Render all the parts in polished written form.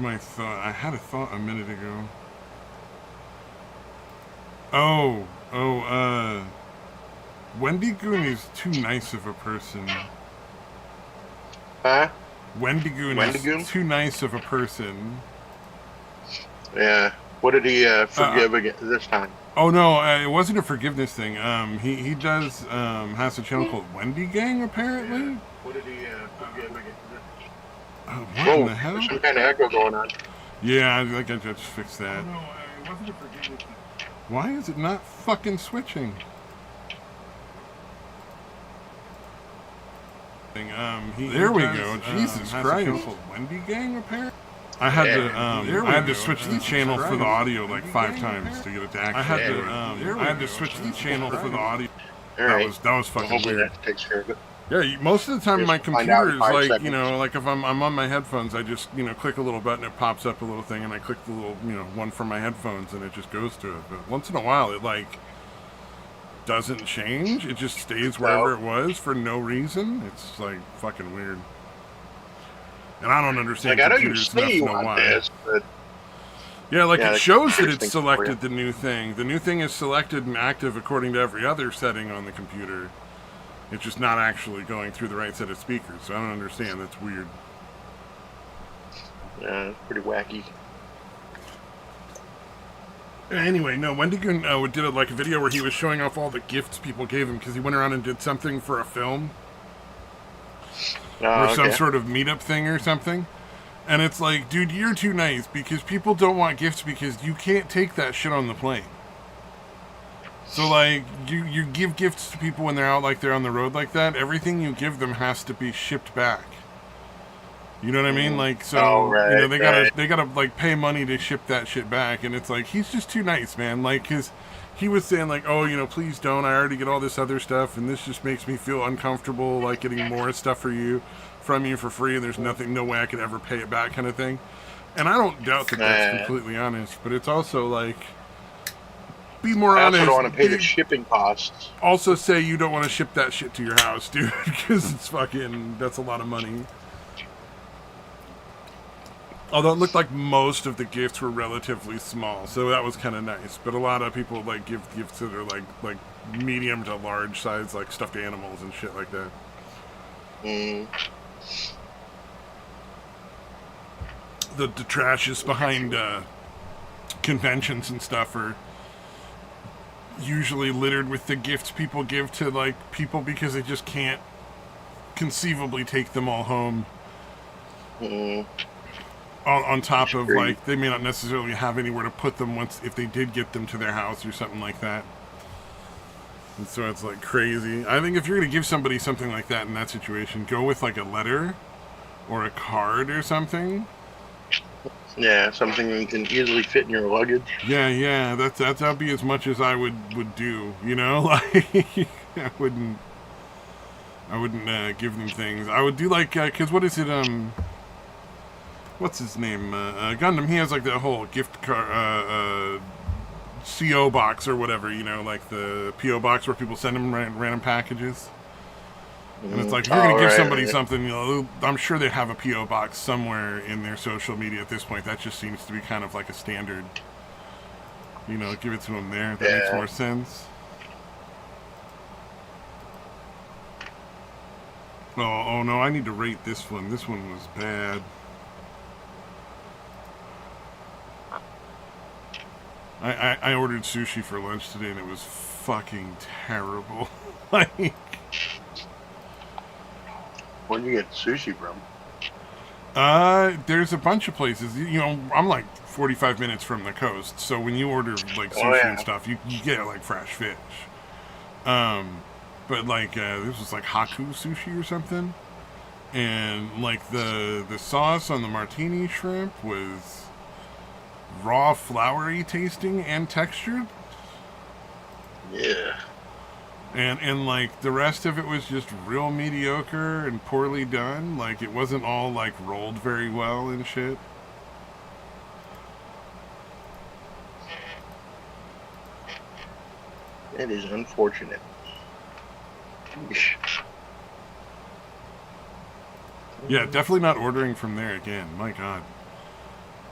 my thought? I had a thought a minute ago. Oh, Wendy Goon is too nice of a person. Huh? Wendy Goon is Wendigoon? too nice of a person. Yeah. What did he forgive again this time? Oh no, it wasn't a forgiveness thing. He does has a channel called Wendy Gang apparently. Yeah. What did he forgive again? What in Whoa, the hell? there's some kind of echo going on. Yeah, I think I just fixed that. Oh, no, it wasn't a forgiveness thing. Why is it not fucking switching? There we go. Jesus Christ. Wendy Gang apparently. I had to switch the channel for the audio like 5 times to get it to actually. I had to switch the channel for the audio. Right. That was fucking hopefully weird. that takes care of it. Yeah, most of the time Just my find out computer in is 5 like, seconds. you know, like if I'm on my headphones, I just, you know, click a little button, it pops up a little thing, and I click the little, you know, one from my headphones, and it just goes to it. But once in a while, it like doesn't change. It just stays wherever it was for no reason. It's like fucking weird. And I don't understand Like, I know you computers say enough you to know want why. this, but Yeah, like yeah, it the shows that computer's it's thinking for you. selected the new thing. The new thing is selected and active according to every other setting on the computer. It's just not actually going through the right set of speakers. So I don't understand. That's weird. Yeah, it's pretty wacky. Anyway, no, Wendigoon did a video where he was showing off all the gifts people gave him because he went around and did something for a film or some sort of meetup thing or something. And it's like, dude, you're too nice because people don't want gifts because you can't take that shit on the plane. So, like, you give gifts to people when they're out, like, they're on the road like that. Everything you give them has to be shipped back. You know what I mean? Like, so, right, you know, they gotta, like, pay money to ship that shit back. And it's like, he's just too nice, man. Like, cause he was saying, like, oh, you know, please don't. I already get all this other stuff, and this just makes me feel uncomfortable, like, getting more stuff from you for free, and there's no way I could ever pay it back kind of thing. And I don't doubt that that's completely honest, but it's also, like, be more honest. I also don't want to pay the shipping costs. Also say you don't want to ship that shit to your house, dude, because it's fucking, that's a lot of money. Although it looked like most of the gifts were relatively small, so that was kind of nice. But a lot of people like give gifts that are like medium to large size, like stuffed animals and shit like that. The trashes behind conventions and stuff are usually littered with the gifts people give to like people because they just can't conceivably take them all home. On top of like they may not necessarily have anywhere to put them once if they did get them to their house or something like that. And so it's like crazy. I think if you're gonna give somebody something like that in that situation, go with like a letter or a card or something. Yeah, something you can easily fit in your luggage. Yeah, that'd be as much as I would do, you know? Like, I wouldn't give them things. I would do like, cause what is it, what's his name? Gundam, he has like the whole gift card, CO box or whatever, you know, like the PO box where people send them random packages. And it's like, if you're going to give somebody something, you know, I'm sure they have a P.O. box somewhere in their social media at this point. That just seems to be kind of like a standard, you know, give it to them there. That makes more sense. Oh no, I need to rate this one. This one was bad. I ordered sushi for lunch today and it was fucking terrible. Like... Where'd you get sushi from? There's a bunch of places. You know, I'm like 45 minutes from the coast, so when you order like sushi and stuff, you get like fresh fish. But like this was like Haku sushi or something, and like the sauce on the martini shrimp was raw, floury tasting and textured. Yeah. And like the rest of it was just real mediocre and poorly done. Like it wasn't all like rolled very well and shit. It is unfortunate. Yeah, definitely not ordering from there again. My God.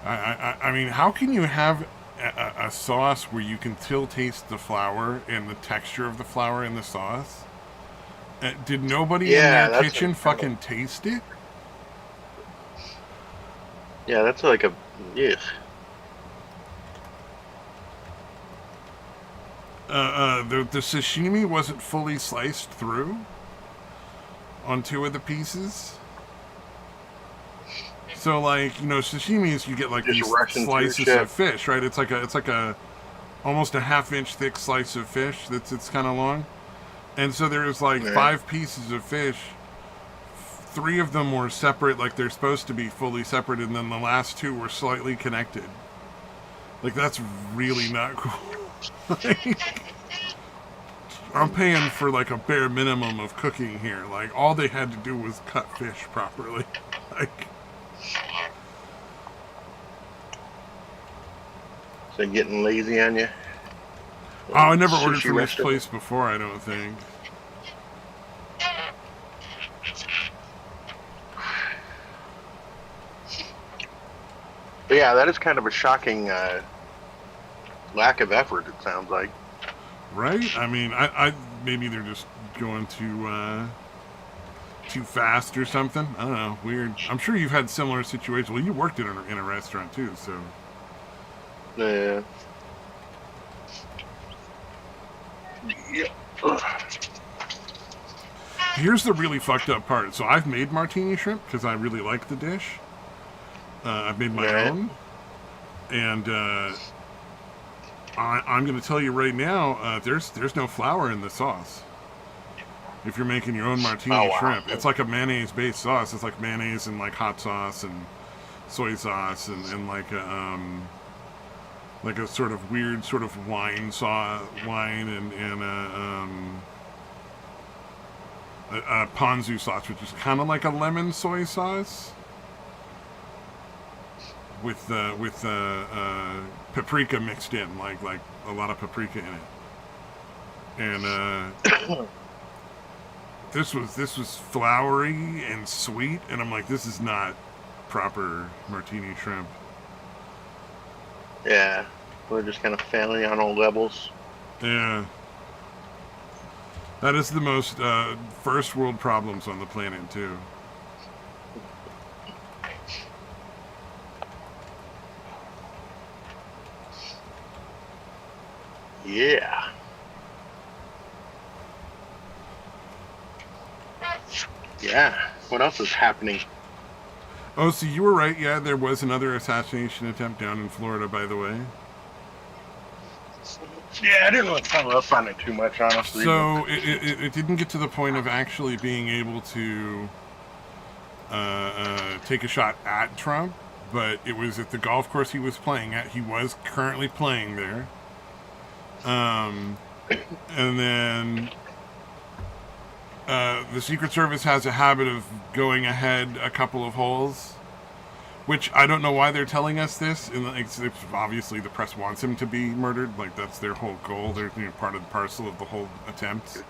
I mean, how can you have a sauce where you can still taste the flour and the texture of the flour in the sauce? Did nobody in Yeah, their that's kitchen like kind of, fucking taste it? yeah, that's like a yeah. The sashimi wasn't fully sliced through on two of the pieces. So like, you know, sashimis you get like Just these rushing through slices shit. of fish, right? It's like a almost a half-inch thick slice of fish that's it's kind of long. And so there's like Yeah. 5 pieces of fish. 3 of them were separate, like they're supposed to be fully separate, and then the last 2 were slightly connected. Like that's really not cool. Like, I'm paying for like a bare minimum of cooking here. Like all they had to do was cut fish properly. Like, So getting lazy on you. oh, I never ordered Sushi from this restaurant. place before. I don't think. But yeah, that is kind of a shocking lack of effort. It sounds like. Right? I mean, I maybe they're just going too fast or something. I don't know. Weird. I'm sure you've had similar situations. Well, you worked in a restaurant too, so. Yeah. Yeah. Here's the really fucked up part. So I've made martini shrimp because I really like the dish. I've made my Right. own, and I'm going to tell you right now, there's no flour in the sauce. If you're making your own martini Oh wow. shrimp, it's like a mayonnaise-based sauce. It's like mayonnaise and like hot sauce and soy sauce and like a sort of weird sort of wine and a ponzu sauce, which is kind of like a lemon soy sauce with paprika mixed in, like a lot of paprika in it, and this was floury and sweet, and I'm like, this is not proper martini shrimp. Yeah. We're just kind of failing on all levels. Yeah, that is the most first world problems on the planet too. Yeah. Yeah. What else is happening? Oh, so you were right. Yeah, there was another assassination attempt down in Florida, by the way. Yeah, I didn't really follow up on it too much, honestly. So it didn't get to the point of actually being able to take a shot at Trump, but it was at the golf course he was playing at. He was currently playing there. And then the Secret Service has a habit of going ahead a couple of holes, which I don't know why they're telling us this. And it's obviously the press wants him to be murdered. Like that's their whole goal. They're part of the parcel of the whole attempt.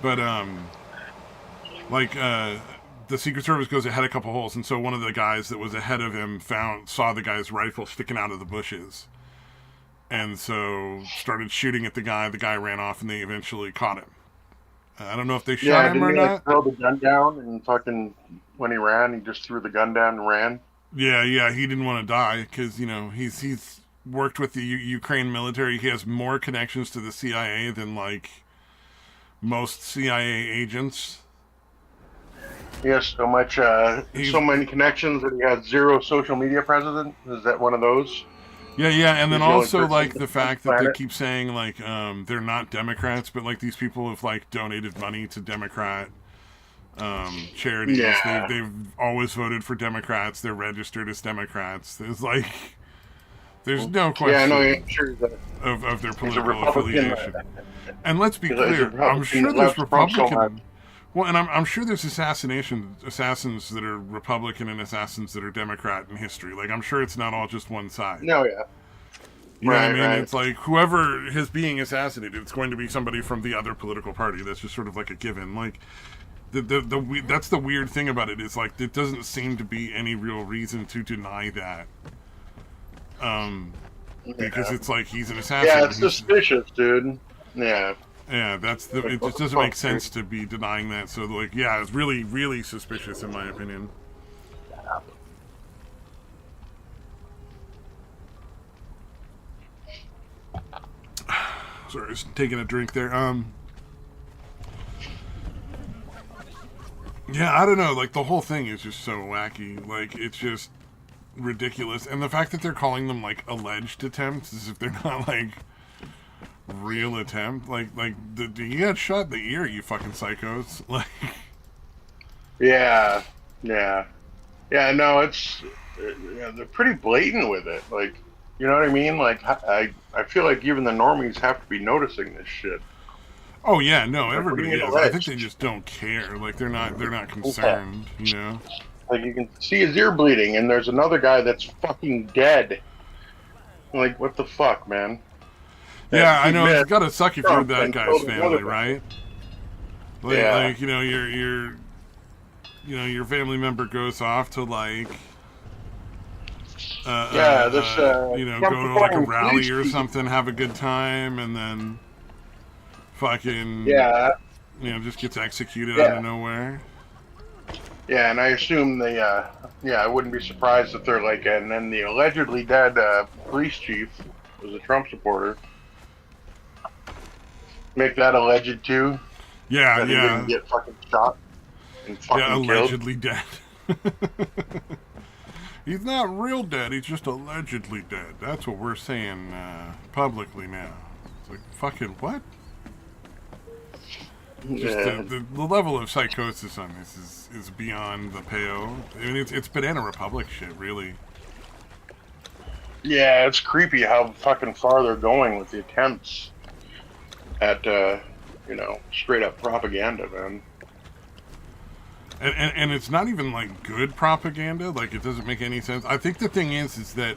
But the Secret Service goes ahead a couple holes, and so one of the guys that was ahead of him saw the guy's rifle sticking out of the bushes, and so started shooting at the guy. The guy ran off, and they eventually caught him. I don't know if they shot him Didn't or he like not. throw the gun down and fucking when he ran, he just threw the gun down and ran? Yeah, he didn't want to die because he's worked with the Ukraine military. He has more connections to the CIA than like most CIA agents. He has so much, so many connections that he has zero social media presence. Is that one of those? Yeah, and then He's the only also person like on the the fact that they planet. keep saying like they're not Democrats, but like these people have like donated money to Democrat charities. Yeah. They've always voted for Democrats. They're registered as Democrats. There's no Yeah, I know. question I'm sure that of their he's a political Republican. affiliation. And let's be He's a clear, I'm Republican sure that there's loves Trump so much. Republican. Well, and I'm sure there's assassins that are Republican and assassins that are Democrat in history. Like, I'm sure it's not all just one side. No, yeah. You know what I Right, mean? right. It's like whoever is being assassinated, it's going to be somebody from the other political party. That's just sort of like a given. Like, that's the weird thing about it. Is like it doesn't seem to be any real reason to deny that Because it's like he's an assassin. Yeah, it's suspicious, dude. Yeah. Yeah, it just doesn't make sense to be denying that. So, like, yeah, it's really, really suspicious in my opinion. Sorry, just taking a drink there. Yeah, I don't know. Like, the whole thing is just so wacky. Like, it's just ridiculous. And the fact that they're calling them, like, alleged attempts as if they're not, like, real attempt. Like, you got shot in the ear, you fucking psychos. Like, yeah, no, it's, they're pretty blatant with it. Like, you know what I mean? Like, I feel like even the normies have to be noticing this shit. Oh yeah, no, everybody is. I think they just don't care. Like, they're not concerned, you know? Like, you can see his ear bleeding, and there's another guy that's fucking dead. Like, what the fuck, man? Yeah, I know. It's gotta suck if you're that guy's family, right? Like, yeah. Like, you know, your family member goes off to, like, go to like a rally or something, have a good time, and then fucking just gets executed out of nowhere. Yeah, and I assume I wouldn't be surprised if they're like, and then the allegedly dead police chief was a Trump supporter. Make that alleged too. Yeah, that he didn't get fucking shot and fucking allegedly dead. He's not real dead. He's just allegedly dead. That's what we're saying publicly now. It's like, fucking what? Just the level of psychosis on this is beyond the pale. I mean, it's Banana Republic shit, really. Yeah, it's creepy how fucking far they're going with the attempts at, straight up propaganda, man. And it's not even, like, good propaganda. Like, it doesn't make any sense. I think the thing is that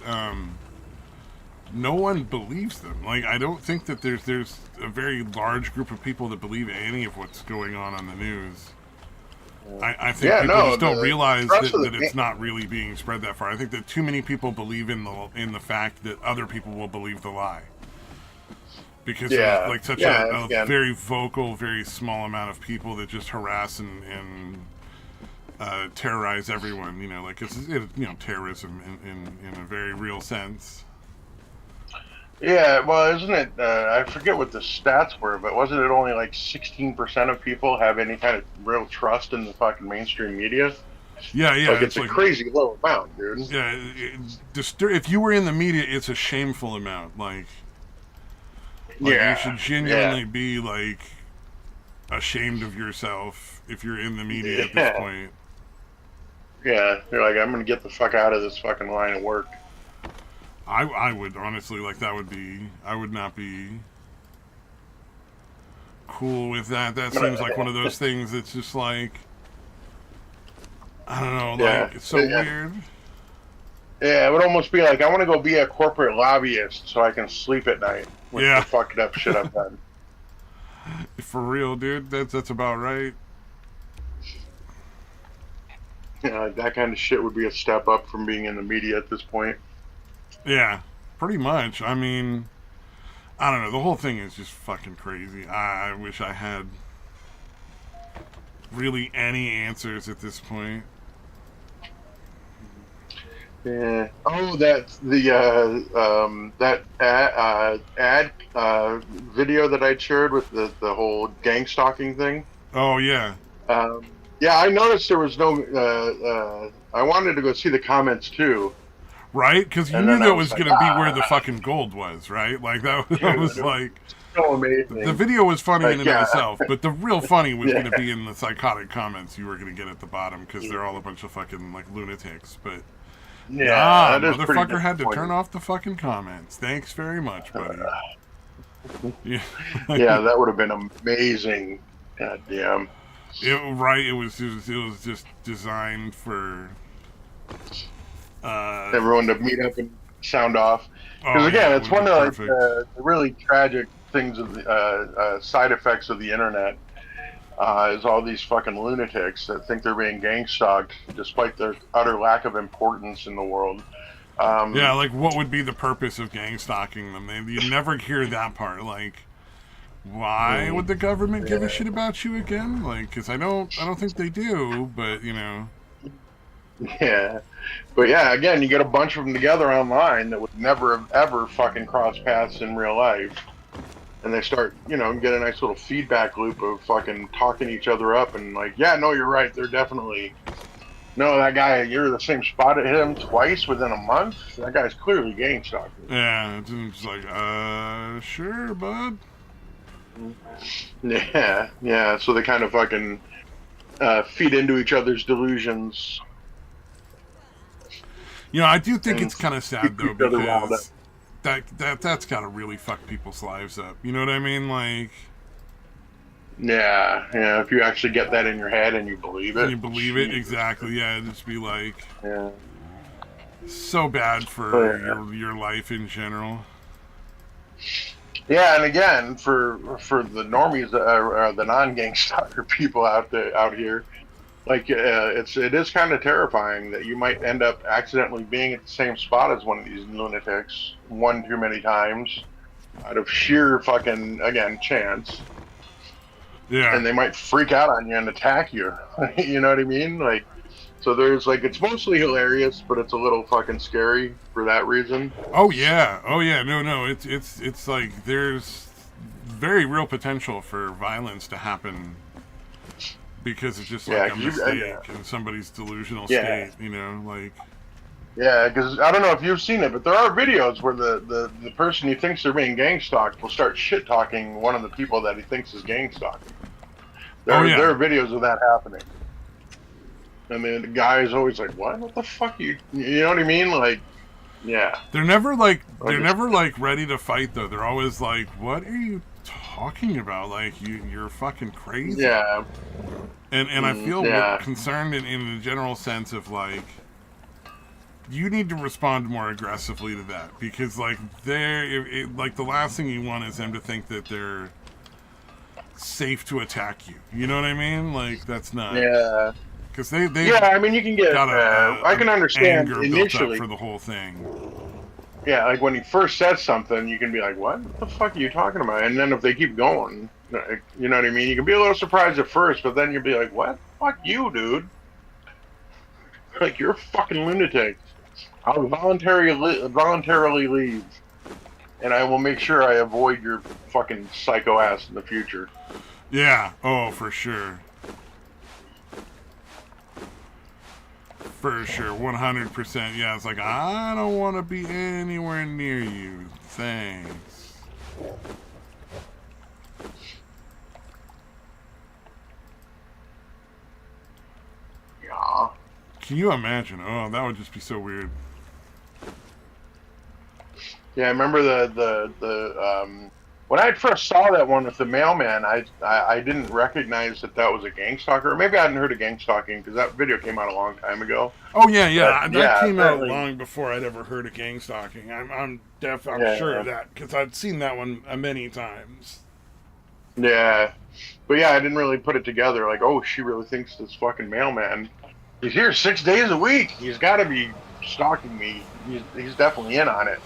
no one believes them. Like, I don't think that there's a very large group of people that believe any of what's going on the news. I think people just don't realize that it's not really being spread that far. I think that too many people believe in the fact that other people will believe the lie. Because there's like such a very vocal, very small amount of people that just harass and terrorize everyone. You know, like it's terrorism in a very real sense. Yeah, well, isn't it? I forget what the stats were, but wasn't it only like 16% of people have any kind of real trust in the fucking mainstream media? Yeah. Like, it's a crazy low amount, dude. Yeah, if you were in the media, it's a shameful amount. Like you should genuinely be like ashamed of yourself if you're in the media at this point. Yeah, you're like, I'm gonna get the fuck out of this fucking line of work. I would honestly, like, I would not be cool with that. That seems like one of those things that's just like, I don't know, like, it's so weird. Yeah, it would almost be like, I want to go be a corporate lobbyist so I can sleep at night with the fucked up shit I've done. For real, dude, that's about right. Yeah, that kind of shit would be a step up from being in the media at this point. Yeah, pretty much. I mean, I don't know. The whole thing is just fucking crazy. I wish I had really any answers at this point. Yeah. Oh, that's the ad video that I shared with the whole gang stalking thing. Oh yeah. Yeah, I noticed there was no. I wanted to go see the comments too. Right? Because you knew that was going to be where the fucking gold was, right? Like, that was like... So amazing. The video was funny in and of itself, but the real funny was going to be in the psychotic comments you were going to get at the bottom, because they're all a bunch of fucking, like, lunatics, but... Yeah, motherfucker had to turn off the fucking comments. Thanks very much, buddy. Yeah, that would have been amazing. God damn. It was just designed for... everyone to meet up and sound off. Because again, it's one of like the really tragic things of the side effects of the internet is all these fucking lunatics that think they're being gang stalked despite their utter lack of importance in the world. Yeah, like what would be the purpose of gang stalking them? You never hear that part. Like, why would the government give a shit about you again? Like, because I don't think they do. But you know, Yeah, but yeah, again, you get a bunch of them together online that would never have ever fucking cross paths in real life, and they start, get a nice little feedback loop of fucking talking each other up and like, yeah, no, you're right, they're definitely. No, that guy, you're the same spot at him twice within a month. That guy's clearly gang stalking. yeah, it's just like, sure, bud. Yeah, yeah. So they kind of fucking feed into each other's delusions. You know, I do think it's kind of sad though, each other riled up. because that's got to really fuck people's lives up. You know what I mean? Like, Yeah, yeah. If you actually get that in your head and you believe it, you believe it exactly. Yeah, it'd just be like, yeah, so bad for your life in general. Yeah, and again, for the normies, the non-gang stalker people out here, like it is kind of terrifying that you might end up accidentally being at the same spot as one of these lunatics one too many times, out of sheer fucking again chance. Yeah, And they might freak out on you and attack you. You know what I mean? Like, so there's like, it's mostly hilarious, but it's a little fucking scary for that reason. Oh yeah. No. It's like there's very real potential for violence to happen because it's just like a mistake in somebody's delusional state. You know, like. Yeah, because I don't know if you've seen it, but there are videos where the person he thinks they're being gang stalked will start shit talking one of the people that he thinks is gang stalking. There are videos of that happening. And the guy is always like, "What the fuck you know what I mean?" Like, yeah. They're never like ready to fight though. They're always like, "What are you talking about? Like you're fucking crazy." Yeah. And I feel concerned in the general sense of like, you need to respond more aggressively to that, because like like the last thing you want is them to think that they're safe to attack you. You know what I mean? Like that's not. Yeah. Because they yeah, I mean, you can get. I can understand initially for the whole thing. Yeah, like when he first says something, you can be like, "What the fuck are you talking about?" And then if they keep going, you know what I mean. You can be a little surprised at first, but then you'll be like, "What? Fuck you, dude! Like you're a fucking lunatic. I'll voluntarily leave, and I will make sure I avoid your fucking psycho ass in the future." Yeah. Oh, for sure. For sure, 100%. Yeah, it's like, I don't want to be anywhere near you. Thanks. Yeah. Can you imagine? Oh, that would just be so weird. Yeah, I remember the when I first saw that one with the mailman, I didn't recognize that was a gang stalker. Or maybe I hadn't heard of gang stalking because that video came out a long time ago. Oh yeah. That came out long before I'd ever heard of gang stalking. I'm sure of that because I'd seen that one many times. Yeah, but yeah, I didn't really put it together. Like, oh, she really thinks this fucking mailman. He's here 6 days a week. He's got to be stalking me. He's definitely in on it.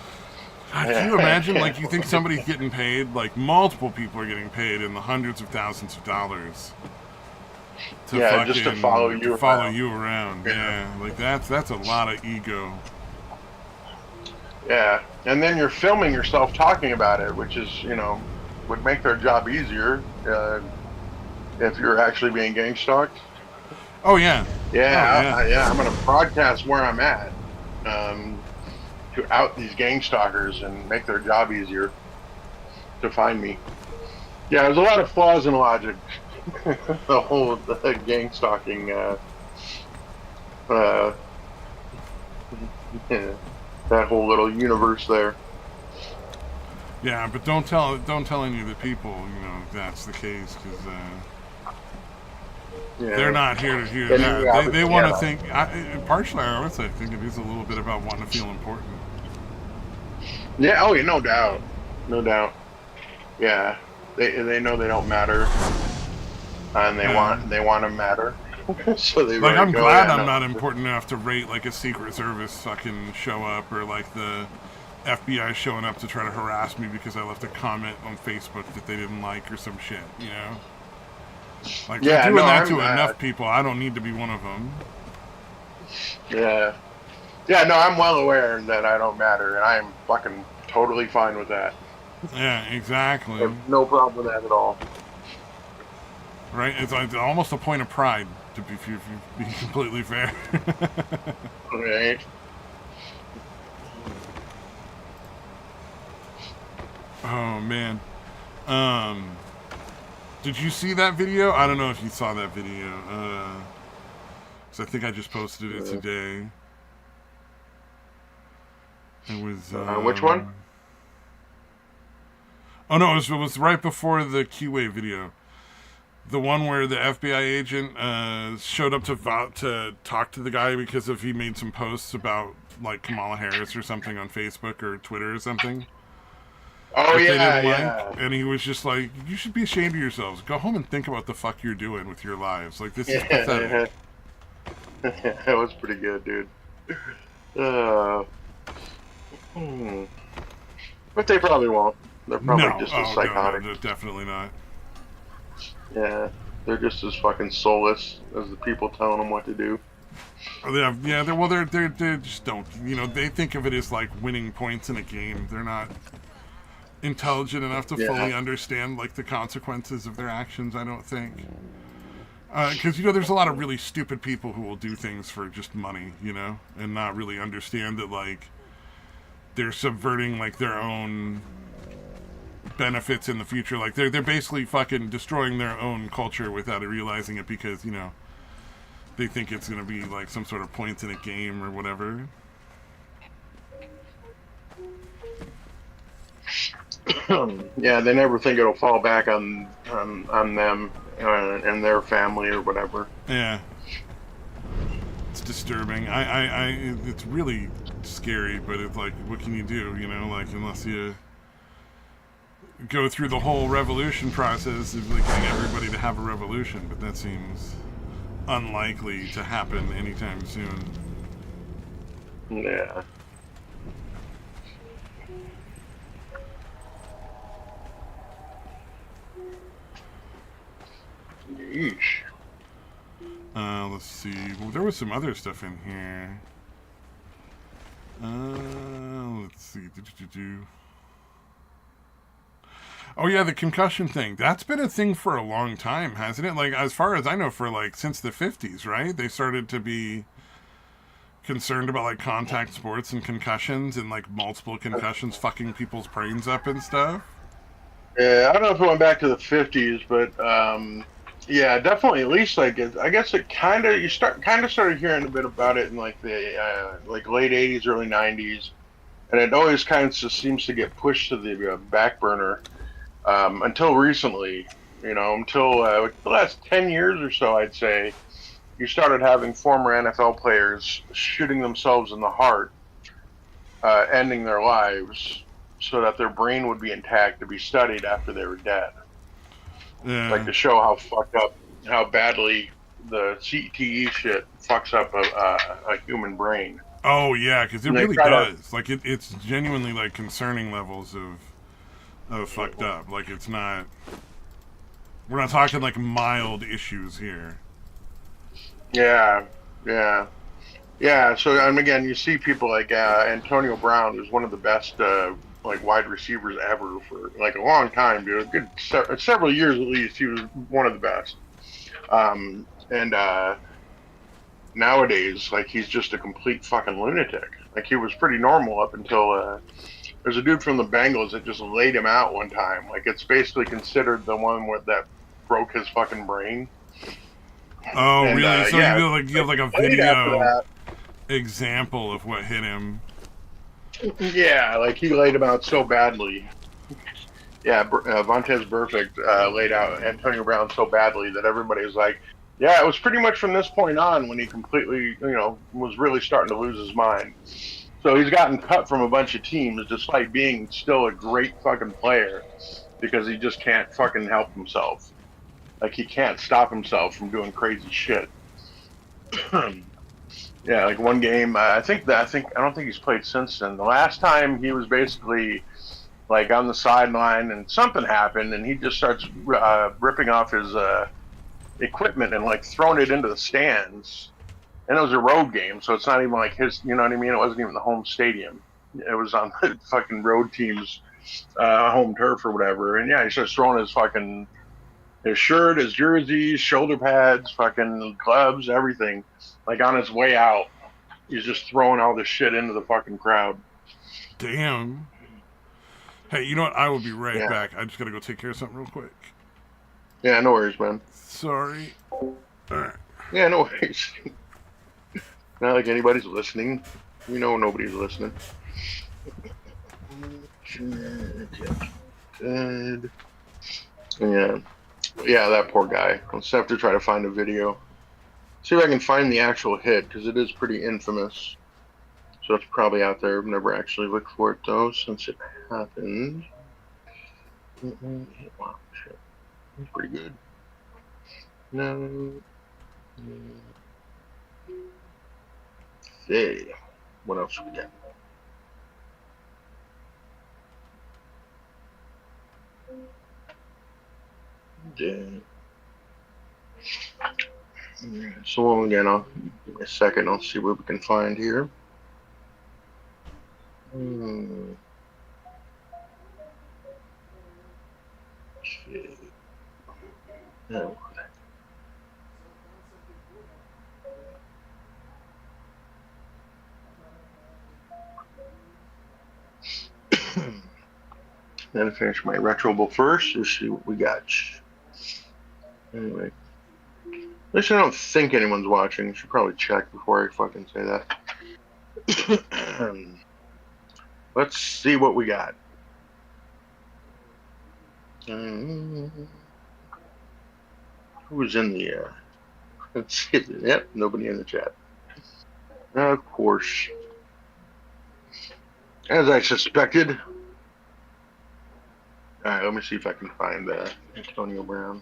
God, can you imagine, like, you think somebody's getting paid, like, multiple people are getting paid in the hundreds of thousands of dollars to just to follow you around. Yeah, like, that's a lot of ego. Yeah, and then you're filming yourself talking about it, which is, would make their job easier if you're actually being gang stalked. Oh, yeah. Yeah, I'm going to broadcast where I'm at. To out these gang stalkers and make their job easier to find me. Yeah, there's a lot of flaws in logic. The whole gang stalking, that whole little universe there. Yeah, but don't tell any of the people, that's the case, because they're not here to hear that. They want to think. Partially, I would say, I think it is a little bit about wanting to feel important. Yeah. Oh, yeah. No doubt. Yeah. They know they don't matter, and they want to matter. So they Like, like, I'm oh glad yeah, I'm no. not important enough to rate, like, a Secret Service fucking show up, or, like, the FBI showing up to try to harass me because I left a comment on Facebook that they didn't like or some shit, you know? Like, they're Yeah, no, doing that I'm to enough people. I don't need to be one of them. yeah. Yeah, no, I'm well aware that I don't matter, and I am fucking totally fine with that. Yeah, I exactly. have no problem with that at all. Right? It's like almost a point of pride, to be, if you be completely fair. Right? Oh, man. Um, did you see that video? I don't know if you saw that video. 'Cause I think I just posted it today. It was, Which one? Oh, no, it was right before the QA video. The one where the FBI agent showed up to talk to the guy because he made some posts about, like, Kamala Harris or something on Facebook or Twitter or something Oh that they yeah, didn't like. yeah. And he was just like, you should be ashamed of yourselves. Go home and think about the fuck you're doing with your lives. Like, this is pathetic. That was pretty good, dude. Uh, hmm. But they probably won't. They're probably No. just as Oh, no, psychotic. definitely not. Yeah, they're just as fucking soulless as the people telling them what to do. Yeah, they just don't, they think of it as like winning points in a game. They're not intelligent enough to Yeah, fully understand, like, the consequences of their actions, I don't think. Because, there's a lot of really stupid people who will do things for just money, and not really understand that, like, they're subverting, like, their own benefits in the future. Like, they're basically fucking destroying their own culture without realizing it because, they think it's going to be, like, some sort of points in a game or whatever. yeah. They never think it'll fall back on them and their family or whatever. Yeah. It's disturbing. It's really scary, but it's like, what can you do, like, unless you go through the whole revolution process of, like, getting everybody to have a revolution, but that seems unlikely to happen anytime soon. Yeah. Yeesh. Let's see. Well, there was some other stuff in here. Let's see. Oh yeah, the concussion thing. That's been a thing for a long time, hasn't it? Like, as far as I know, for, like, since the 50s, right? They started to be concerned about, like, contact sports and concussions and, like, multiple concussions fucking people's brains up and stuff. Yeah, I don't know if it went back to the 50s, but yeah, definitely. At least, like, I guess it kind of started hearing a bit about it in, like, the like late 80s, early 90s, and it always kind of just seems to get pushed to the back burner until recently. Until the last 10 years or so, I'd say. You started having former NFL players shooting themselves in the heart, ending their lives so that their brain would be intact to be studied after they were dead. Like, Yeah. to show how fucked up, how badly the CTE shit fucks up a human brain. Oh yeah, because it And they really try to, does. Like, it's genuinely, like, concerning levels of fucked up. Like, it's not. We're not talking, like, mild issues here. yeah, yeah. Yeah, so again, you see people like Antonio Brown, who's one of the best like wide receivers ever for like a long time, dude. A good several years at least, he was one of the best. And nowadays, like, he's just a complete fucking lunatic. Like, he was pretty normal up until there's a dude from the Bengals that just laid him out one time. Like, it's basically considered the one that broke his fucking brain. Oh And really? So yeah, you have like a right after video that. example of what hit him. Yeah, like, he laid him out so badly. Yeah, Vontez Burfict laid out Antonio Brown so badly that everybody was like, yeah, it was pretty much from this point on when he completely, was really starting to lose his mind. So he's gotten cut from a bunch of teams despite being still a great fucking player because he just can't fucking help himself. Like, he can't stop himself from doing crazy shit. Yeah, like one game. I don't think he's played since then. The last time he was basically like on the sideline, and something happened, and he just starts ripping off his equipment and like throwing it into the stands. And it was a road game, so it's not even like his. You know what I mean? It wasn't even the home stadium. It was on the fucking road team's home turf or whatever. And yeah, he starts throwing his shirt, his jerseys, shoulder pads, fucking gloves, everything, like on his way out. He's just throwing all this shit into the fucking crowd. Damn. Hey, you know what? I will be right Yeah. back. I just gotta go take care of something real quick. Yeah, no worries, man. Sorry. Alright. Yeah, no worries. Not like anybody's listening. We know nobody's listening. Good. Yeah. Yeah, that poor guy. I'll just have to try to find a video. See if I can find the actual hit, because it is pretty infamous. So it's probably out there. I've never actually looked for it, though, since it happened. Wow, shit. That's pretty good. No. Hey, what else we got? Yeah. So again, I'll give me a second. I'll see what we can find here. Okay. No. Gotta finish my retrobable first. Let's see what we got. Anyway, at least I don't think anyone's watching. I should probably check before I fucking say that. Let's see what we got. Who's in the let's see. Yep, nobody in the chat. Of course. As I suspected. Alright, let me see if I can find Antonio Brown.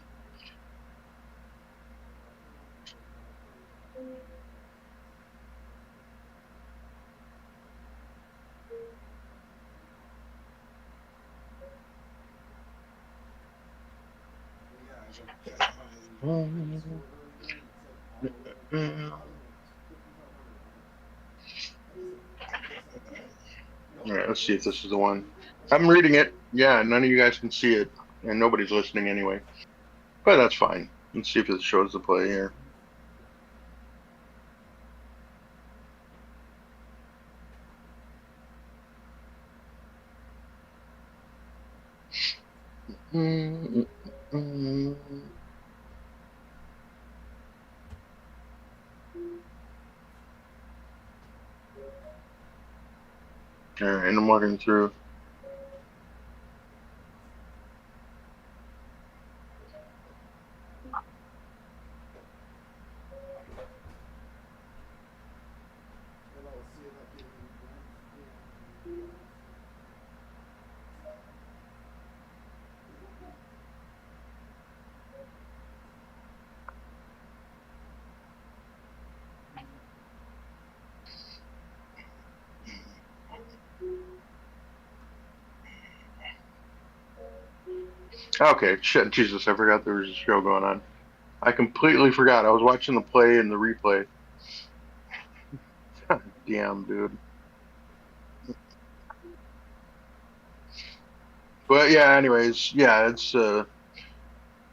All right, let's see if this is the one. I'm reading it. Yeah, none of you guys can see it, and nobody's listening anyway. But that's fine. Let's see if it shows the play here. All right, I'm walking through. Okay, shit, Jesus, I forgot there was a show going on. I completely forgot. I was watching the play and the replay. God damn, dude. But yeah, anyways, yeah,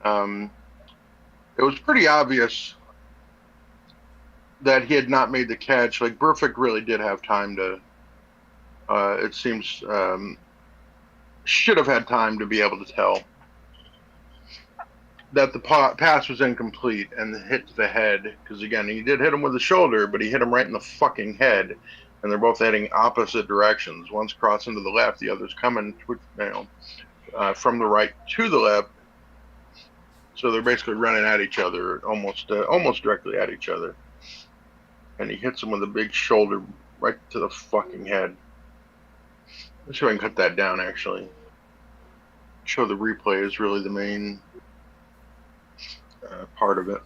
um, it was pretty obvious that he had not made the catch. Like Burfict really did have time to. It seems should have had time to be able to tell that the pass was incomplete and the hit to the head. Because again, he did hit him with the shoulder, but he hit him right in the fucking head, and they're both heading opposite directions. One's crossing to the left, the other's coming, from the right to the left. So they're basically running at each other, almost directly at each other. And he hits him with a big shoulder right to the fucking head. Let's see if I can cut that down, actually. Show the replay is really the main part of it.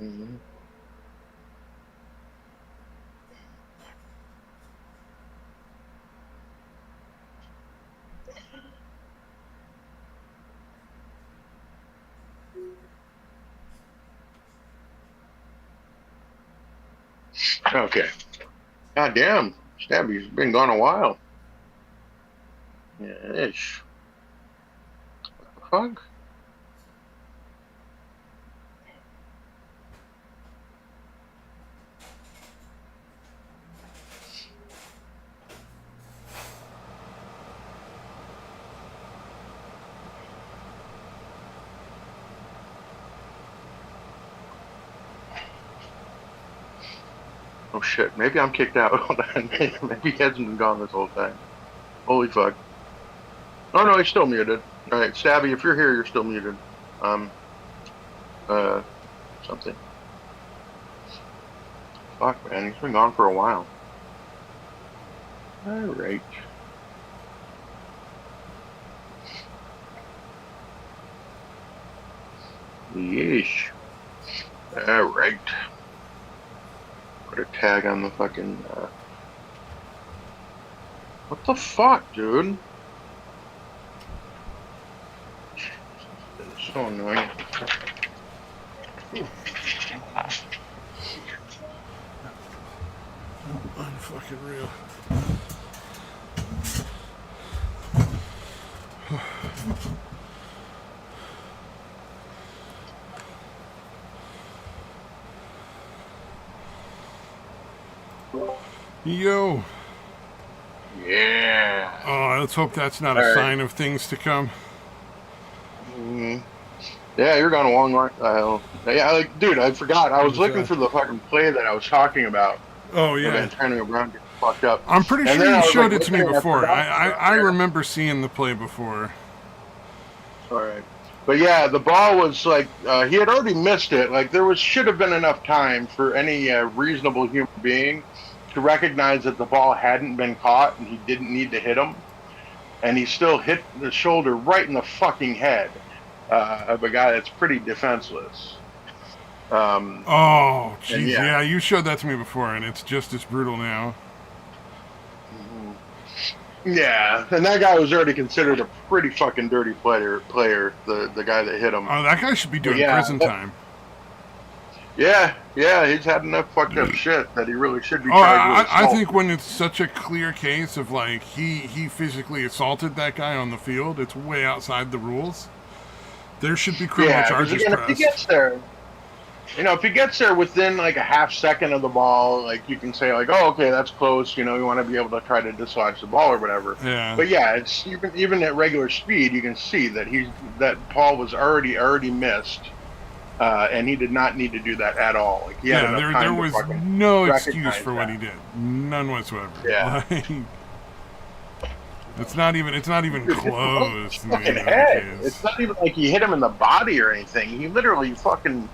Mhm. Okay. God damn, Stabby's been gone a while. Yes. What the fuck? Oh shit, maybe I'm kicked out. Hold on. Maybe he hasn't been gone this whole time. Holy fuck. Oh no, he's still muted. Alright, Stabby, if you're here, you're still muted. Um, uh, something. Fuck, man, he's been gone for a while. Alright. Yeesh. Alright. Put a tag on the fucking, what the fuck, dude? It's so annoying. Unfucking real. Yo. Yeah. Oh, let's hope that's not All a right. sign of things to come. Yeah, you're going a long while. Yeah, like, dude, I forgot. I was looking for the fucking play that I was talking about. Oh, Of yeah. Antonio Brown getting fucked up. I'm pretty And sure then I you was, showed like, it to me looking, before. forgot I remember seeing the play before. All right. But yeah, the ball was like, he had already missed it. Like, there should have been enough time for any reasonable human being to recognize that the ball hadn't been caught and he didn't need to hit him. And he still hit the shoulder right in the fucking head of a guy that's pretty defenseless. Oh, And jeez. Yeah, you showed that to me before, and it's just as brutal now. Yeah, and that guy was already considered a pretty fucking dirty player. The guy that hit him. Oh, that guy should be doing prison time. Yeah, he's had enough fucked up shit that he really should be Oh, charged with assault. I think when it's such a clear case of like he physically assaulted that guy on the field, it's way outside the rules. There should be criminal charges again, pressed. if he gets there, if he gets there within like a half second of the ball, like you can say like, oh, okay, that's close. You want to be able to try to dislodge the ball or whatever. Yeah. But yeah, it's even at regular speed, you can see that Paul was already missed. And he did not need to do that at all. Like, he had enough time there was no excuse for what he did. None whatsoever. Yeah. Like, it's not even close. Fucking head. It's not even like he hit him in the body or anything. He literally fucking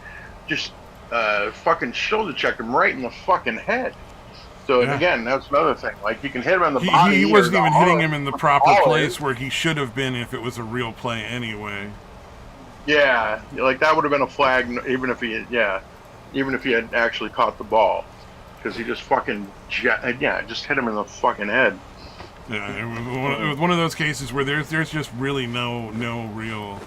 just fucking shoulder checked him right in the fucking head. So again, that's another thing. Like, you can hit him in the body. He wasn't even hitting him in the proper place where he should have been if it was a real play anyway. Yeah, like that would have been a flag, even if he had actually caught the ball, because he just fucking just hit him in the fucking head. Yeah, it was one of those cases where there's just really no real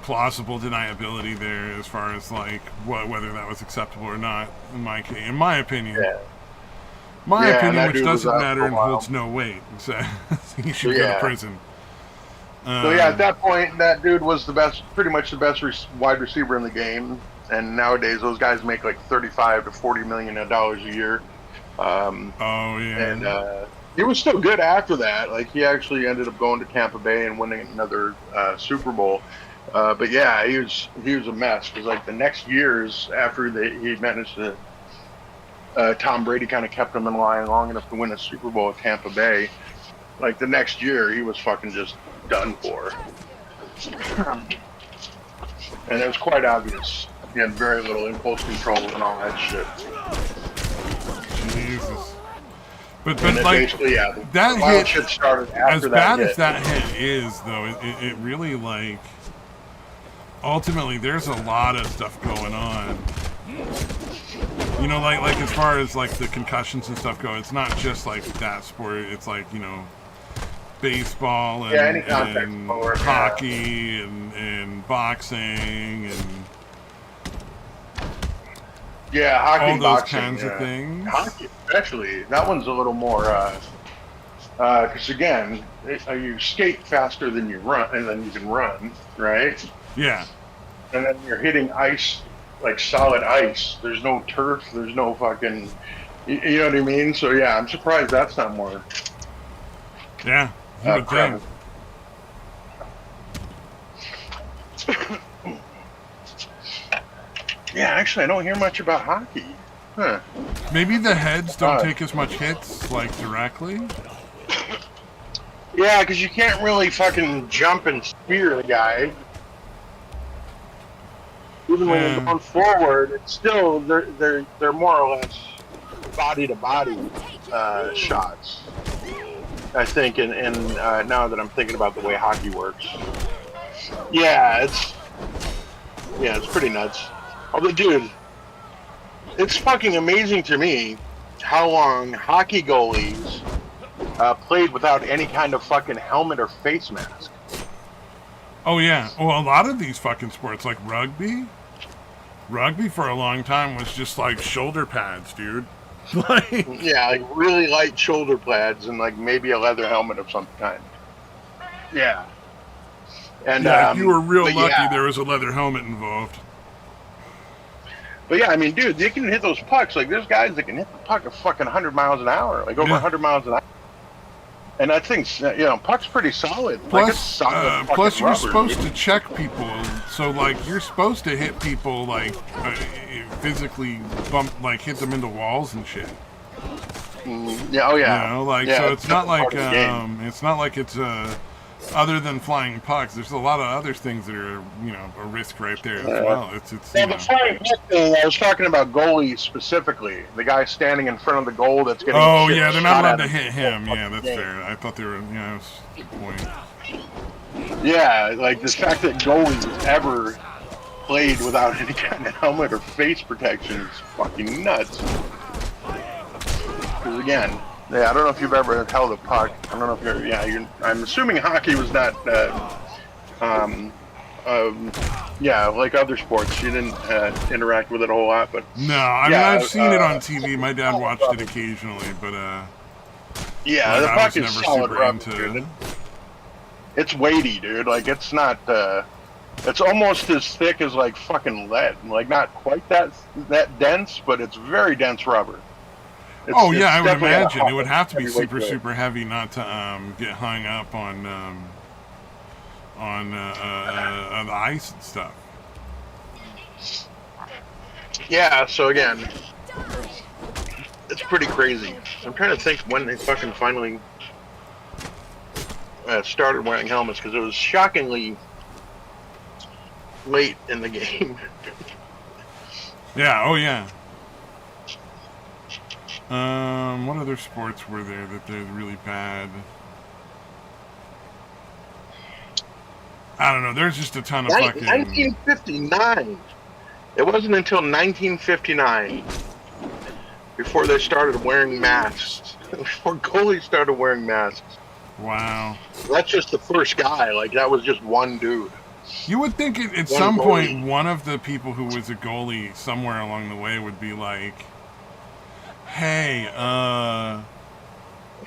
plausible deniability there as far as like whether that was acceptable or not. In my opinion, which doesn't matter and holds no weight. So he should go to prison. So yeah, at that point, that dude was pretty much the best wide receiver in the game. And nowadays, those guys make like $35 to $40 million a year. And he was still good after that. Like, he actually ended up going to Tampa Bay and winning another Super Bowl. But yeah, he was a mess because like the next years after he managed to, Tom Brady kind of kept him in line long enough to win a Super Bowl at Tampa Bay. Like the next year, he was fucking just done for. And it was quite obvious. He had very little impulse control and all that shit. Jesus. But like, that hit, shit started after as bad as that hit is, though, it really, like, ultimately, there's a lot of stuff going on. You know, like as far as like the concussions and stuff go, it's not just like that sport. It's like, you know, baseball and sport, hockey and boxing and hockey, all those boxing, kinds of things. Hockey, especially, that one's a little more. Because again, you skate faster than you run, and then you can run, right? Yeah. And then you're hitting ice, like solid ice. There's no turf. There's no fucking. You know what I mean? So yeah, I'm surprised that's not more. Yeah, you would think. Yeah, actually, I don't hear much about hockey. Huh. Maybe the heads don't take as much hits, like, directly? Yeah, because you can't really fucking jump and spear the guy. Even when you're going forward, it's still they're more or less body to body shots. I think, and now that I'm thinking about the way hockey works, yeah, it's pretty nuts. Although, dude, it's fucking amazing to me how long hockey goalies played without any kind of fucking helmet or face mask. Oh, yeah. Well, a lot of these fucking sports, like rugby for a long time was just like shoulder pads, dude. Like, yeah, like really light shoulder pads and like maybe a leather helmet of some kind. Yeah. And yeah, if you were real lucky, there was a leather helmet involved. But yeah, I mean, dude, they can hit those pucks. Like, there's guys that can hit the puck at fucking 100 miles an hour, like over 100 miles an hour. And that thing's, puck's pretty solid. Plus, like, it's solid plus you're rubber, supposed to check people. So, like, you're supposed to hit people, like, physically hit them into walls and shit. Yeah, oh yeah. You know, like, so it's not like, it's other than flying pucks, there's a lot of other things that are, a risk right there as well. It's the flying puck thing, I was talking about goalies specifically. The guy standing in front of the goal that's getting. Oh yeah, they're not allowed to hit him. Yeah, that's fair. I thought they were. Yeah, that's a good point. Yeah, like the fact that goalies ever played without any kind of helmet or face protection is fucking nuts. Because again. Yeah, I don't know if you've ever held a puck. I don't know if you're. Yeah, I'm assuming hockey was not. Like other sports, you didn't interact with it a whole lot. But no, I mean I've seen it on TV. My dad watched it occasionally, but yeah, the puck is solid rubber, dude. It's weighty, dude. Like it's not. It's almost as thick as like fucking lead. Like not quite that dense, but it's very dense rubber. I would imagine it would have to be super heavy not to get hung up on the ice and stuff. Yeah, so again, it's pretty crazy. I'm trying to think when they fucking finally started wearing helmets because it was shockingly late in the game. Yeah. Oh yeah. What other sports were there that they're really bad? I don't know. There's just a ton of fucking... 1959. It wasn't until 1959 before they started wearing masks. Before goalies started wearing masks. Wow. That's just the first guy. Like, that was just one dude. You would think at some point one of the people who was a goalie somewhere along the way would be like, hey,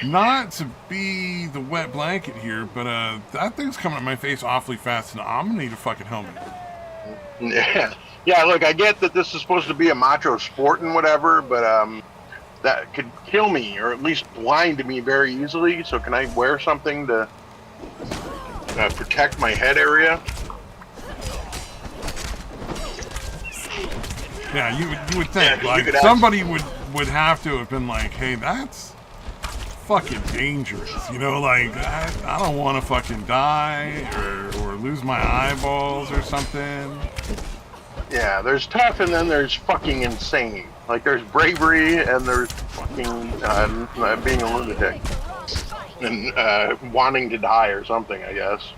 not to be the wet blanket here, but that thing's coming at my face awfully fast, and I'm gonna need a fucking helmet. Yeah. Look, I get that this is supposed to be a macho sport and whatever, but that could kill me or at least blind me very easily. So can I wear something to protect my head area? Yeah, you would think like somebody would have to have been like, hey, that's fucking dangerous, like I don't want to fucking die or lose my eyeballs or something. Yeah, there's tough and then there's fucking insane. Like there's bravery and there's fucking being a lunatic and wanting to die or something, I guess.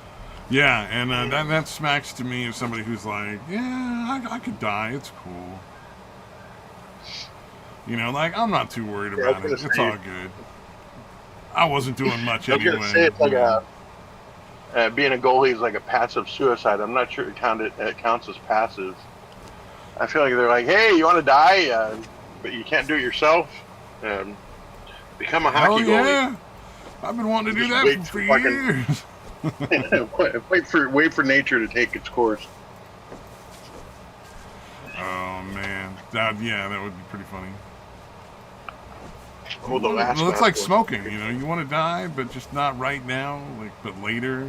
Yeah, and that smacks to me of somebody who's like, yeah, I could die. It's cool. You know, like, I'm not too worried Yeah, I was about it. gonna It's say. all good. I wasn't doing much I was gonna say anyway. it's like being a goalie is like a passive suicide. I'm not sure it counts as passive. I feel like they're like, hey, you want to die, but you can't do it yourself. Um, Become a Hell hockey goalie. yeah. I've been wanting to do Just that wait for for fucking years. wait for nature to take its course. Oh, man. That would be pretty funny. Oh, the last Well, one. it's Of like course. smoking, you know. You want to die, but just not right now, like, but later.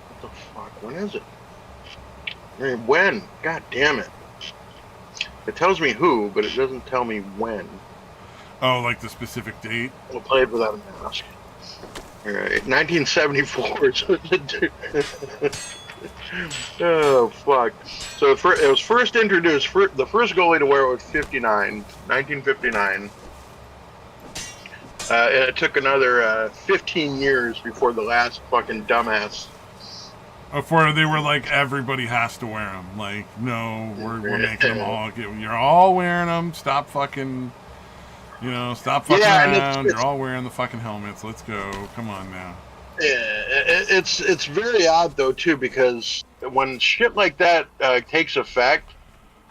What the fuck? When is it? I mean, when? God damn it! It tells me who, but it doesn't tell me when. Oh, like the specific date? I played without a mask. All right, 1974. Oh fuck! So it was first introduced. The first goalie to wear it was 1959. And it took another 15 years before the last fucking dumbass. Before they were like, everybody has to wear them. Like, no, we're making them all. You're all wearing them. Stop fucking, stop fucking around. You're all wearing the fucking helmets. Let's go. Come on now. Yeah, it's very odd though too, because when shit like that takes effect,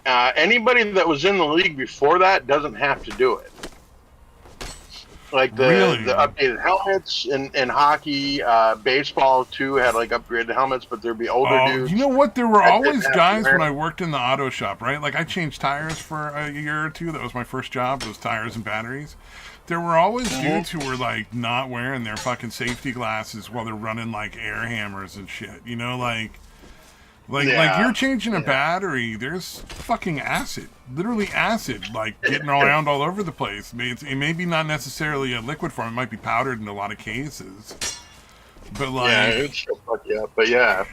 anybody that was in the league before that doesn't have to do it. Like the updated helmets in hockey, baseball too had like upgraded helmets, but there'd be older dudes. You know what? There were that always didn't have guys to wear when I worked in the auto shop, right? Like I changed tires for a year or two. That was my first job. Was tires and batteries. There were always dudes who were like not wearing their fucking safety glasses while they're running like air hammers and shit. You know, like you're changing a battery. There's fucking acid, literally acid, like getting around all over the place. It may be not necessarily a liquid form. It might be powdered in a lot of cases. But like, it should fuck you up. But yeah,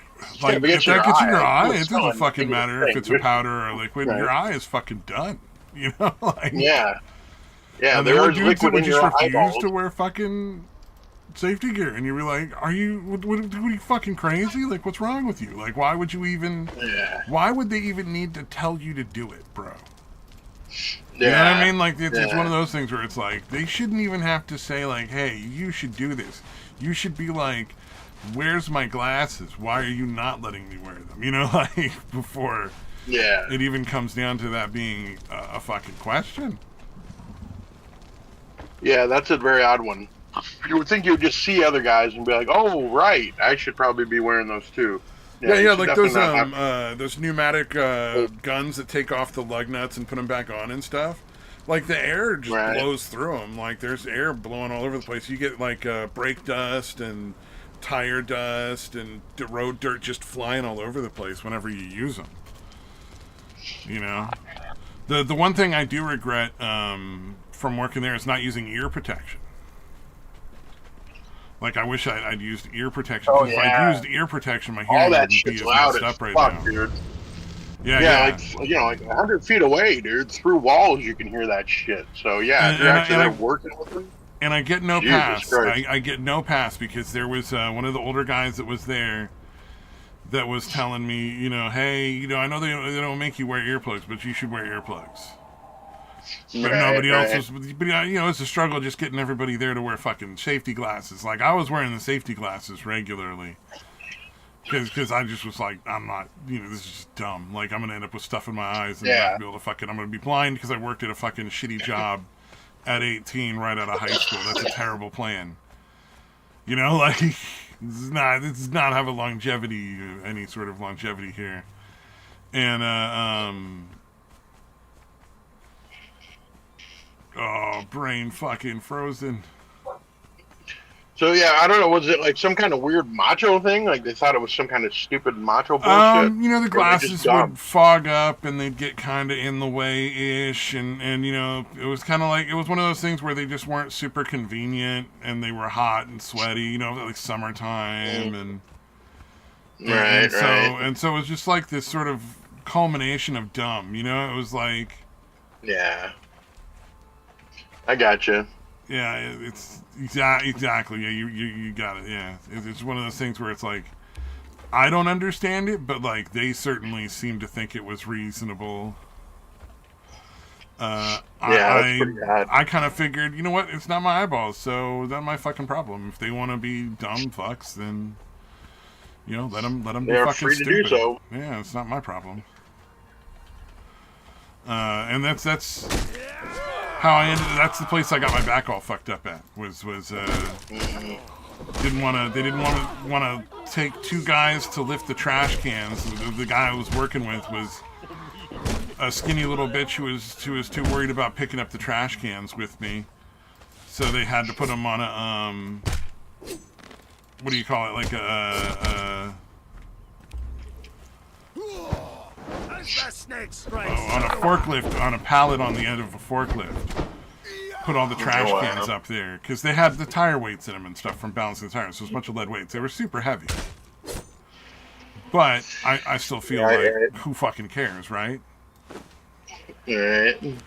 like if that gets in your eye, it doesn't fucking matter if it's a powder or a liquid. Right. Your eye is fucking done. You know, like yeah. And there were dudes that would just refuse to wear fucking safety gear, and you'd be like, "Are you fucking crazy? Like, what's wrong with you? Like, why would you even? Yeah. Why would they even need to tell you to do it, bro? Yeah. You know what I mean? Like, it's one of those things where it's like they shouldn't even have to say like, "Hey, you should do this." You should be like, "Where's my glasses? Why are you not letting me wear them?" You know, like before. Yeah. It even comes down to that being a fucking question. Yeah, that's a very odd one. You would think you would just see other guys and be like, "Oh, right, I should probably be wearing those too." Yeah, like those pneumatic guns that take off the lug nuts and put them back on and stuff. Like the air just blows through them. Like there's air blowing all over the place. You get like brake dust and tire dust and road dirt just flying all over the place whenever you use them. You know, the one thing I do regret from working there is not using ear protection. Like I wish I'd used ear protection. Oh, if I'd used ear protection, my hearing wouldn't be as messed up right now. Dude. Yeah, like 100 feet away, dude. Through walls, you can hear that shit. So yeah, if you're actually working with them. And I get no pass. I get no pass because there was one of the older guys that was there that was telling me, hey, I know they don't make you wear earplugs, but you should wear earplugs. But nobody else was. But it's a struggle just getting everybody there to wear fucking safety glasses. Like I was wearing the safety glasses regularly because I just was like, I'm not. This is just dumb. Like I'm gonna end up with stuff in my eyes and not be able to fucking. I'm gonna be blind because I worked at a fucking shitty job at 18 right out of high school. That's a terrible plan. Like this does not have a longevity, any sort of longevity here, and oh, brain fucking frozen. So yeah, I don't know. Was it like some kind of weird macho thing? Like they thought it was some kind of stupid macho bullshit? The glasses would fog up and they'd get kind of in the way-ish, and it was kind of like it was one of those things where they just weren't super convenient and they were hot and sweaty, like summertime and so it was just like this sort of culmination of dumb. It was like yeah. I gotcha. Yeah, it's exactly. Yeah, you got it. Yeah, it's one of those things where it's like I don't understand it, but like they certainly seem to think it was reasonable. Yeah, that's pretty bad. I kind of figured, you know what? It's not my eyeballs, so that's my fucking problem. If they want to be dumb fucks, then let them be They're fucking free to stupid. do so. Yeah, it's not my problem. And that's how I ended. That's the place I got my back all fucked up at. Didn't want to take two guys to lift the trash cans. The guy I was working with was a skinny little bitch who was too worried about picking up the trash cans with me, so they had to put him on a what do you call it, like on a forklift, on a pallet on the end of a forklift. Put all the trash cans up there because they had the tire weights in them and stuff from balancing the tires. So it was a bunch of lead weights. They were super heavy, but I still feel who fucking cares, right? Right.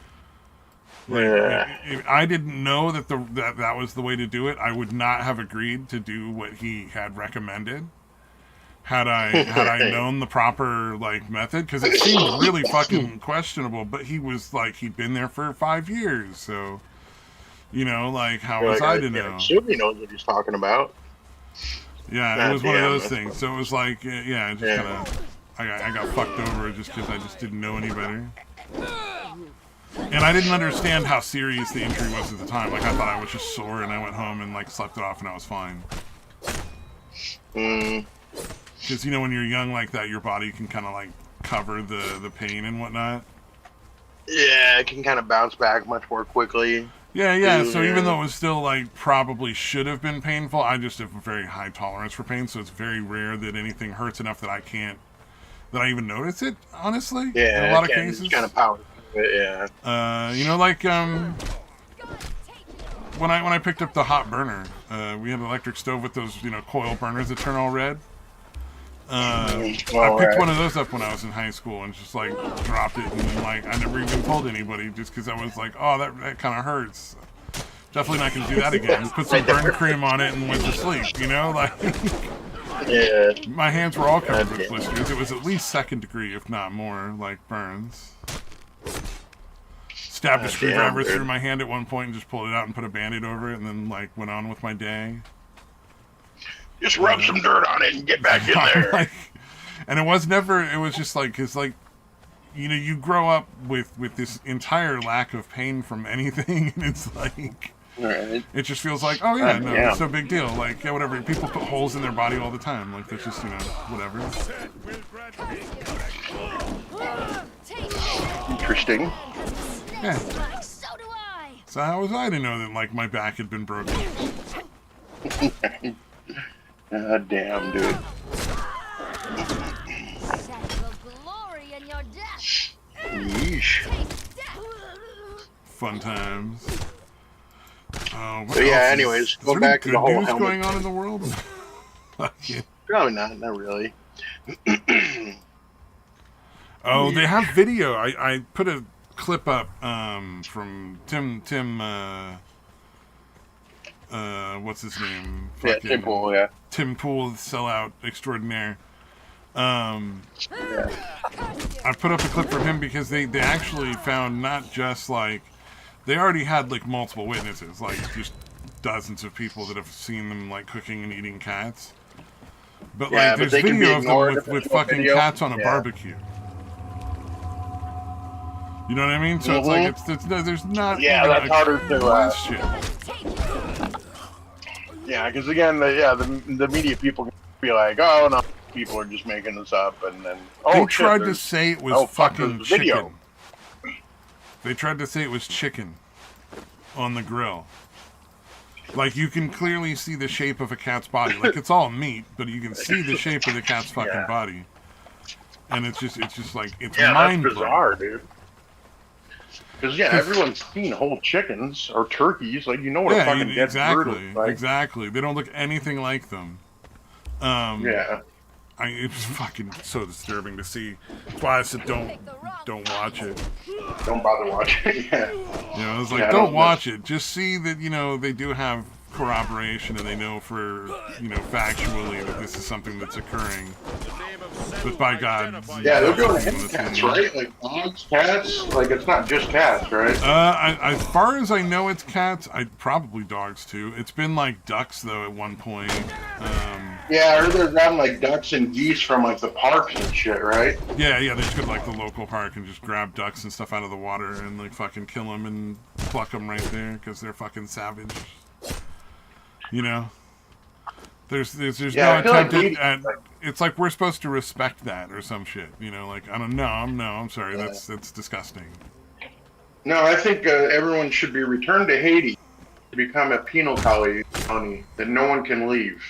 If I didn't know that was the way to do it, I would not have agreed to do what he had recommended. Had I known the proper method, because it seemed really fucking questionable. But he was he'd been there for 5 years, so how was I to know? Sure, he knows what he's talking about. Yeah, it was one of those things. So it was just kind of I got fucked over just because I just didn't know any better. And I didn't understand how serious the injury was at the time. I thought I was just sore, and I went home and slept it off, and I was fine. Because when you're young like that, your body can kind of cover the pain and whatnot. Yeah, it can kind of bounce back much more quickly. Yeah. So even though it was still probably should have been painful, I just have a very high tolerance for pain, so it's very rare that anything hurts enough that I even notice it. Honestly, yeah, in a lot of cases, it's kind of powerful. Yeah. When I picked up the hot burner, we had an electric stove with those coil burners that turn all red. I picked one of those up when I was in high school and just dropped it, and I never even told anybody just because I was oh, that kind of hurts. Definitely not gonna do that again. Put some burn cream on it and went to sleep. Yeah. My hands were all covered with blisters. It was at least second degree, if not more, burns. Stabbed a screwdriver through my hand at one point and just pulled it out and put a Band-Aid over it, and then went on with my day. Just rub some dirt on it and get back in there. And it was just because you grow up with this entire lack of pain from anything, and it's right. It just feels oh yeah, no, it's no big deal. Yeah, whatever. People put holes in their body all the time. That's just whatever. Interesting. Yeah. So how was I to know that my back had been broken? God damn, dude. Yeesh. Fun times. So yeah, anyways, go back to the whole helmet going on in the world. Probably not really. Oh, they have video. I put a clip up from Tim what's his name? Tim Pool, yeah. Tim Pool, sellout extraordinaire. I put up a clip from him because they actually found not just they already had multiple witnesses, just dozens of people that have seen them cooking and eating cats. But there's video of them with fucking cats on a barbecue. You know what I mean? So it's there's not that's harder to question. Yeah, because again, the media people can be oh no, people are just making this up, and then they tried to say it was fucking chicken. Video. They tried to say it was chicken on the grill. You can clearly see the shape of a cat's body. It's all meat, but you can see the shape of the cat's fucking body. And it's just it's mind-blowing. That's bizarre, dude. Because everyone's seen whole chickens or turkeys. What a fucking dead bird looks like. Exactly. They don't look anything like them. it's fucking so disturbing to see. That's why I said don't watch it. Don't bother watching. Yeah. You know, it's like don't watch it. Just see that they do have corroboration and they know for factually that this is something that's occurring. But by God, yeah, they're doing it with cats, right? Like dogs, cats. Like it's not just cats, right? As far as I know, it's cats. Probably dogs too. It's been like ducks though at one point. Yeah, I heard they're grabbing like ducks and geese from like the parks and shit, right? Yeah, they just go to like the local park and just grab ducks and stuff out of the water and like fucking kill them and pluck them right there because they're fucking savage. There's no attempt at. It's like we're supposed to respect that or some shit. Like I don't know. I'm sorry. Yeah. That's disgusting. No, I think everyone should be returned to Haiti to become a penal colony that no one can leave.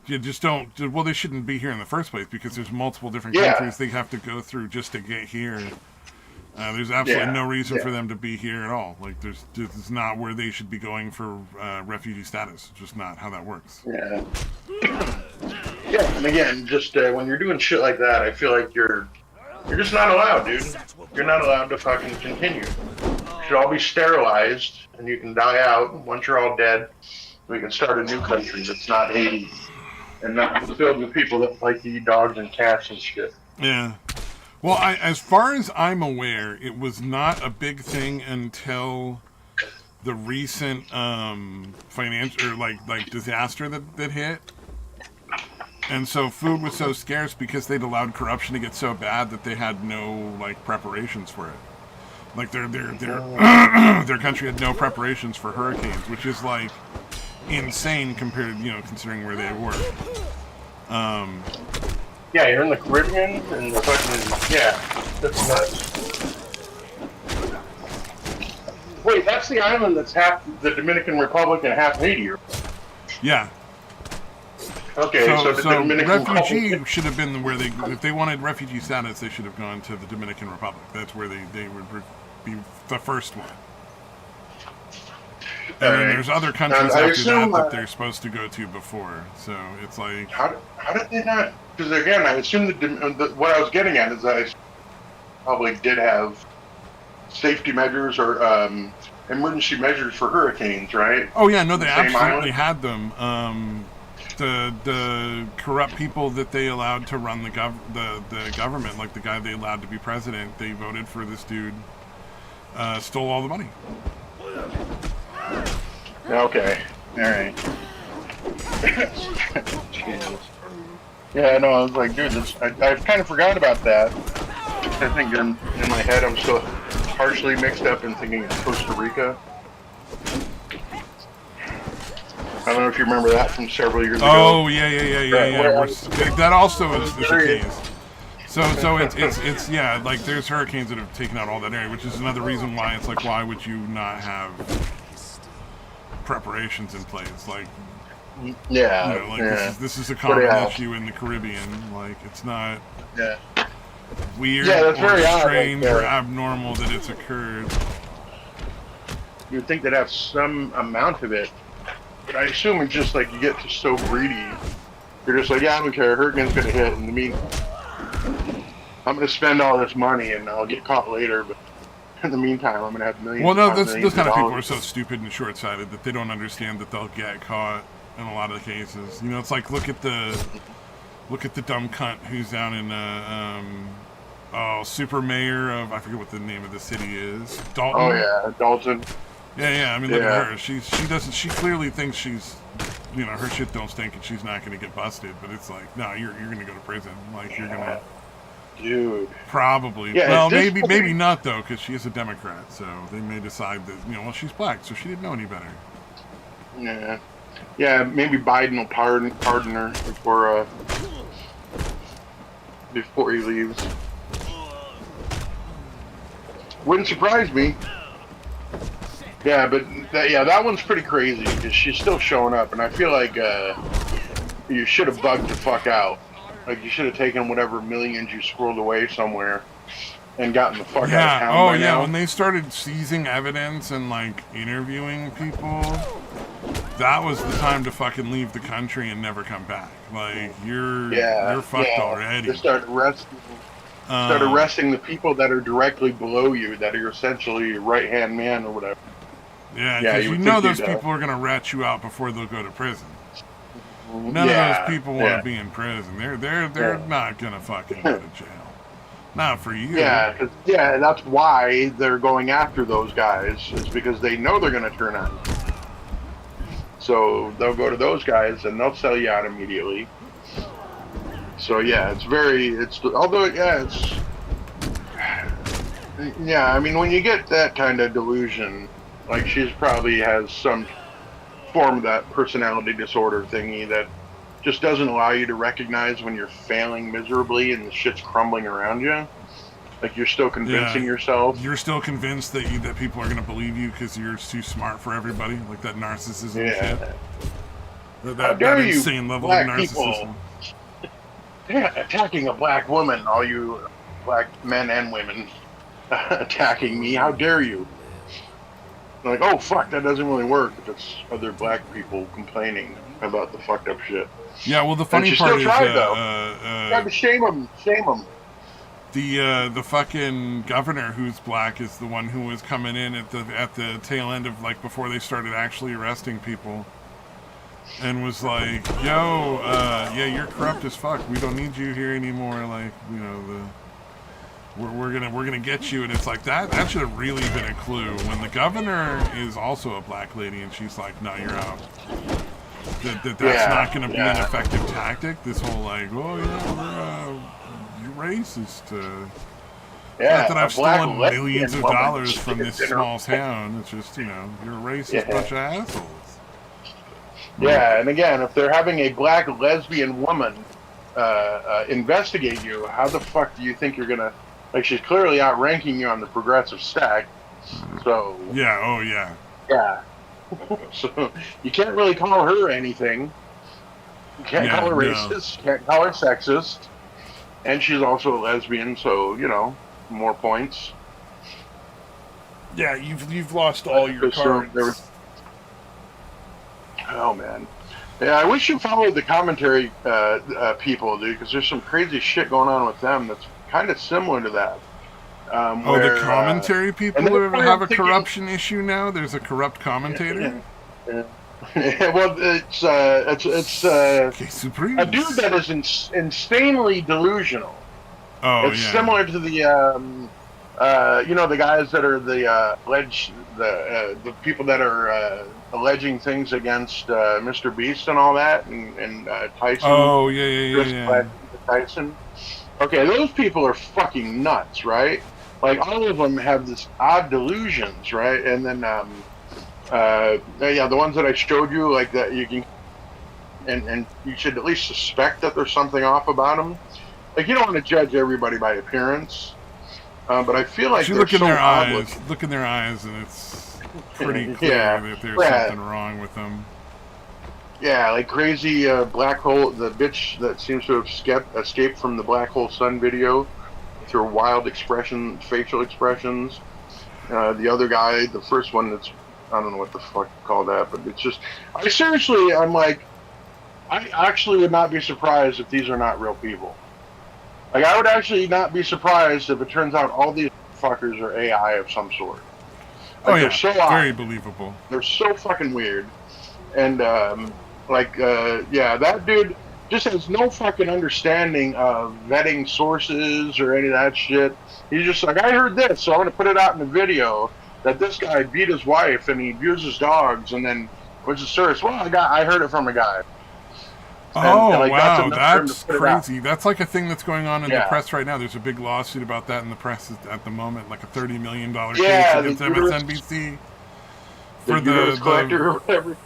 You just don't. Well, they shouldn't be here in the first place because there's multiple different countries they have to go through just to get here. There's absolutely no reason for them to be here at all. Like, this is not where they should be going for refugee status. It's just not how that works. Yeah. Yeah, and again, just when you're doing shit like that, I feel like you're just not allowed, dude. You're not allowed to fucking continue. You should all be sterilized, and you can die out. Once you're all dead, we can start a new country that's not Haiti. And not filled with people that like to eat dogs and cats and shit. Yeah. Well, as far as I'm aware, it was not a big thing until the recent financial or like disaster that hit. And so food was so scarce because they'd allowed corruption to get so bad that they had no like preparations for it. Like their their country had no preparations for hurricanes, which is like insane compared, considering where they were. Yeah, you're in the Caribbean and the fucking that's nuts. Wait, that's the island that's half the Dominican Republic and half Haiti. Yeah. Okay, so the Dominican refugee Republic should have been where if they wanted refugee status, they should have gone to the Dominican Republic. That's where they would be the first one. And then there's other countries after that they're supposed to go to before. So it's like... How did they not... Because again, I assume what I was getting at is I probably did have safety measures or emergency measures for hurricanes, right? Oh yeah, no, they absolutely had them. The corrupt people that they allowed to run the government, like the guy they allowed to be president, they voted for this dude, stole all the money. Okay. All right. Yeah, I know. I was like, dude, I kind of forgot about that. I think in my head I'm still partially mixed up in thinking it's Costa Rica. I don't know if you remember that from several years ago. Oh yeah. That also is the case. So it's like there's hurricanes that have taken out all that area, which is another reason why it's like, why would you not have preparations in place? Like, this is a common issue in the Caribbean. Like, it's not weird or strange or abnormal that it's occurred. You'd think they'd have some amount of it, but I assume it's just like you get just so greedy. You're just like, I don't care, hurricane's gonna hit. In the meantime, I'm gonna spend all this money and I'll get caught later, but in the meantime, I'm gonna have millions. Well, no, those kind of people are so stupid and short-sighted that they don't understand that they'll get caught in a lot of the cases. It's like look at the dumb cunt who's down in super mayor of, I forget what the name of the city is. Dalton. Oh yeah, Dalton. Yeah. I mean, look at her. She clearly thinks she's, her shit don't stink and she's not gonna get busted. But it's like, no, you're gonna go to prison. Like you're gonna. Dude. Probably. Yeah, well, maybe not, though, because she is a Democrat, so they may decide that, she's black, so she didn't know any better. Yeah. Yeah, maybe Biden will pardon her before he leaves. Wouldn't surprise me. Yeah, but that one's pretty crazy, because she's still showing up, and I feel like you should have bugged the fuck out. Like, you should have taken whatever millions you squirreled away somewhere and gotten the fuck out of town. Oh, yeah. When they started seizing evidence and, like, interviewing people, that was the time to fucking leave the country and never come back. Like, you're fucked already. Just start arresting the people that are directly below you, that are essentially right-hand man or whatever. Yeah, because you know those people are going to rat you out before they'll go to prison. None of those people want to be in prison. They're not going to fucking go to jail. Not for you. Yeah, that's why they're going after those guys. It's because they know they're going to turn on you. So they'll go to those guys and they'll sell you out immediately. So yeah, I mean, when you get that kind of delusion, like she's probably has some form of that personality disorder thingy that just doesn't allow you to recognize when you're failing miserably and the shit's crumbling around you. Like you're still convincing yourself. You're still convinced that people are going to believe you because you're too smart for everybody, like that narcissism shit. That insane level of narcissism. Attacking a black woman, all you black men and women attacking me. How dare you? Like, oh fuck, that doesn't really work if it's other black people complaining about the fucked up shit. Yeah, well, the funny part is, tried to shame them. The fucking governor who's black is the one who was coming in at the tail end of, like, before they started actually arresting people, and was like, yo, yeah, you're corrupt as fuck. We don't need you here anymore. Like, you know, we're gonna get you. And it's like that should have really been a clue. When the governor is also a black lady and she's like, no, you're out. That's not gonna be an effective tactic. This whole like, oh yeah, you're racist. Not that I've stolen millions of dollars from this small town. It's just, you know, you're a racist bunch of assholes. Yeah, and again, if they're having a black lesbian woman investigate you, how the fuck do you think you're gonna? Like, she's clearly outranking you on the progressive stack. So yeah. So you can't really call her anything. You can't call her racist. You can't call her sexist. And she's also a lesbian, so you know, more points. Yeah, you've lost all your cards. Oh man, yeah. I wish you followed the commentary people, dude, because there's some crazy shit going on with them that's kind of similar to that. The commentary people have a corruption issue now. There's a corrupt commentator. Well, it's a dude that is insanely delusional. It's similar to the the guys that are the people that are alleging things against Mr. Beast and all that, and Tyson. Oh yeah. Tyson. Okay, those people are fucking nuts, right? Like, all of them have this odd delusions, right? And then, the ones that I showed you, like that, you can, and you should at least suspect that there's something off about them. Like, you don't want to judge everybody by appearance, but I feel like you look in their eyes, and it's pretty clear that there's something wrong with them. Yeah, like crazy black hole, the bitch that seems to have escaped from the Black Hole Sun video with her wild facial expressions. The other guy, the first one that's, I don't know what the fuck you call that, but it's just, I'm like, I actually would not be surprised if these are not real people. Like, I would actually not be surprised if it turns out all these fuckers are AI of some sort. Like, they're so odd. Very believable. They're so fucking weird. And, that dude just has no fucking understanding of vetting sources or any of that shit. He's just like, I heard this, so I'm going to put it out in a video that this guy beat his wife and he abuses dogs, and then what's the source? Well, I heard it from a guy. Wow, that's crazy. That's like a thing that's going on in the press right now. There's a big lawsuit about that in the press at the moment, like a $30 million case against MSNBC. For the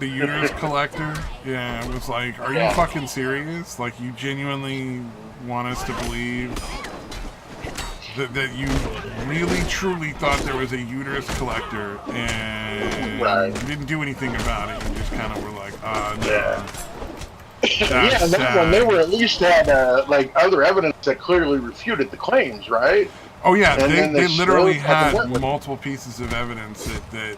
uterus collector. Yeah, it was like, are you fucking serious? Like, you genuinely want us to believe that you really truly thought there was a uterus collector and you didn't do anything about it. You just kind of were like, no. And that one, they were at least had other evidence that clearly refuted the claims, right? Oh yeah, they literally had multiple pieces of evidence that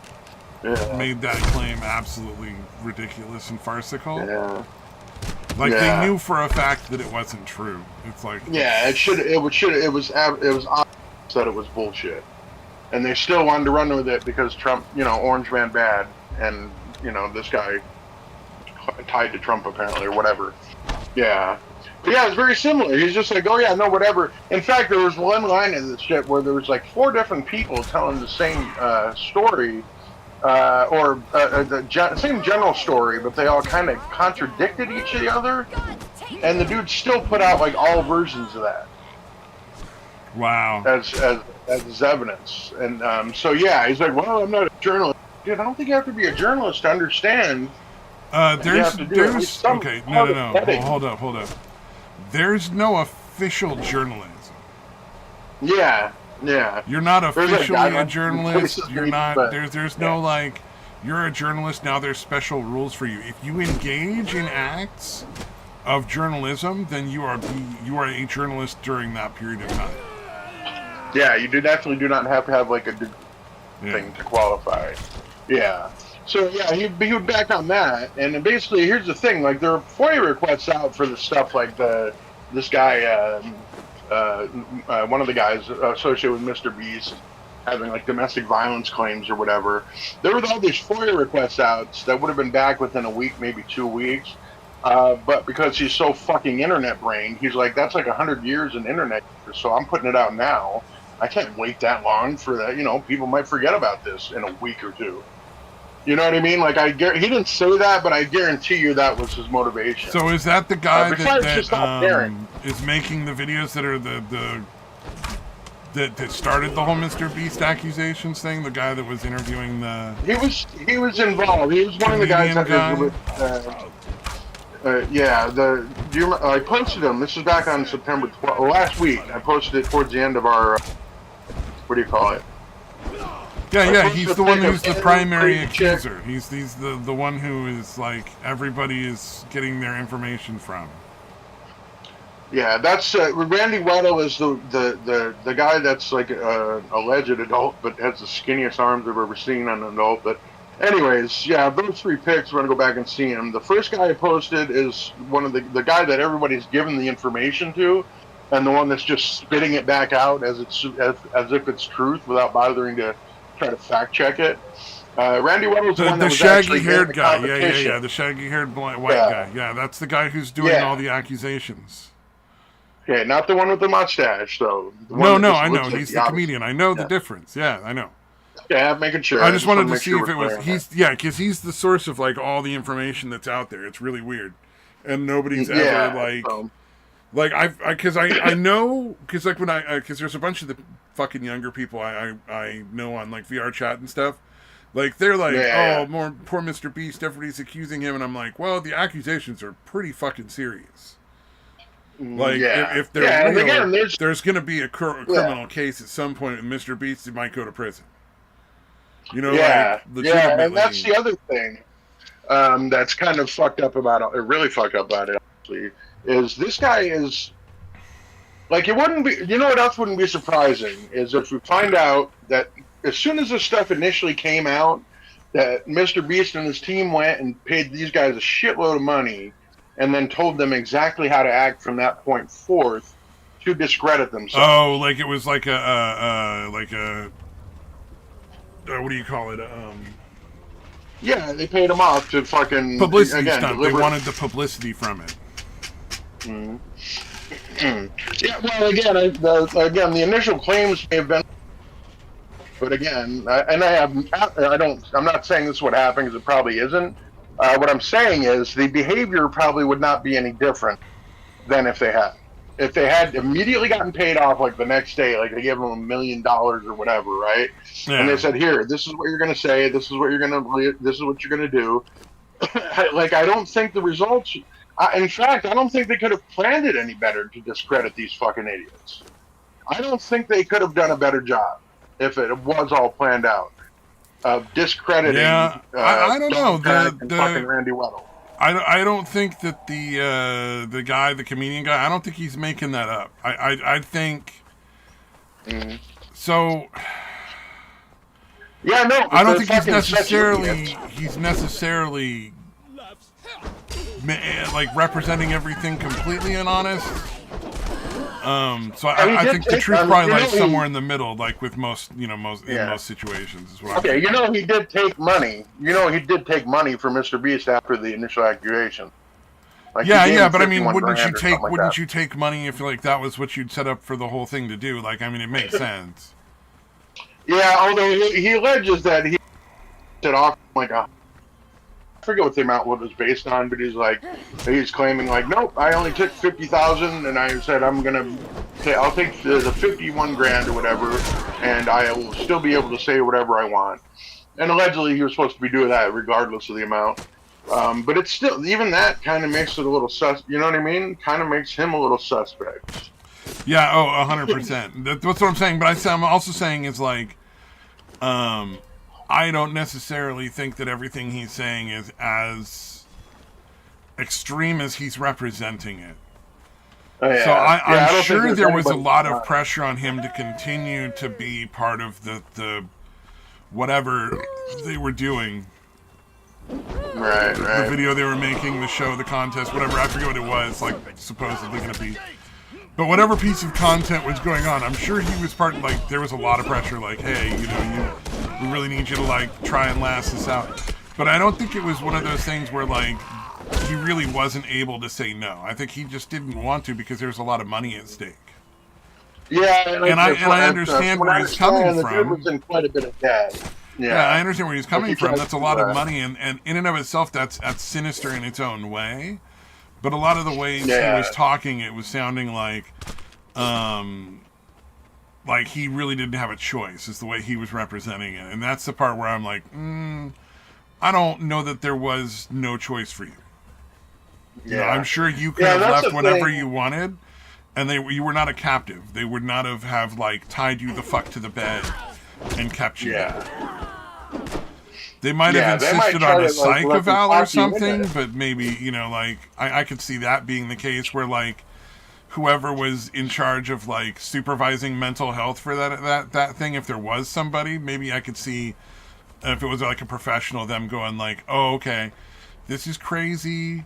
made that claim absolutely ridiculous and farcical. Yeah. Like they knew for a fact that it wasn't true. It's like it was obvious that it was bullshit, and they still wanted to run with it because Trump, Orange Man bad, and this guy tied to Trump apparently or whatever. Yeah. But yeah, it's very similar. He's just like, oh yeah, no, whatever. In fact, there was one line in this shit where there was like 4 different people telling the same story. The same general story, but they all kind of contradicted each other, and the dude still put out like all versions of that. Wow. As evidence, and so yeah, he's like, well, I'm not a journalist, dude. I don't think you have to be a journalist to understand. There's okay, no. Hold up. There's no official journalism. Yeah. You're not officially a journalist. You're not. There's no like. You're a journalist now. There's special rules for you. If you engage in acts of journalism, then you are a journalist during that period of time. Yeah, you definitely do not have to have like a thing to qualify. Yeah. So yeah, he would back on that, and basically, here's the thing: like there are FOIA requests out for the stuff like this guy. One of the guys associated with Mr. Beast having like domestic violence claims or whatever. There were all these FOIA requests out that would have been back within a week, maybe 2 weeks. But because he's so fucking internet brained, he's like, that's like 100 years in internet, so I'm putting it out now. I can't wait that long for that. People might forget about this in a week or two. You know what I mean? Like he didn't say that, but I guarantee you that was his motivation. So is that the guy that is making the videos that are that started the whole Mr. Beast accusations thing? The guy that was interviewing the he was involved. He was one of the guys that was with. I posted him. This is back on September 12th, last week. I posted it towards the end of our what do you call it? Yeah, he's the one who's the primary accuser. He's the one who is like everybody is getting their information from. Yeah, that's Randy Weddle is the guy that's like an alleged adult, but has the skinniest arms I've ever seen on an adult. But anyways, yeah, those 3 pics, we're gonna go back and see him. The first guy I posted is one of the guy that everybody's given the information to, and the one that's just spitting it back out as if it's truth without bothering to try to fact check it. Randy Weddle's the one that was shaggy-haired guy. Yeah. The shaggy-haired white guy. Yeah, that's the guy who's doing all the accusations. Okay, not the one with the mustache, though. No, I know. He's the comedian. I know the difference. Yeah, I know. Yeah, I'm making sure. I just wanted to see if it was... because he's the source of, like, all the information that's out there. It's really weird. And nobody's ever, like... Because I know... Because, like, because there's a bunch of the fucking younger people I know on, like, VR chat and stuff. Like, they're like, poor Mr. Beast, everybody's accusing him. And I'm like, well, the accusations are pretty fucking serious. Like, if they're real, again, there's going to be a criminal case at some point with Mr. Beast. He might go to prison. And that's the other thing that's kind of fucked up about it. Really fucked up about it, actually, is this guy is like, it wouldn't be. You know what else wouldn't be surprising is if we find out that as soon as this stuff initially came out, that Mr. Beast and his team went and paid these guys a shitload of money. And then told them exactly how to act from that point forth to discredit themselves. Oh, like it was like a what do you call it? Yeah, they paid them off to fucking publicity stunt. They wanted the publicity from it. Yeah, well, again, the initial claims may have been, but again, I'm not saying this is what happened because it probably isn't. What I'm saying is the behavior probably would not be any different than if they had immediately gotten paid off like the next day, like they gave them $1 million or whatever, right? Yeah. And they said, "Here, this is what you're going to say. This is what you're going to do." Like, I don't think the results. In fact, I don't think they could have planned it any better to discredit these fucking idiots. I don't think they could have done a better job if it was all planned out. Of discrediting, I don't know the fucking Randy Weddle. I don't think that the guy, the comedian guy, I don't think he's making that up. I think so. Yeah, no. I don't think he's necessarily like representing everything completely and honest. So I think the truth probably lies somewhere in the middle, like with most in most situations. Is what okay, he did take money. He did take money from Mr. Beast after the initial accusation. Like, yeah, but I mean, wouldn't you take money if like that was what you'd set up for the whole thing to do? Like, I mean, it makes sense. Yeah, although he alleges that he set off like I forget what the amount was based on, but he's claiming like, nope, I only took 50,000, and I said I'll take the 51 grand or whatever, and I will still be able to say whatever I want. And allegedly, he was supposed to be doing that regardless of the amount. But it's still, even that kind of makes it a little you know what I mean? Kind of makes him a little suspect. Yeah, 100%. That's what I'm saying. But I'm also saying is like, I don't necessarily think that everything he's saying is as extreme as he's representing it. Oh, yeah. So I'm sure there was a lot of pressure on him to continue to be part of the whatever they were doing. Right. The video they were making, the show, the contest, whatever. I forget what it was, like, supposedly going to be. But whatever piece of content was going on, I'm sure he was like, there was a lot of pressure, like, hey, we really need you to, like, try and last this out. But I don't think it was one of those things where, like, he really wasn't able to say no. I think he just didn't want to because there's a lot of money at stake. Yeah, and I understand where he's coming from. The dude was in quite a bit of debt. Yeah, I understand where he's coming from. That's a lot of money, and in and of itself, that's sinister in its own way. But a lot of the ways he was talking, it was sounding like he really didn't have a choice, is the way he was representing it. And that's the part where I'm like, I don't know that there was no choice for you. Yeah. I'm sure you could have left whenever you wanted, and you were not a captive. They would not have like, tied you the fuck to the bed and kept you there. They might have insisted on a psych eval or something, but maybe, I could see that being the case where, like, whoever was in charge of, like, supervising mental health for that thing, if there was somebody, maybe I could see, if it was, like, a professional, them going, like, oh, okay, this is crazy.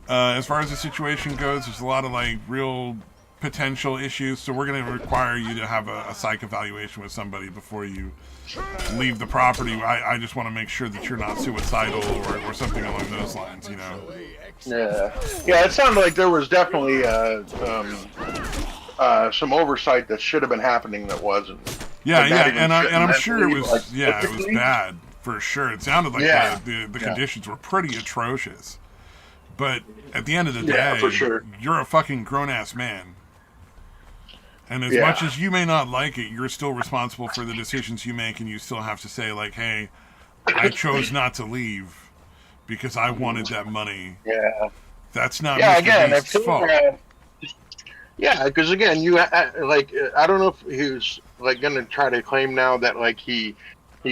As far as the situation goes, there's a lot of, like, real potential issues, so we're going to require you to have a psych evaluation with somebody before you leave the property. I just want to make sure that you're not suicidal or something along those lines, Yeah, it sounded like there was definitely some oversight that should have been happening that wasn't. And I'm sure it was. It was bad for sure. It sounded like the conditions were pretty atrocious. But at the end of the day, for sure, you're a fucking grown ass man. And as much as you may not like it, you're still responsible for the decisions you make, and you still have to say, like, hey, I chose not to leave because I wanted that money. Yeah. That's not Mr. Beast's fault. Because again, I don't know if he was, like, going to try to claim now that, like, he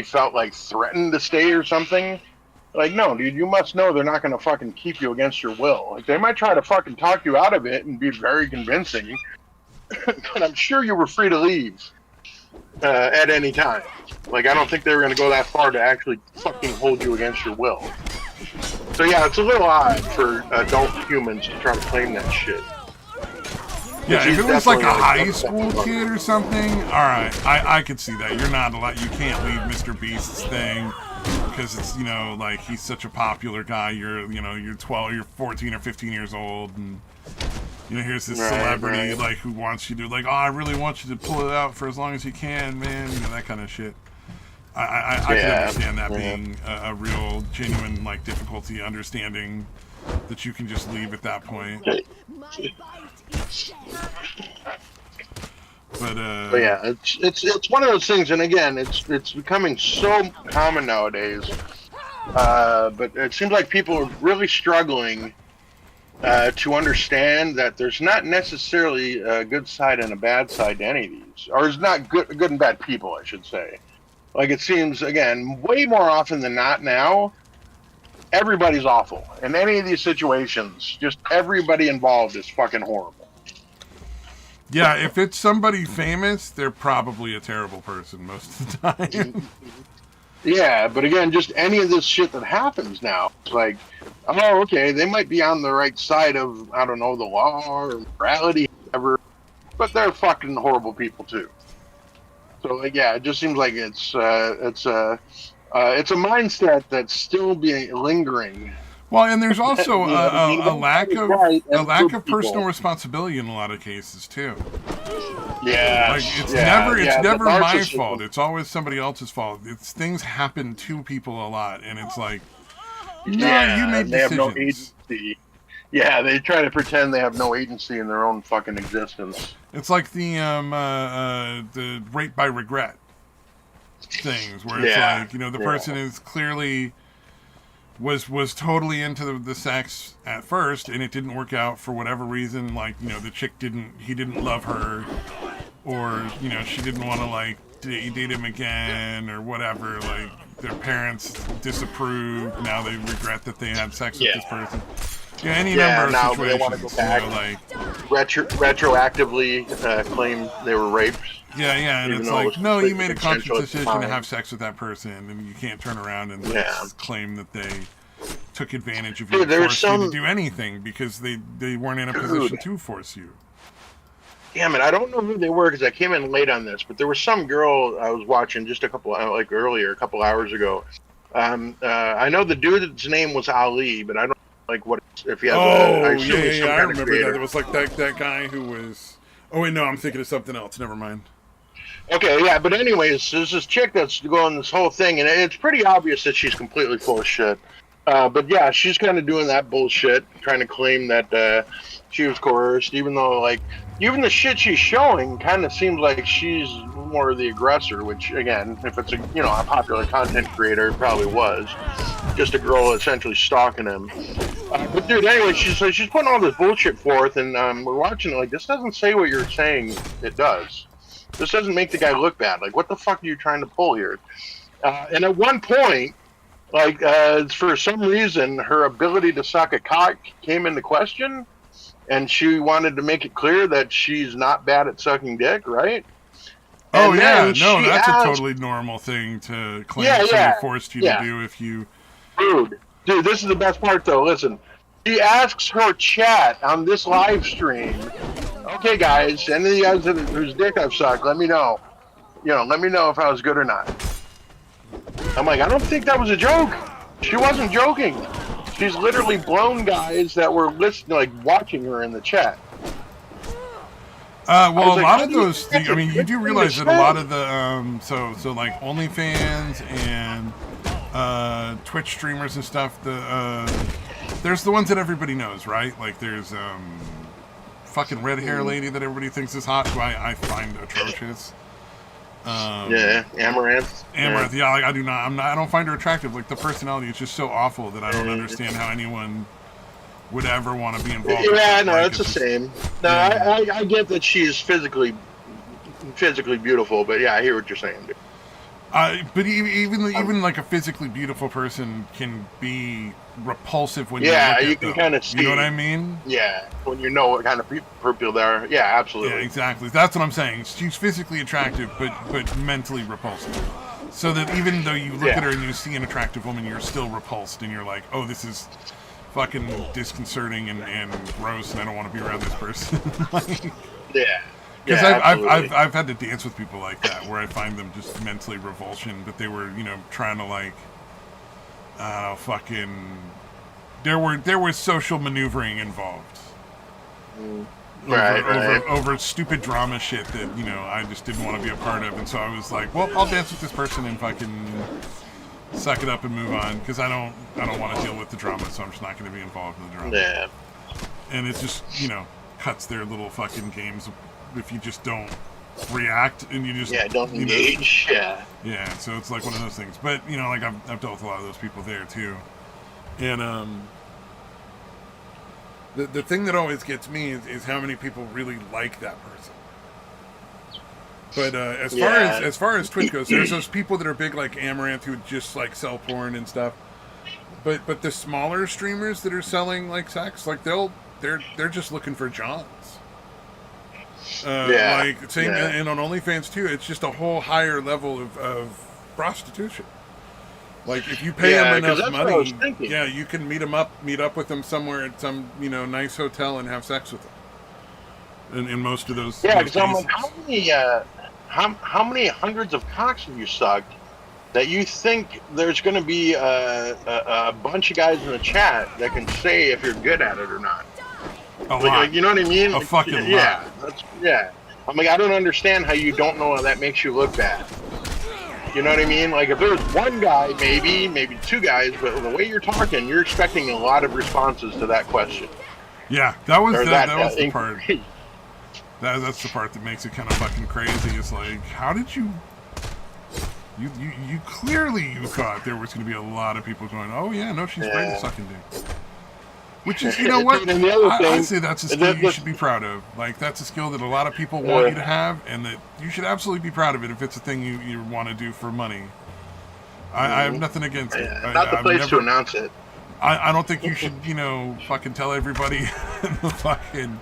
felt, like, threatened to stay or something. Like, no, dude, you must know they're not going to fucking keep you against your will. Like, they might try to fucking talk you out of it and be very convincing. But I'm sure you were free to leave at any time. Like, I don't think they were going to go that far to actually fucking hold you against your will. So yeah, it's a little odd for adult humans to try to claim that shit. Yeah, if it was like a high school kid or something, alright, I could see that. You're not allowed, you can't leave Mr. Beast's thing because it's, like, he's such a popular guy. You're 12, you're 14 or 15 years old, and here's this celebrity, like, who wants you to, like, oh, I really want you to pull it out for as long as you can, man. That kind of shit. I can understand that being a real, genuine, like, difficulty understanding that you can just leave at that point. But yeah, it's one of those things, and again, it's becoming so common nowadays. But it seems like people are really struggling to understand that there's not necessarily a good side and a bad side to any of these, or it's not good and bad people, I should say. Like, it seems, again, way more often than not now, everybody's awful. In any of these situations, just everybody involved is fucking horrible. Yeah, if it's somebody famous, they're probably a terrible person most of the time. Yeah, but again, just any of this shit that happens now, it's like, oh, okay, they might be on the right side of, I don't know, the law or morality, whatever, but they're fucking horrible people too. So, like, yeah, it just seems like it's a mindset that's still being lingering. Well, and there's also You know what I mean? a lack Everybody's of right, and good personal people. responsibility in a lot of cases too. Like Yes, it's yeah, yeah. The never my fault. narcissism. It's always somebody else's fault. It's things happen to people a lot, and it's like, no, you Yeah, made and they have no decisions. agency. Yeah, they try to pretend they have no agency in their own fucking existence. It's like the rape by regret things, where it's Yeah, like, the yeah, person is clearly was totally into the sex at first, and it didn't work out for whatever reason. Like, the chick he didn't love her, or she didn't want to like date him again, or whatever. Like, their parents disapproved. Now they regret that they had sex with yeah, this person. Any yeah. number of Now they want to go situations. back, retroactively claim they were raped, Yeah, and even it's though it was like, no, you completely made a conscious consensual at the decision to time. have sex with that person, and you can't turn around and Yeah, claim that they took advantage of you dude. and There's forced you to some do anything because they weren't in a dude. position to force you. Damn it, I don't know who they were because I came in late on this, but there was some girl I was watching just a couple like earlier, a couple hours ago. I know the dude's name was Ali, but I don't like what if he has a. I Oh, assume he's yeah, some I kind of remember that. It creator. was like that guy who was. Oh wait, no, I'm thinking of something else. Never mind. Okay, yeah, but anyways, there's this chick that's going this whole thing, and it's pretty obvious that she's completely full of shit. But yeah, she's kind of doing that bullshit, trying to claim that she was coerced, even though, like, even the shit she's showing kind of seems like she's more the aggressor. Which, again, if it's a popular content creator, it probably was just a girl essentially stalking him. But dude, anyway, she's putting all this bullshit forth, and we're watching it like this doesn't say what you're saying it does. This doesn't make the guy look bad. Like, what the fuck are you trying to pull here? And at one point, like, for some reason, her ability to suck a cock came into question, and she wanted to make it clear that she's not bad at sucking dick, right? Oh And yeah, then no, she that's a asked, totally normal thing to claim yeah, that somebody yeah, forced you to yeah, do if you. dude, this is the best part though. Listen, she asks her chat on this live stream. Okay, guys, any of you guys whose dick I've sucked, let me know. Let me know if I was good or not. I'm like, I don't think that was a joke. She wasn't joking. She's literally blown guys that were listening, like watching her in the chat. Well, a like, lot how of do you those think things. that's I a mean, you good do thing realize to that a lot say? of the so like OnlyFans and Twitch streamers and stuff. There's the ones that everybody knows, right? Like there's fucking red hair lady that everybody thinks is hot, who I find atrocious. Yeah, Amaranth. Amaranth, yeah, like I don't find her attractive. Like the personality is just so awful that I don't understand how anyone would ever want to be involved with Yeah, her. no, Like it's the just, same. No, yeah. I get that she's physically beautiful, but yeah, I hear what you're saying, dude. But Um, even like a physically beautiful person can be repulsive when you yeah, look you at can them. kind of You know see. what I mean? Yeah, when you know what kind of people they are. Yeah, Yeah, absolutely. exactly. That's what I'm saying. She's physically attractive, but mentally repulsive. So that even though you look Yeah, at her and you see an attractive woman, you're still repulsed, and you're like, oh, this is fucking disconcerting and gross, and I don't want to be around this person. Like, yeah, because yeah, absolutely. I've had to dance with people like that, where I find them just mentally revulsion, but they were trying to like fucking there was social maneuvering involved Mm. Right, right. over stupid drama shit that I just didn't want to be a part of, and so I was like, well, I'll dance with this person and fucking suck it up and move on, because I don't want to deal with the drama, so I'm just not going to be involved in the drama. Yeah, And it just cuts their little fucking games if you just don't react and you just yeah. Don't engage. Yeah, yeah, so it's like one of those things. But like I've dealt with a lot of those people there too, and the thing that always gets me is how many people really like that person. But yeah, as far as Twitch goes, there's those people that are big like Amaranth who just like sell porn and stuff. But the smaller streamers that are selling like sex, like they're just looking for Johns. yeah, Like same yeah. and on OnlyFans too, it's just a whole higher level of prostitution. Like if you pay them enough that's what I was money, thinking. yeah, you can meet up with them somewhere at some nice hotel and have sex with them. In most of those Because I'm cases. like, how many hundreds of cocks have you sucked that you think there's going to be a bunch of guys in the chat that can say if you're good at it or not? A lot. You know what I mean? A fucking yeah, lot. I'm like, I don't understand how you don't know how that makes you look bad. You know what I mean? Like, if there was one guy, maybe two guys, but the way you're talking, you're expecting a lot of responses to that question. Yeah, that was the part. Inquiry. That's the part that makes it kind of fucking crazy. It's like, how did you clearly you thought there was going to be a lot of people going, oh yeah, no, she's great at sucking dick. Which is, you know what? I'd say that's a skill you should be proud of. Like, that's a skill that a lot of people want you to have, and that you should absolutely be proud of it if it's a thing you want to do for money. I have nothing against it. Not the place to announce it. I don't think you should, fucking tell everybody in the fucking,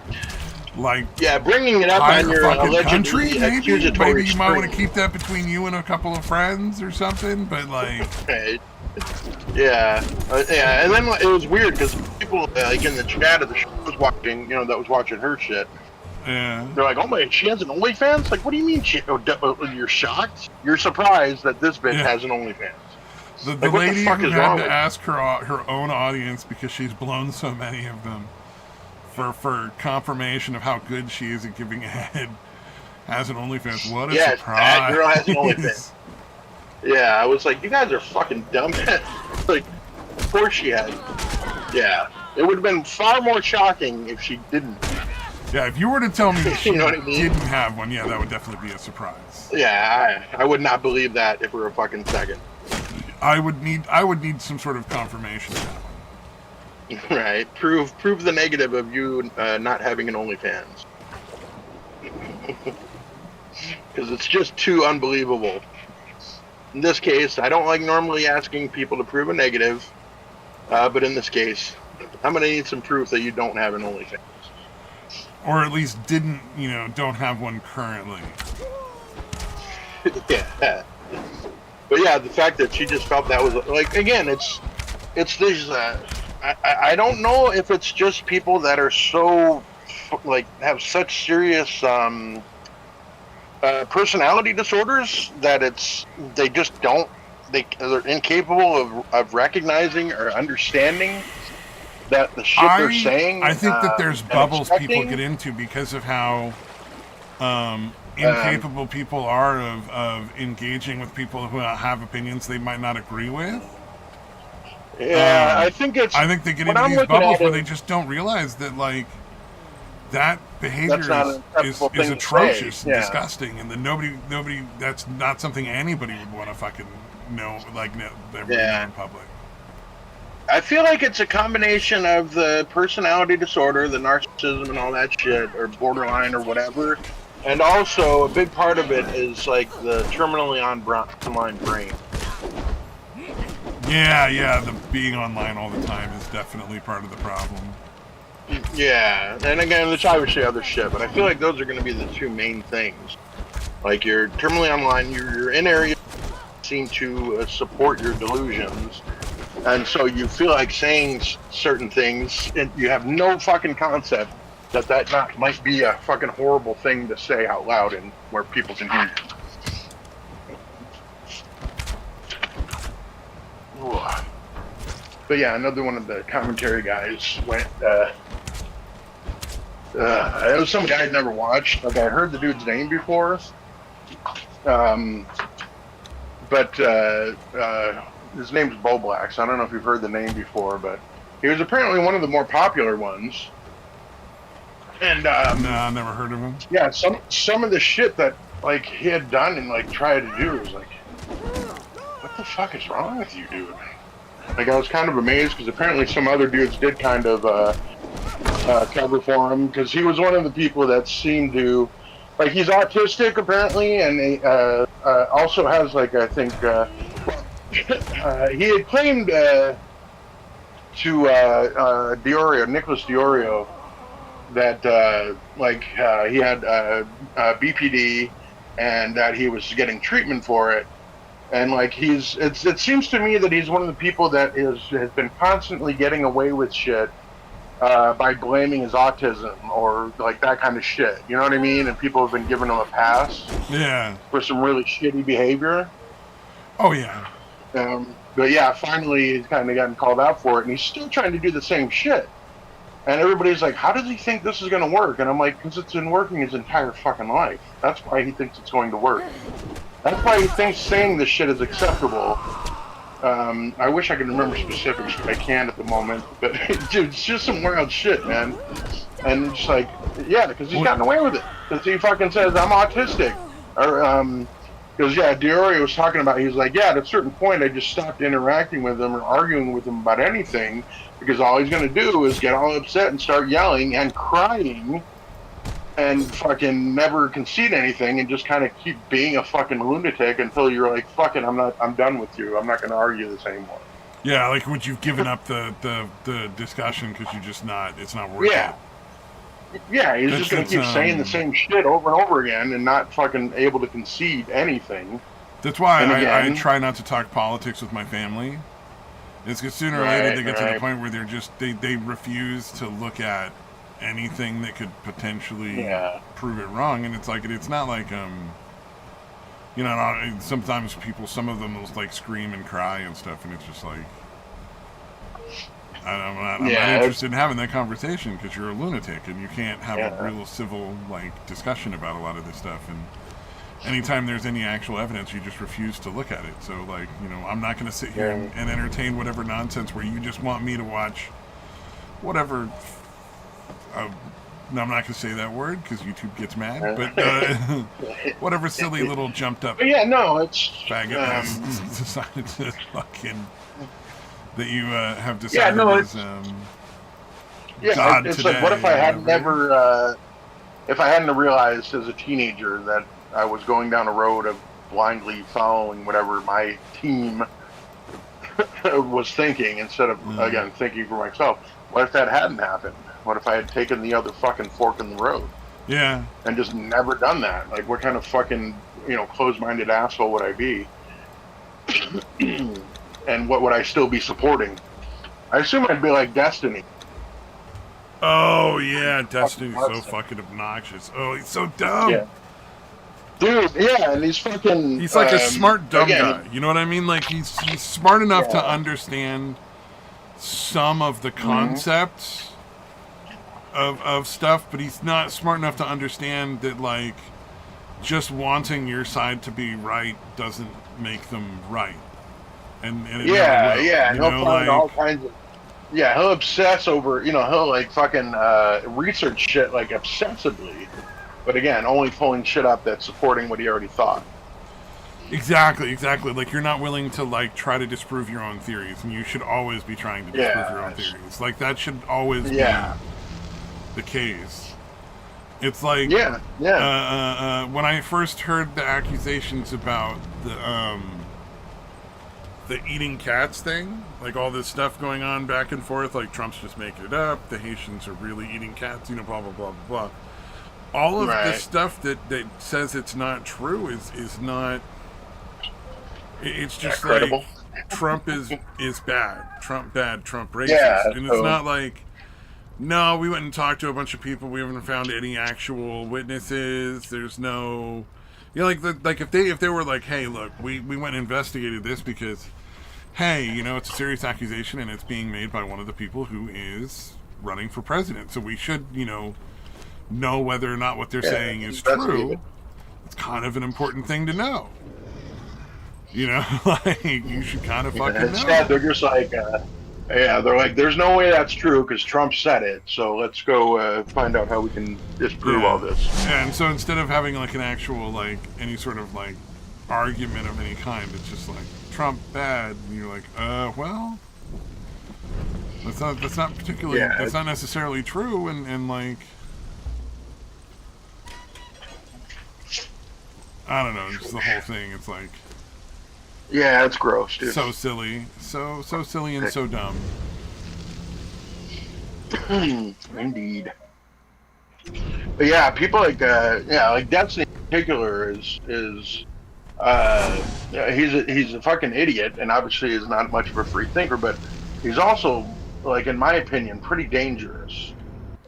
like... Yeah, bringing it up on your country, accusatory maybe you might want to keep that between you and a couple of friends or something, but, like... Yeah, and then it was weird because people like in the chat of the show was watching, that was watching her shit. Yeah. They're like, "Oh my, she has an OnlyFans? Like, what do you mean? You're shocked? You're surprised that this bitch has an OnlyFans?" The lady who had to ask her own audience because she's blown so many of them for confirmation of how good she is at giving head has an OnlyFans. What a surprise! That girl has an OnlyFans. Yeah, I was like, you guys are fucking dumb. Like, of course she had. Yeah, it would have been far more shocking if she didn't. Yeah, if you were to tell me she I mean? didn't have one, yeah, that would definitely be a surprise. Yeah, I would not believe that if for a fucking second. I would need some sort of confirmation of that one. Right, prove the negative of you not having an OnlyFans. Because it's just too unbelievable. In this case, I don't like normally asking people to prove a negative, but in this case, I'm going to need some proof that you don't have an OnlyFans. Or at least don't have one currently. Yeah. But yeah, the fact that she just felt that was, like, again, it's these, I don't know if it's just people that are so, like, have such serious, personality disorders that they're incapable of recognizing or understanding that the shit they're saying. I think that there's bubbles people get into because of how incapable people are of engaging with people who have opinions they might not agree with. Yeah, I think they get into these bubbles where they just don't realize that, like, that behavior is atrocious and disgusting, and that nobody that's not something anybody would want to fucking know, like, in public. I feel like it's a combination of the personality disorder, the narcissism and all that shit, or borderline or whatever, and also a big part of it is like the terminally online brain. Yeah, the being online all the time is definitely part of the problem. Yeah, and again, let's obviously other shit, but I feel like those are going to be the two main things. Like, you're terminally online, you're in areas that seem to support your delusions, and so you feel like saying certain things, and you have no fucking concept that might be a fucking horrible thing to say out loud and where people can hear you. But yeah, another one of the commentary guys went, it was some guy I'd never watched. Like, I heard the dude's name before. But his name's Bo Black, so I don't know if you've heard the name before, but he was apparently one of the more popular ones. And no, I never heard of him. Yeah, some of the shit that, like, he had done and, like, tried to do was like, what the fuck is wrong with you, dude? Like, I was kind of amazed because apparently some other dudes did kind of cover for him, because he was one of the people that seemed to, like, he's autistic apparently, and he also has, like, I think he had claimed to Nicholas Diorio that he had BPD and that he was getting treatment for it, And like it seems to me that he's one of the people that has been constantly getting away with shit by blaming his autism or like that kind of shit. You know what I mean? And people have been giving him a pass Yeah. for some really shitty behavior. Oh yeah. But yeah, finally he's kind of gotten called out for it, and he's still trying to do the same shit. And everybody's like, "How does he think this is going to work?" And I'm like, "Because it's been working his entire fucking life. That's why he thinks it's going to work. That's why he thinks saying this shit is acceptable." I wish I could remember specifics, but I can't at the moment. But dude, it's just some wild shit, man. And it's like, yeah, because he's gotten away with it. Because he fucking says I'm autistic, or because yeah, Diori was talking about. He was like, yeah, at a certain point, I just stopped interacting with him or arguing with him about anything because all he's gonna do is get all upset and start yelling and crying. And fucking never concede anything and just kind of keep being a fucking lunatic until you're like, fuck it, I'm done with you. I'm not going to argue this anymore. Yeah, like would you've given up the discussion because you're just not, it's not worth it. Yeah, he's just going to keep saying the same shit over and over again and not fucking able to concede anything. That's why I try not to talk politics with my family. It's because sooner or later they get to the point where they're just, they refuse to look at anything that could potentially prove it wrong. And it's like, it's not like you know, sometimes people, some of them will like scream and cry and stuff, and it's just like I'm not interested in having that conversation because you're a lunatic and you can't have a real civil like discussion about a lot of this stuff. And anytime there's any actual evidence, you just refuse to look at it. So like, you know, I'm not going to sit here and entertain whatever nonsense where you just want me to watch whatever no, I'm not going to say that word because YouTube gets mad, but whatever silly little jumped up it's faggot has decided to fucking, that you have decided is God it's today, like, what if I hadn't if I hadn't realized as a teenager that I was going down a road of blindly following whatever my team was thinking instead of, again, thinking for myself. What if that hadn't happened? What if I had taken the other fucking fork in the road? Yeah. And just never done that? Like, what kind of fucking, you know, closed-minded asshole would I be? And what would I still be supporting? I assume I'd be like Destiny. Oh, yeah, Destiny's so fucking obnoxious. Oh, he's so dumb. Yeah. Dude, yeah, and he's fucking... He's like a smart, dumb guy. You know what I mean? Like, he's smart enough to understand some of the concepts of stuff, but he's not smart enough to understand that, like, just wanting your side to be right doesn't make them right. And it never will, he'll know, find like, all kinds of... Yeah, he'll obsess over, you know, he'll, like, fucking research shit, like, obsessively. But again, only pulling shit up that's supporting what he already thought. Exactly. Like, you're not willing to, like, try to disprove your own theories, and you should always be trying to disprove your own theories. Like, that should always be the case. It's like... when I first heard the accusations about the eating cats thing, like, all this stuff going on back and forth, like, Trump's just making it up, the Haitians are really eating cats, you know, blah, blah, blah, blah, blah. All of this stuff that says it's not true is not... It's just like Trump is bad, Trump racist, and it's not like, no, we went and talked to a bunch of people, we haven't found any actual witnesses. There's no, you know, like if they were like, hey, look, we went and investigated this because, hey, you know, it's a serious accusation and it's being made by one of the people who is running for president, so we should, you know whether or not what they're saying is true. It's kind of an important thing to know. You know, like, you should kind of fucking know. Instead, they're just like, they're like, there's no way that's true because Trump said it, so let's go find out how we can disprove all this. Yeah, and so instead of having, like, an actual, like, any sort of, like, argument of any kind, it's just like, Trump bad, and you're like, well, that's not particularly, that's not necessarily true, and like, I don't know, just the whole thing, it's like... Yeah, it's gross, dude. So silly. So silly and so dumb. Indeed. But yeah, people like like Destiny in particular is Yeah, he's a fucking idiot, and obviously is not much of a free thinker. But he's also, like in my opinion, pretty dangerous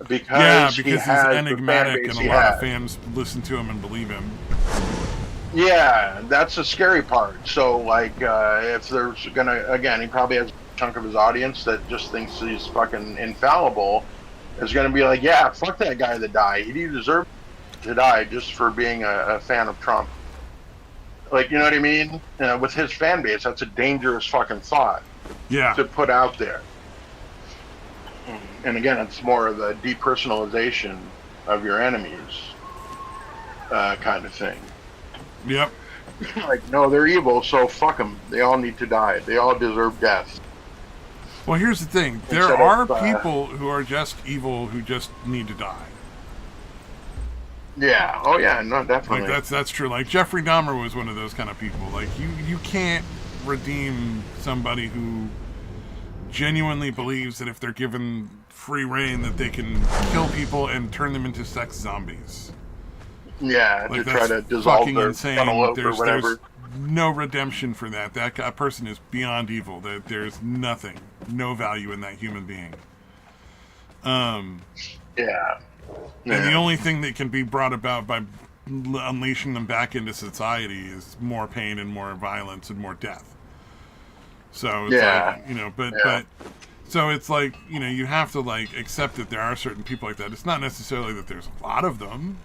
Yeah, because he because he's has the fan enigmatic base and a he lot of has. fans listen to him and believe him. Yeah, that's the scary part. So, like, if there's gonna, again, he probably has a chunk of his audience that just thinks he's fucking infallible, is gonna be like, yeah, fuck that guy that died. He deserved to die just for being a fan of Trump. Like, you know what I mean? With his fan base, that's a dangerous fucking thought Yeah. to put out there. And again, it's more of the depersonalization of your enemies kind of thing. Yep. Like, no, they're evil, so fuck them. They all need to die. They all deserve death. Well, here's the thing. There Instead are of, people who are just evil who just need to die. Yeah. Oh, yeah. No, definitely. Like that's true. Like Jeffrey Dahmer was one of those kind of people. Like you can't redeem somebody who genuinely believes that if they're given free reign that they can kill people and turn them into sex zombies. Yeah, Like, to try to that's dissolve fucking their insane. funnel or There's whatever. no redemption for that. That person is beyond evil. That there's nothing, no value in that human being. Yeah. And the only thing that can be brought about by unleashing them back into society is more pain and more violence and more death. So it's like, you know, but so it's like, you know, you have to like accept that there are certain people like that. It's not necessarily that there's a lot of them.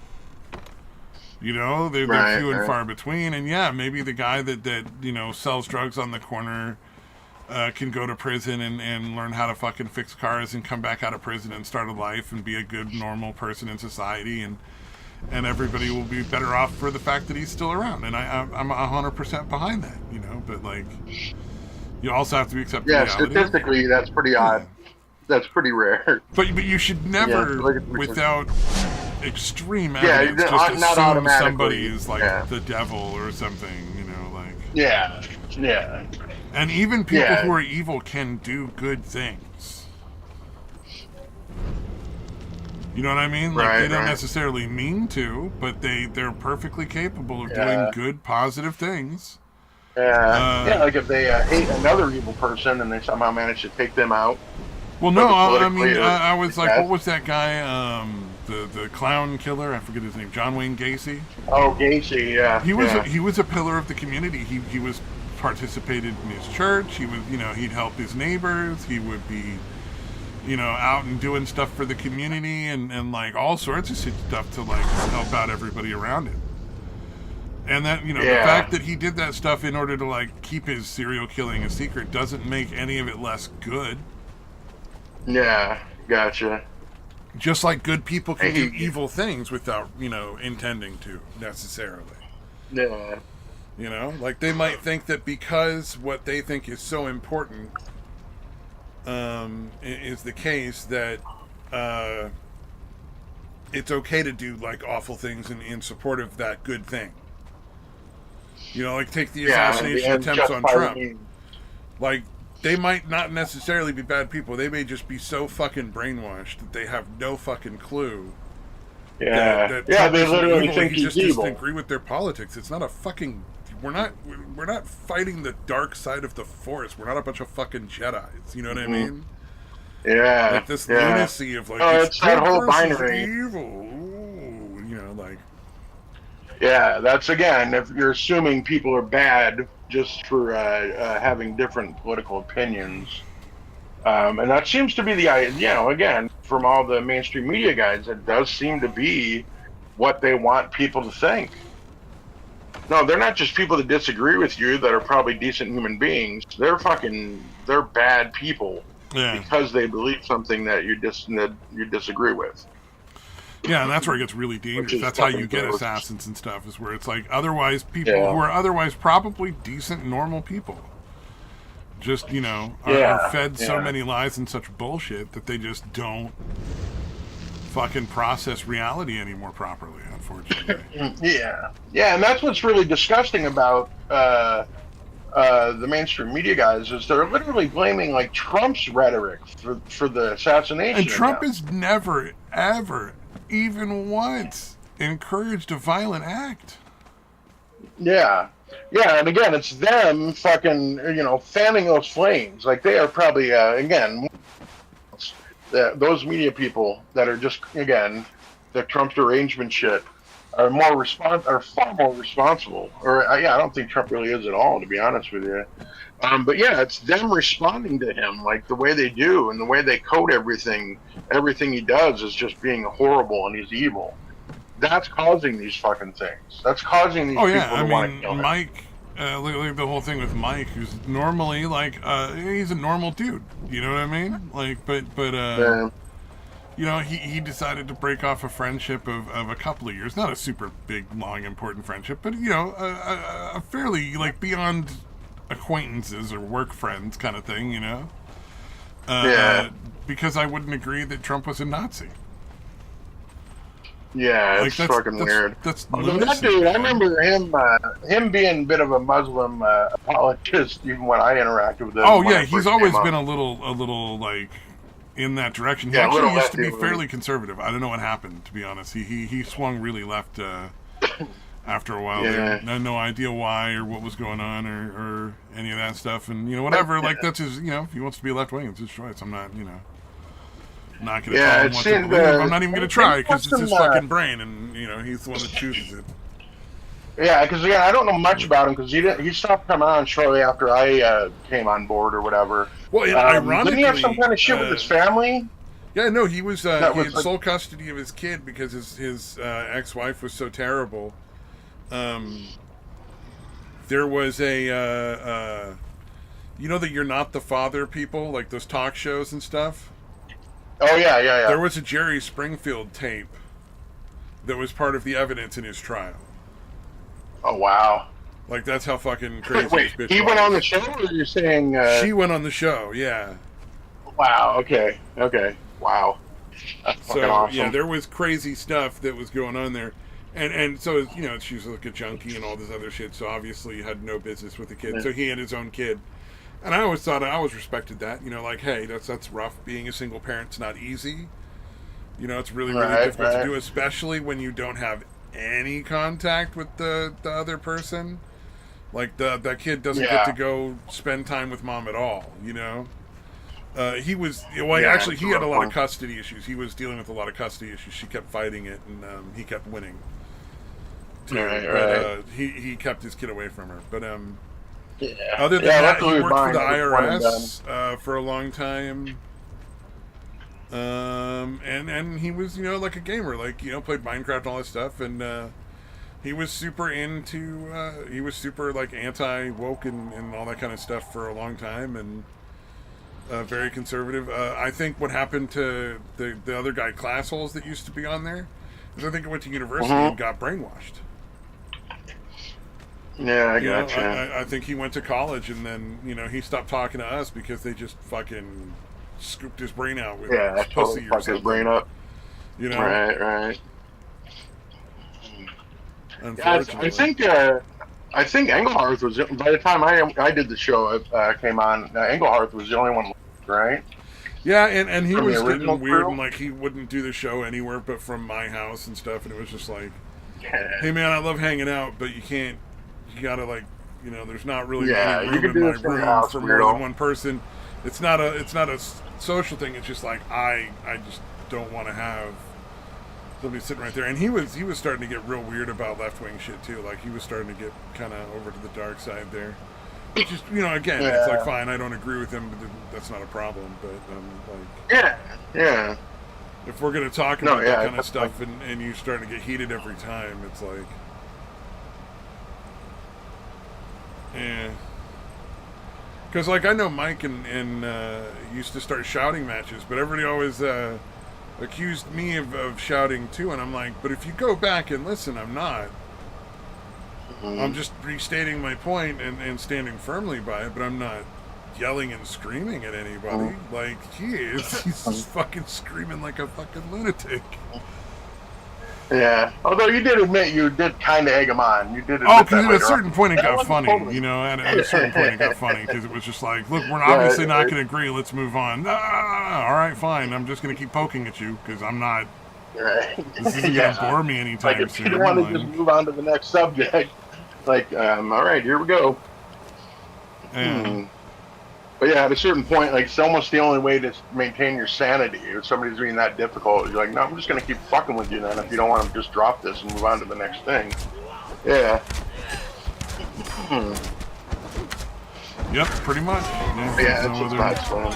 You know, they're few and far between. And yeah, maybe the guy that you know sells drugs on the corner can go to prison and learn how to fucking fix cars and come back out of prison and start a life and be a good normal person in society, and everybody will be better off for the fact that he's still around. And I'm 100% behind that, you know. But like, you also have to accept reality. Statistically, that's pretty odd. That's pretty rare. But you should never, without extreme Yeah, evidence, just not assume automatically. somebody is like the devil or something, you know, like. Yeah. And even people who are evil can do good things. You know what I mean? Like, they don't necessarily mean to, but they're perfectly capable of doing good, positive things. Yeah, like if they hate another evil person and they somehow manage to take them out. Well, no, I mean, I was like, what was that guy, the clown killer? I forget his name. John Wayne Gacy. Oh, Gacy, yeah. He was a pillar of the community. He was participated in his church. He was, you know, he'd help his neighbors. He would be, you know, out and doing stuff for the community and like all sorts of stuff to like help out everybody around him. And that, you know, the fact that he did that stuff in order to like keep his serial killing a secret doesn't make any of it less good. Yeah, gotcha. Just like good people can do evil things without, you know, intending to necessarily. Yeah. You know, like they might think that because what they think is so important is the case that it's okay to do like awful things in support of that good thing. You know, like take the assassination attempts on Trump. Like, they might not necessarily be bad people. They may just be so fucking brainwashed that they have no fucking clue. That they literally think he's evil. Just agree with their politics. It's not a fucking. We're not fighting the dark side of the Force. We're not a bunch of fucking Jedis. You know what I mean? Yeah. Like this lunacy of like, it's that whole binary. Evil. Ooh, you know, like. Yeah, that's again, if you're assuming people are bad just for having different political opinions. And that seems to be the, you know, again, from all the mainstream media guys, it does seem to be what they want people to think. No, they're not just people that disagree with you that are probably decent human beings. They're bad people because they believe something that you disagree with. Yeah, and that's where it gets really dangerous. That's how you get assassins and stuff, is where it's like otherwise people who are otherwise probably decent, normal people just, you know, are fed so many lies and such bullshit that they just don't fucking process reality anymore properly, unfortunately. Yeah, and that's what's really disgusting about the mainstream media guys is they're literally blaming like Trump's rhetoric for the assassination. And Trump has never, ever, even once encouraged a violent act. Yeah, yeah, and again, it's them fucking, fanning those flames. Like they are probably, again, those media people that are just, again, the Trump derangement shit are far more responsible. Or yeah, I don't think Trump really is at all, to be honest with you. But yeah, it's them responding to him like the way they do, and the way they code everything. Everything he does is just being horrible, and he's evil. That's causing these fucking things. That's causing these Oh yeah, people I to want to mean kill him. Mike. Like the whole thing with Mike, who's normally like he's a normal dude. You know what I mean? Like, but Yeah, he decided to break off a friendship of a couple of years, not a super big, long, important friendship, but a fairly like beyond acquaintances or work friends kind of thing. Uh, yeah, uh, because I wouldn't agree that Trump was a Nazi. yeah. Like It's fucking weird. that's Although that lunacy, dude, I man. remember him being a bit of a Muslim apologist, even when I interacted with Oh him when yeah, I he's first came always been up. a little like in that direction. He Yeah, a actually little used to lefty be leaning. fairly conservative. I don't know what happened, to be honest. He swung really left after a while there. Yeah, I had no idea why or what was going on or any of that stuff. And whatever. Like that's his. If he wants to be left wing, it's his choice. I'm not not going to tell yeah. him It what to seemed. believe. I'm not even going to try Maybe because it's some. his fucking brain, and he's the one that chooses it. Yeah, because again, I don't know much about him because he stopped coming on shortly after I came on board or whatever. Well, and Didn't he have some ironically, kind of shit with his family? yeah, no, he was That he was had like, sole custody of his kid because his ex-wife was so terrible. Um, there was that You're Not the Father people, like those talk shows and stuff. oh yeah, yeah, There yeah. was a Jerry Springfield tape that was part of the evidence in his trial. Oh wow. Like that's how fucking Wait, crazy this wait. bitch He went on the was. show, or you're saying? She went on the show, yeah. Wow. Okay. Okay. Wow. That's fucking So yeah, awesome. there was crazy stuff that was going on there, and so she was like a junkie and all this other shit. So obviously had no business with the kid. Yeah. So he had his own kid, and I always thought I always respected that. Like hey, that's rough. Being a single parent's not easy. It's really Right. difficult to Right. do, especially when you don't have any contact with the other person. Like that kid doesn't get to Yeah. go spend time with mom at all. He was well. Yeah. Actually, It's a he had a rough lot of one. custody issues. He was dealing with a lot of custody issues. She kept fighting it, and he kept winning too. Right. But Right. he kept his kid away from her. But Yeah. other than Yeah. that, Luckily he with worked for mine, the it was one and done. IRS for a long time. And he was like a gamer, like played Minecraft and all that stuff, and he was super into he was super like anti woke and all that kind of stuff for a long time, and very conservative. I think what happened to the other guy, Classholes, that used to be on there, is I think he went to university and got brainwashed. Yeah. I gotcha. I think he went to college and then he stopped talking to us because they just fucking scooped his brain out with Yeah. That totally pussy or fucked his something. brain up. You know, Right. Right. Yeah. unfortunately. I think Engelhardt was by the time I did the show. Came on. Engelhardt was the only one left, right? Yeah, and he From the was original getting weird and crew. like he wouldn't do the show anywhere but from my house and stuff, and it was just like, Yeah. hey man, I love hanging out, but you gotta like, there's not really Yeah. any You room can in do my this from your room house, for more than weirdo. one person. It's not a social thing. It's just like I just don't want to have somebody sitting right there. And he was starting to get real weird about left wing shit too. Like he was starting to get kind of over to the dark side there. Which is again, it's like Yeah. fine. I don't agree with him, but that's not a problem. But like Yeah. Yeah. if we're gonna talk No. about that Yeah. kind of stuff and you starting to get heated every time, it's like, yeah. Because like I know Mike and used to start shouting matches, but everybody always accused me of shouting too, and I'm like, but if you go back and listen, I'm not. I'm just restating my point and standing firmly by it, but I'm not yelling and screaming at anybody like he is. He's just fucking screaming like a fucking lunatic. Yeah. Although you did admit you did kind of egg him on. You did Oh, admit because that at a later on. certain point it That got wasn't funny, totally. At a certain point it got funny because it was just like, look, we're Right. obviously not Right. going to agree. Let's move on. All right, fine. I'm just going to keep poking at you because I'm not. Right. This isn't going to Yeah. bore me Like anytime if you soon. want to Like, just move on to the next subject. Like, all right, here we go. And But yeah, at a certain point, like it's almost the only way to maintain your sanity. If somebody's being that difficult, you're like, no, I'm just gonna keep fucking with you then. If you don't want to just drop this and move on to the next thing. Yeah. yep, pretty much. Yeah, it's nuts, man.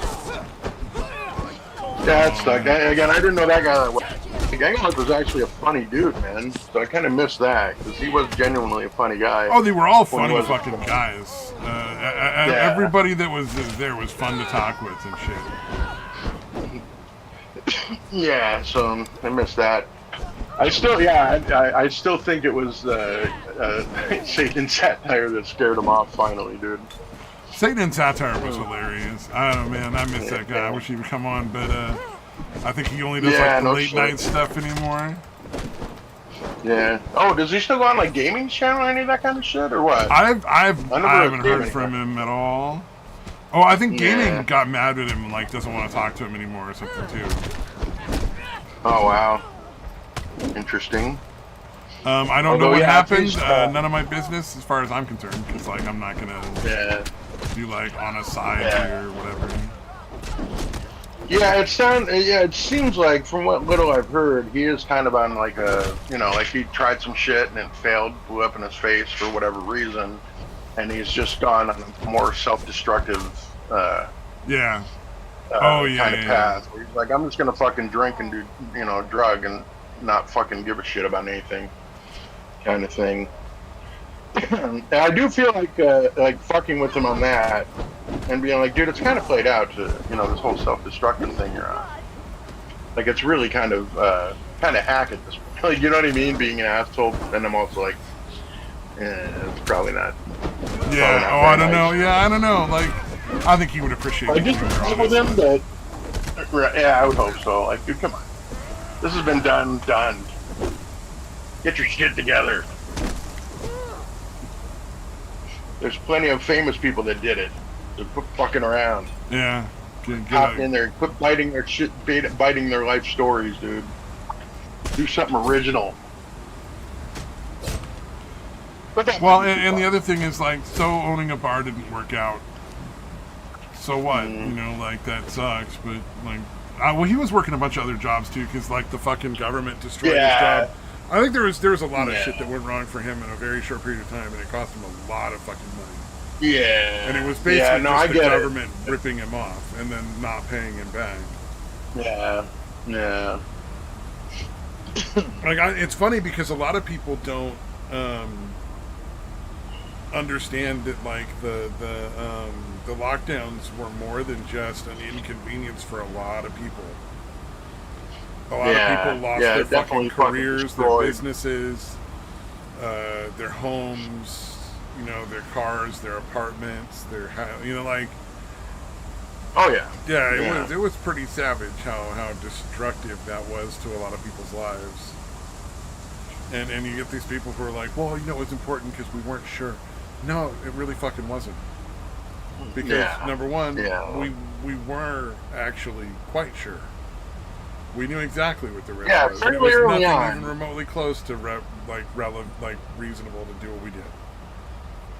Yeah, it's like again, I didn't know that guy. The Gangler was actually a funny dude, man. So I kind of missed that because he was genuinely a funny guy. Oh, they were all funny fucking guys. Yeah. Everybody that was there was fun to talk with and shit. Yeah, so I missed that. I still think it was Satan's satire that scared him off finally, dude. Satan's satire was hilarious. I don't know, man. I miss that guy. I wish he would come on, but I think he only does like the late night stuff anymore. Yeah. Oh, does he still go on like gaming channel or any of that kind of shit, or what? I haven't heard from him at all. Oh, I think gaming got mad at him and like doesn't want to talk to him anymore or something too. Oh wow. Interesting. I don't know what happened. None of my business as far as I'm concerned, because like I'm not gonna do like on a side or whatever. Yeah, it seems like from what little I've heard, he is kind of on like a, like he tried some shit and it failed, blew up in his face for whatever reason, and he's just gone on a more self-destructive kind of path. Where he's like, I'm just gonna fucking drink and do, drug and not fucking give a shit about anything, kind of thing. And I do feel like fucking with him on that and being like, dude, it's kind of played out to, this whole self-destructive thing you're on. Like, it's really kind of hack at this point. Like, you know what I mean? Being an asshole, and I'm also like, it's probably not. Yeah. I don't know. Yeah, I don't know. Like, I think he would appreciate it. I just with him that. Yeah, I would hope so. Like, dude, come on. This has been done. Get your shit together. There's plenty of famous people that did it. So quit fucking around. Yeah. Hop in there and quit biting their shit, biting their life stories, dude. Do something original. Well, and the other thing is, like, so owning a bar didn't work out. So what? Like, that sucks. But, like, well, he was working a bunch of other jobs, too, because, like, the fucking government destroyed his job. I think there was a lot of shit that went wrong for him in a very short period of time, and it cost him a lot of fucking money. Yeah. And it was basically just the government ripping him off and then not paying him back. Yeah. Like, it's funny because a lot of people don't understand that, like, the lockdowns were more than just an inconvenience for a lot of people. A lot of people lost their fucking careers, their businesses, their homes, their cars, their apartments, their like. Oh yeah. Yeah, it was pretty savage how destructive that was to a lot of people's lives. And you get these people who are like, well, it was important because we weren't sure. No, it really fucking wasn't. Because number one, we were actually quite sure. We knew exactly what the risk was. And it was nothing even remotely close to reasonable to do what we did.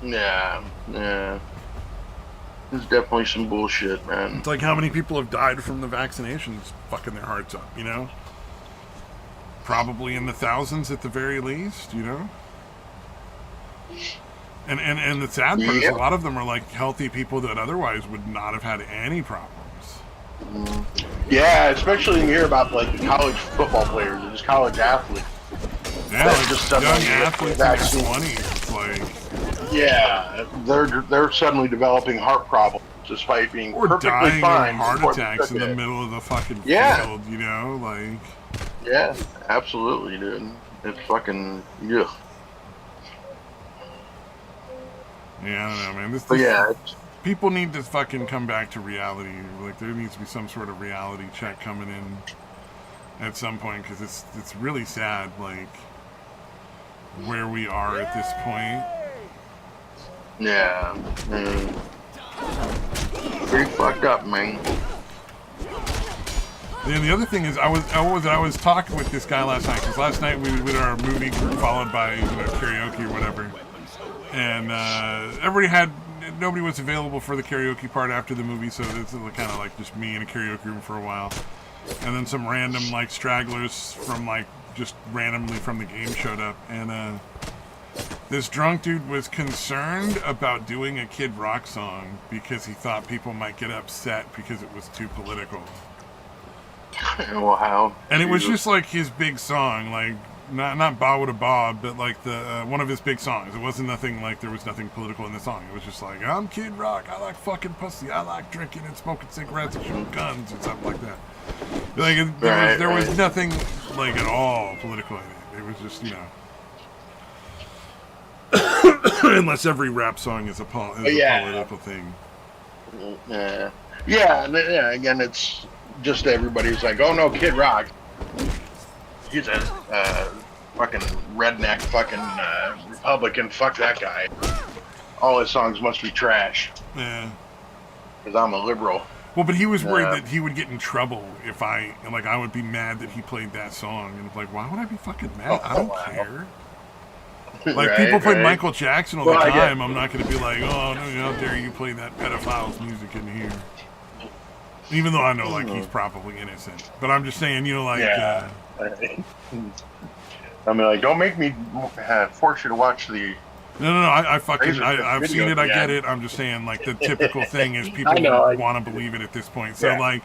Yeah. There's definitely some bullshit, man. It's like how many people have died from the vaccinations fucking their hearts up, Probably in the thousands at the very least, And the sad part is a lot of them are like healthy people that otherwise would not have had any problems. Yeah, especially when you hear about like the college football players or just college athletes. Yeah, like just young athletes in their 20s. It's like, yeah, they're suddenly developing heart problems despite being perfectly dying fine. Of heart attacks in the middle of the fucking field, like. Yeah, absolutely, dude. It's fucking ugh. Yeah, I don't know, man. People need to fucking come back to reality. Like, there needs to be some sort of reality check coming in at some point, because it's really sad, like, where we are at this point. Yeah. Pretty fucked up, man. And the other thing is, I was talking with this guy last night, because last night we did our movie group followed by karaoke or whatever. And nobody was available for the karaoke part after the movie, so it's kind of like just me in a karaoke room for a while. And then some random like stragglers from like just randomly from the game showed up, and this drunk dude was concerned about doing a Kid Rock song because he thought people might get upset because it was too political. Wow. And it was just like his big song, like not Bow to Bob, but like the one of his big songs. It wasn't nothing like there was nothing political in the song. It was just like, I'm Kid Rock, I like fucking pussy, I like drinking and smoking cigarettes and shooting guns and something like that. Like there was nothing like at all political in it. It was just, you know, unless every rap song is a political thing. Yeah. Again, it's just everybody's like, oh no, Kid Rock. He's a fucking redneck, fucking Republican. Fuck that guy. All his songs must be trash. Yeah. Because I'm a liberal. Well, but he was worried that he would get in trouble if I would be mad that he played that song. And like, why would I be fucking mad? I don't care. Like, people play Michael Jackson all the time. I'm not going to be like, oh, no, how dare you play that pedophile's music in here. Even though I know, like, he's probably innocent. But I'm just saying, you know, like... I mean, like, don't make me force you to watch the... No, I've seen it, I get it. I'm just saying, like, the typical thing is people want to believe it at this point. So, like,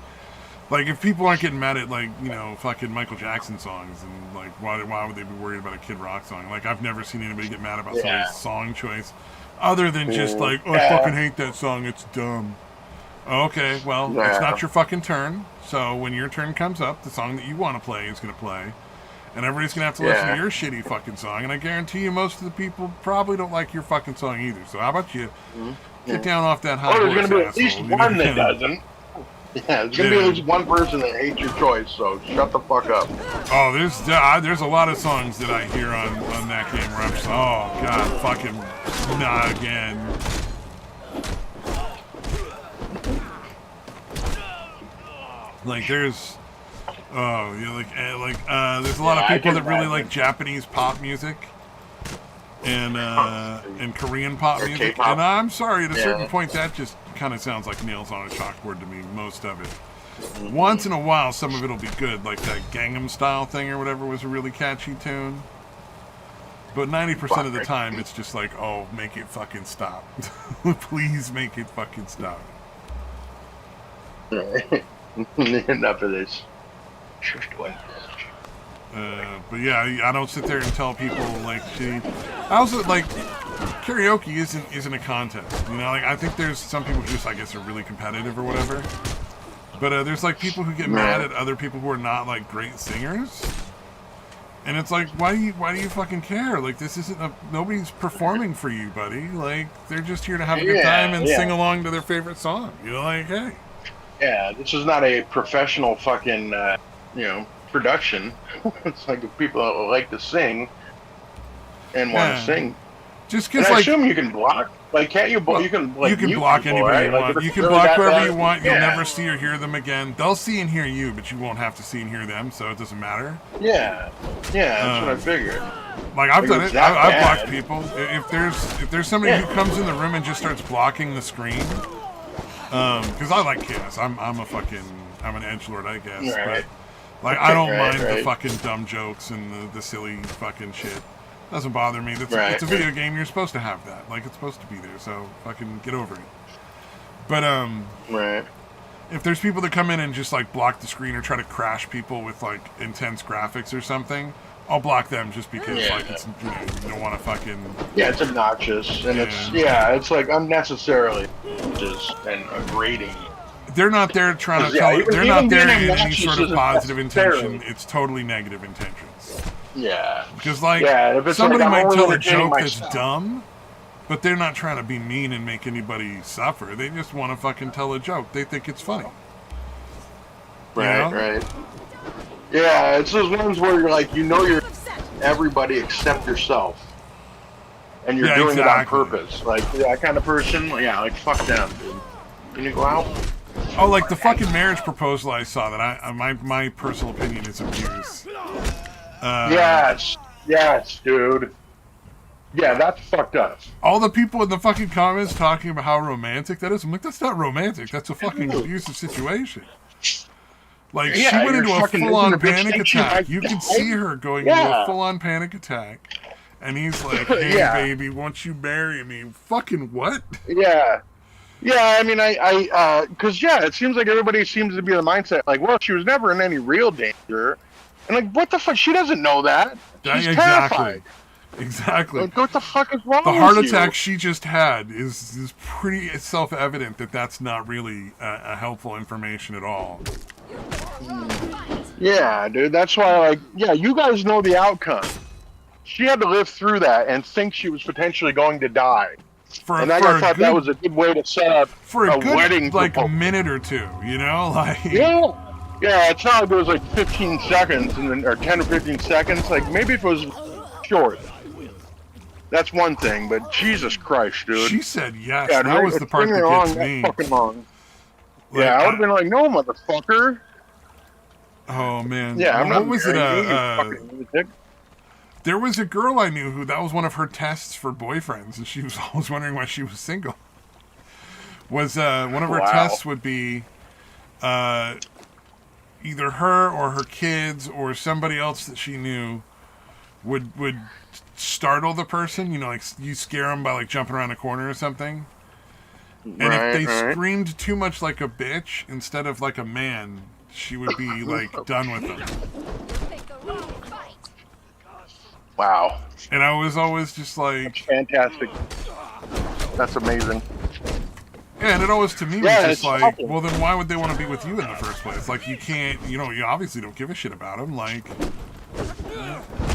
if people aren't getting mad at, like, you know, fucking Michael Jackson songs, and, like, why would they be worried about a Kid Rock song? Like, I've never seen anybody get mad about somebody's song choice, other than just, like, oh, I fucking hate that song, it's dumb. Okay, well, it's not your fucking turn, so when your turn comes up, the song that you want to play is going to play. And everybody's going to have to listen to your shitty fucking song. And I guarantee you most of the people probably don't like your fucking song either. So how about you get down off that high horse, there's going to be at least one that doesn't. Yeah, there's going to be at least one person that hates your choice, so shut the fuck up. Oh, there's a lot of songs that I hear on that game where I'm just, oh, God, fucking not again. Like, there's... Oh, yeah, there's a lot of people that really like Japanese pop music and Korean pop music. K-pop. And I'm sorry, at a certain point, that just kind of sounds like nails on a chalkboard to me, most of it. Once in a while, some of it will be good, like that Gangnam Style thing or whatever was a really catchy tune. But 90% of the time, it's just like, oh, make it fucking stop. Please make it fucking stop. Enough of this. But yeah, I don't sit there and tell people like I also like karaoke isn't a contest, you know. Like I think there's some people who just, I guess, are really competitive or whatever. But there's like people who get mad at other people who are not like great singers, and it's like, why do you fucking care? Like, this isn't nobody's performing for you, buddy. Like, they're just here to have a good time and sing along to their favorite song. You know, like, hey. Yeah, this is not a professional fucking. Production. It's like the people that like to sing and want to sing. Just because, I assume you can block. Like, can't you? You can. Like, you can block anybody you want. You can block whoever you want. You'll never see or hear them again. They'll see and hear you, but you won't have to see and hear them, so it doesn't matter. Yeah, that's what I figured. Like, I've done it. I've blocked people. If there's somebody who comes in the room and just starts blocking the screen, because I like chaos. I'm an edgelord, I guess. Right. But like, I don't mind the fucking dumb jokes and the silly fucking shit. Doesn't bother me. It's a video game. You're supposed to have that. Like, it's supposed to be there. So fucking get over it. But if there's people that come in and just like block the screen or try to crash people with like intense graphics or something, I'll block them just because like it's, you don't want to fucking. Yeah, it's obnoxious and it's like unnecessarily just and grating. They're not there trying to tell. They're not there in any sort of positive intention. It's totally negative intentions. Yeah. Because like somebody might tell a joke that's dumb, but they're not trying to be mean and make anybody suffer. They just want to fucking tell a joke. They think it's funny. Right. Yeah, it's those ones where you're like, you're everybody except yourself, and you're doing it on purpose. Like that kind of person. Yeah, like fuck them, dude. Can you go out? Oh, like the fucking marriage proposal I saw that my personal opinion is abuse. Yes, dude. Yeah, that's fucked up. All the people in the fucking comments talking about how romantic that is. I'm like, that's not romantic. That's a fucking abusive situation. Like, she Yeah, went you're into a fucking making full-on the bitch panic think she attack. might You can die? see her going into a Yeah. full-on panic attack. And he's like, hey, Yeah. baby, won't you marry me? Fucking what? Yeah. Yeah, I mean, because, yeah, it seems like everybody seems to be in the mindset, like, well, she was never in any real danger. And, like, what the fuck? She doesn't know that. She's terrified. Exactly. Like, what the fuck is wrong The with heart you? attack she just had is pretty self-evident that that's not really a helpful information at all. Yeah, dude, that's why, like, yeah, you guys know the outcome. She had to live through that and think she was potentially going to die. I thought that was a good way to set up for a good, wedding like, proposal. minute or two, you know? Like, yeah, it's not like it was like 15 seconds and then, or 10 or 15 seconds. Like, maybe if it was short. That's one thing, but Jesus Christ, dude. She said yes. Yeah, that was the part that gets me. Fucking long. Like, yeah, I would have been like, no, motherfucker. Oh, man. Yeah, I'm not what was it? fucking there was a girl I knew who that was one of her tests for boyfriends, and she was always wondering why she was single. Was one of her tests would be either her or her kids or somebody else that she knew would startle the person, you know, like you scare them by like jumping around a corner or something. And if they screamed too much like a bitch instead of like a man, she would be like done with them. Wow. And I was always just like, that's fantastic. That's amazing. Yeah, and it always to me was just like, well, then why would they want to be with you in the first place? Like, you can't, you know, you obviously don't give a shit about them. Like,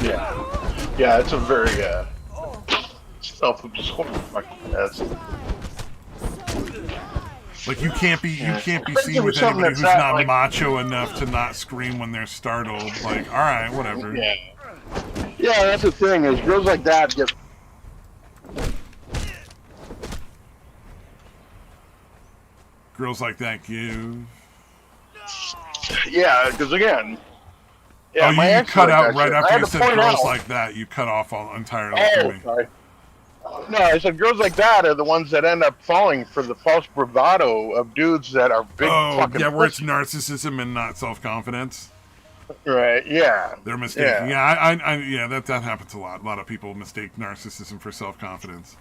yeah, it's a very self-absorbed fucking test. Like, you can't be seen with anybody who's not like, macho enough to not scream when they're startled. Like, all right, whatever. Yeah, that's the thing is girls like that get. Girls like that give. Yeah, because again. Yeah, oh, you cut out right after you said girls like that. You cut off all entirely. Sorry. No, I said girls like that are the ones that end up falling for the false bravado of dudes that are big fucking where it's narcissism and not self-confidence. Right, yeah. They're mistaken. Yeah, that happens a lot. A lot of people mistake narcissism for self-confidence.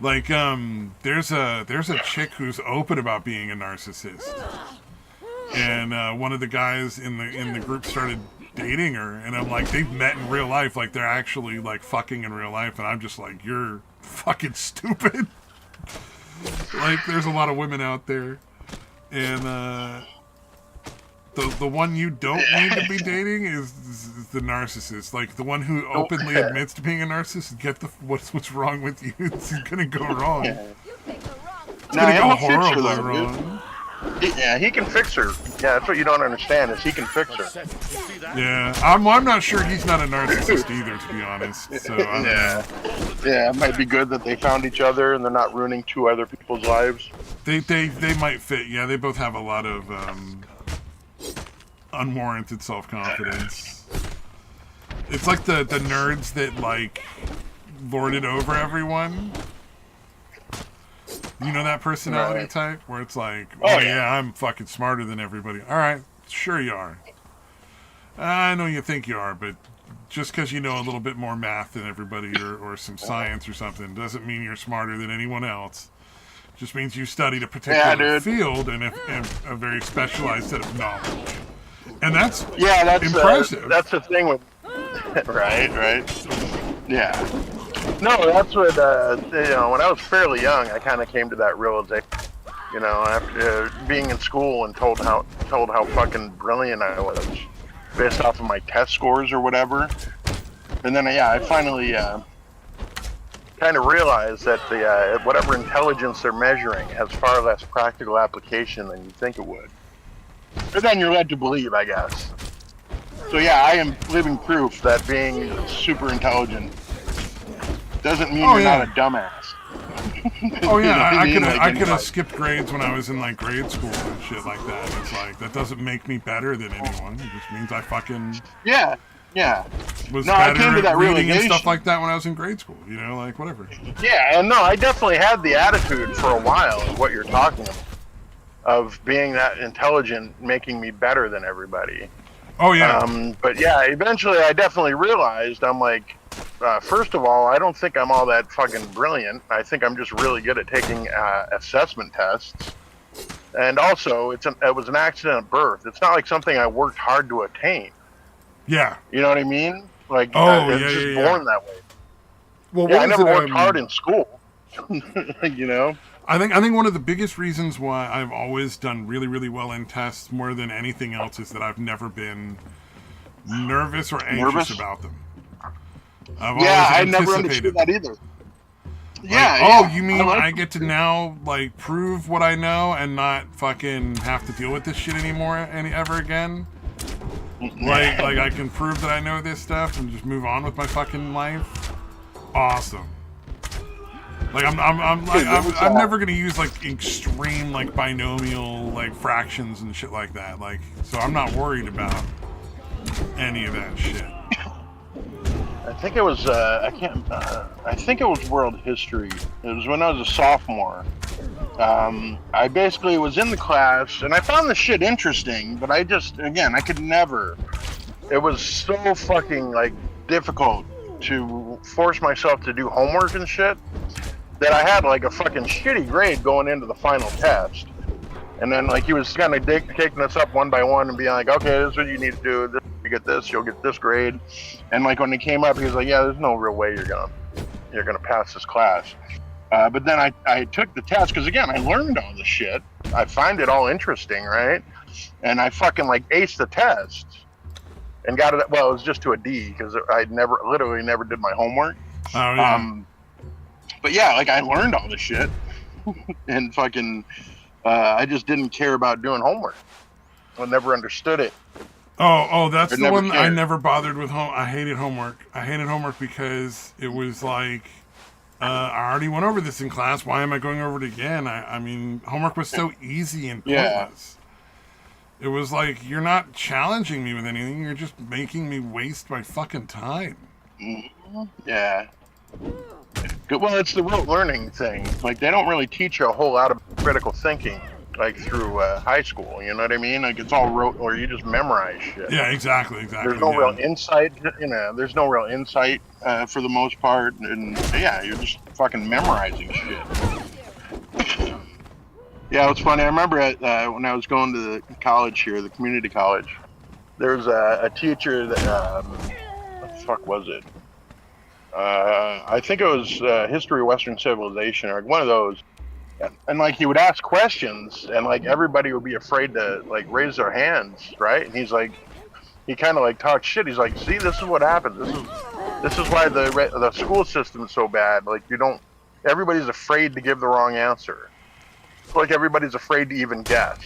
Like, there's a chick who's open about being a narcissist. And one of the guys in the group started dating her, and I'm like, they've met in real life, like they're actually like fucking in real life, and I'm just like, you're fucking stupid. Like, there's a lot of women out there, and the one you don't need to be dating is the narcissist. Like, the one who openly admits to being a narcissist. Get what's wrong with you? It's gonna go wrong. It's gonna go horribly wrong. Yeah, he can fix her. Yeah, that's what you don't understand is he can fix her. Yeah, I'm not sure he's not a narcissist either, to be honest. So yeah, it might be good that they found each other and they're not ruining two other people's lives. They might fit. Yeah, they both have a lot of unwarranted self-confidence. It's like the nerds that like lord it over everyone. You know that personality type where it's like, oh yeah, I'm fucking smarter than everybody. All right, sure you are. I know you think you are, but just because you know a little bit more math than everybody or some science or something doesn't mean you're smarter than anyone else. Just means you studied a particular field and a very specialized set of knowledge. And that's impressive. That's the thing with right. Yeah. No, that's what when I was fairly young, I kind of came to that realization. You know, after being in school and told how fucking brilliant I was, based off of my test scores or whatever. And then I finally kind of realized that the whatever intelligence they're measuring has far less practical application than you think it would. But then you're led to believe, I guess. So yeah, I am living proof that being super intelligent doesn't mean you're not a dumbass. Oh yeah, I could have skipped grades when I was in like grade school and shit like that. It's like that doesn't make me better than anyone. It just means I fucking yeah. was No, I better came to at that reading and realization. stuff like that when I was in grade school. You know, like whatever. Yeah, and no, I definitely had the attitude for a while of what you're talking about, of being that intelligent, making me better than everybody. Oh yeah. But yeah, eventually I definitely realized I'm like, first of all, I don't think I'm all that fucking brilliant. I think I'm just really good at taking assessment tests. And also, it was an accident at birth. It's not like something I worked hard to attain. Yeah. You know what I mean? Like, Oh it's yeah, just yeah, yeah. born that way. Well, Yeah, what I is never it? worked hard in school. You know? I think one of the biggest reasons why I've always done really, really well in tests more than anything else is that I've never been nervous or anxious Nervous? about them. I've Yeah, always I never understood anticipated that them. either. Like, Yeah, oh, yeah. you mean I get to now like prove what I know and not fucking have to deal with this shit anymore ever again? Like I can prove that I know this stuff and just move on with my fucking life. Awesome. Like I'm never gonna use like extreme like binomial like fractions and shit like that. Like, so I'm not worried about any of that shit. I think it was I can't. I think it was world history. It was when I was a sophomore. I basically was in the class and I found the shit interesting, but I could never. It was so fucking like difficult to force myself to do homework and shit that I had like a fucking shitty grade going into the final test. And then like he was kind of taking us up one by one and being like, okay, this is what you need to do. This, you get this, you'll get this grade. And like when he came up, he was like, yeah, there's no real way you're gonna pass this class. But then I took the test because again I learned all this shit. I find it all interesting, right? And I fucking like aced the test and got it. Well, it was just to a D because I literally never did my homework. Oh yeah. But yeah, like I learned all this shit and fucking I just didn't care about doing homework. I never understood it. Oh, that's the one I cared. never bothered with home. I hated homework. I hated homework because it was like, I already went over this in class. Why am I going over it again? I mean, homework was so easy and pointless. Yeah. It was like, you're not challenging me with anything. You're just making me waste my fucking time. Yeah. Well, it's the rote learning thing. Like, they don't really teach you a whole lot of critical thinking, like, through high school. You know what I mean? Like, it's all rote, or you just memorize shit. Yeah, exactly. There's no real insight, there's no real insight for the most part. And, yeah, you're just fucking memorizing shit. Yeah, it's funny. I remember when I was going to the college here, the community college, there was a teacher that, what the fuck was it? I think it was History of Western Civilization, or one of those. And like he would ask questions, and like everybody would be afraid to like raise their hands, right? And he's like, he kind of like talks shit. He's like, see, this is what happens. This is why the school system's so bad. Like everybody's afraid to give the wrong answer. It's like everybody's afraid to even guess.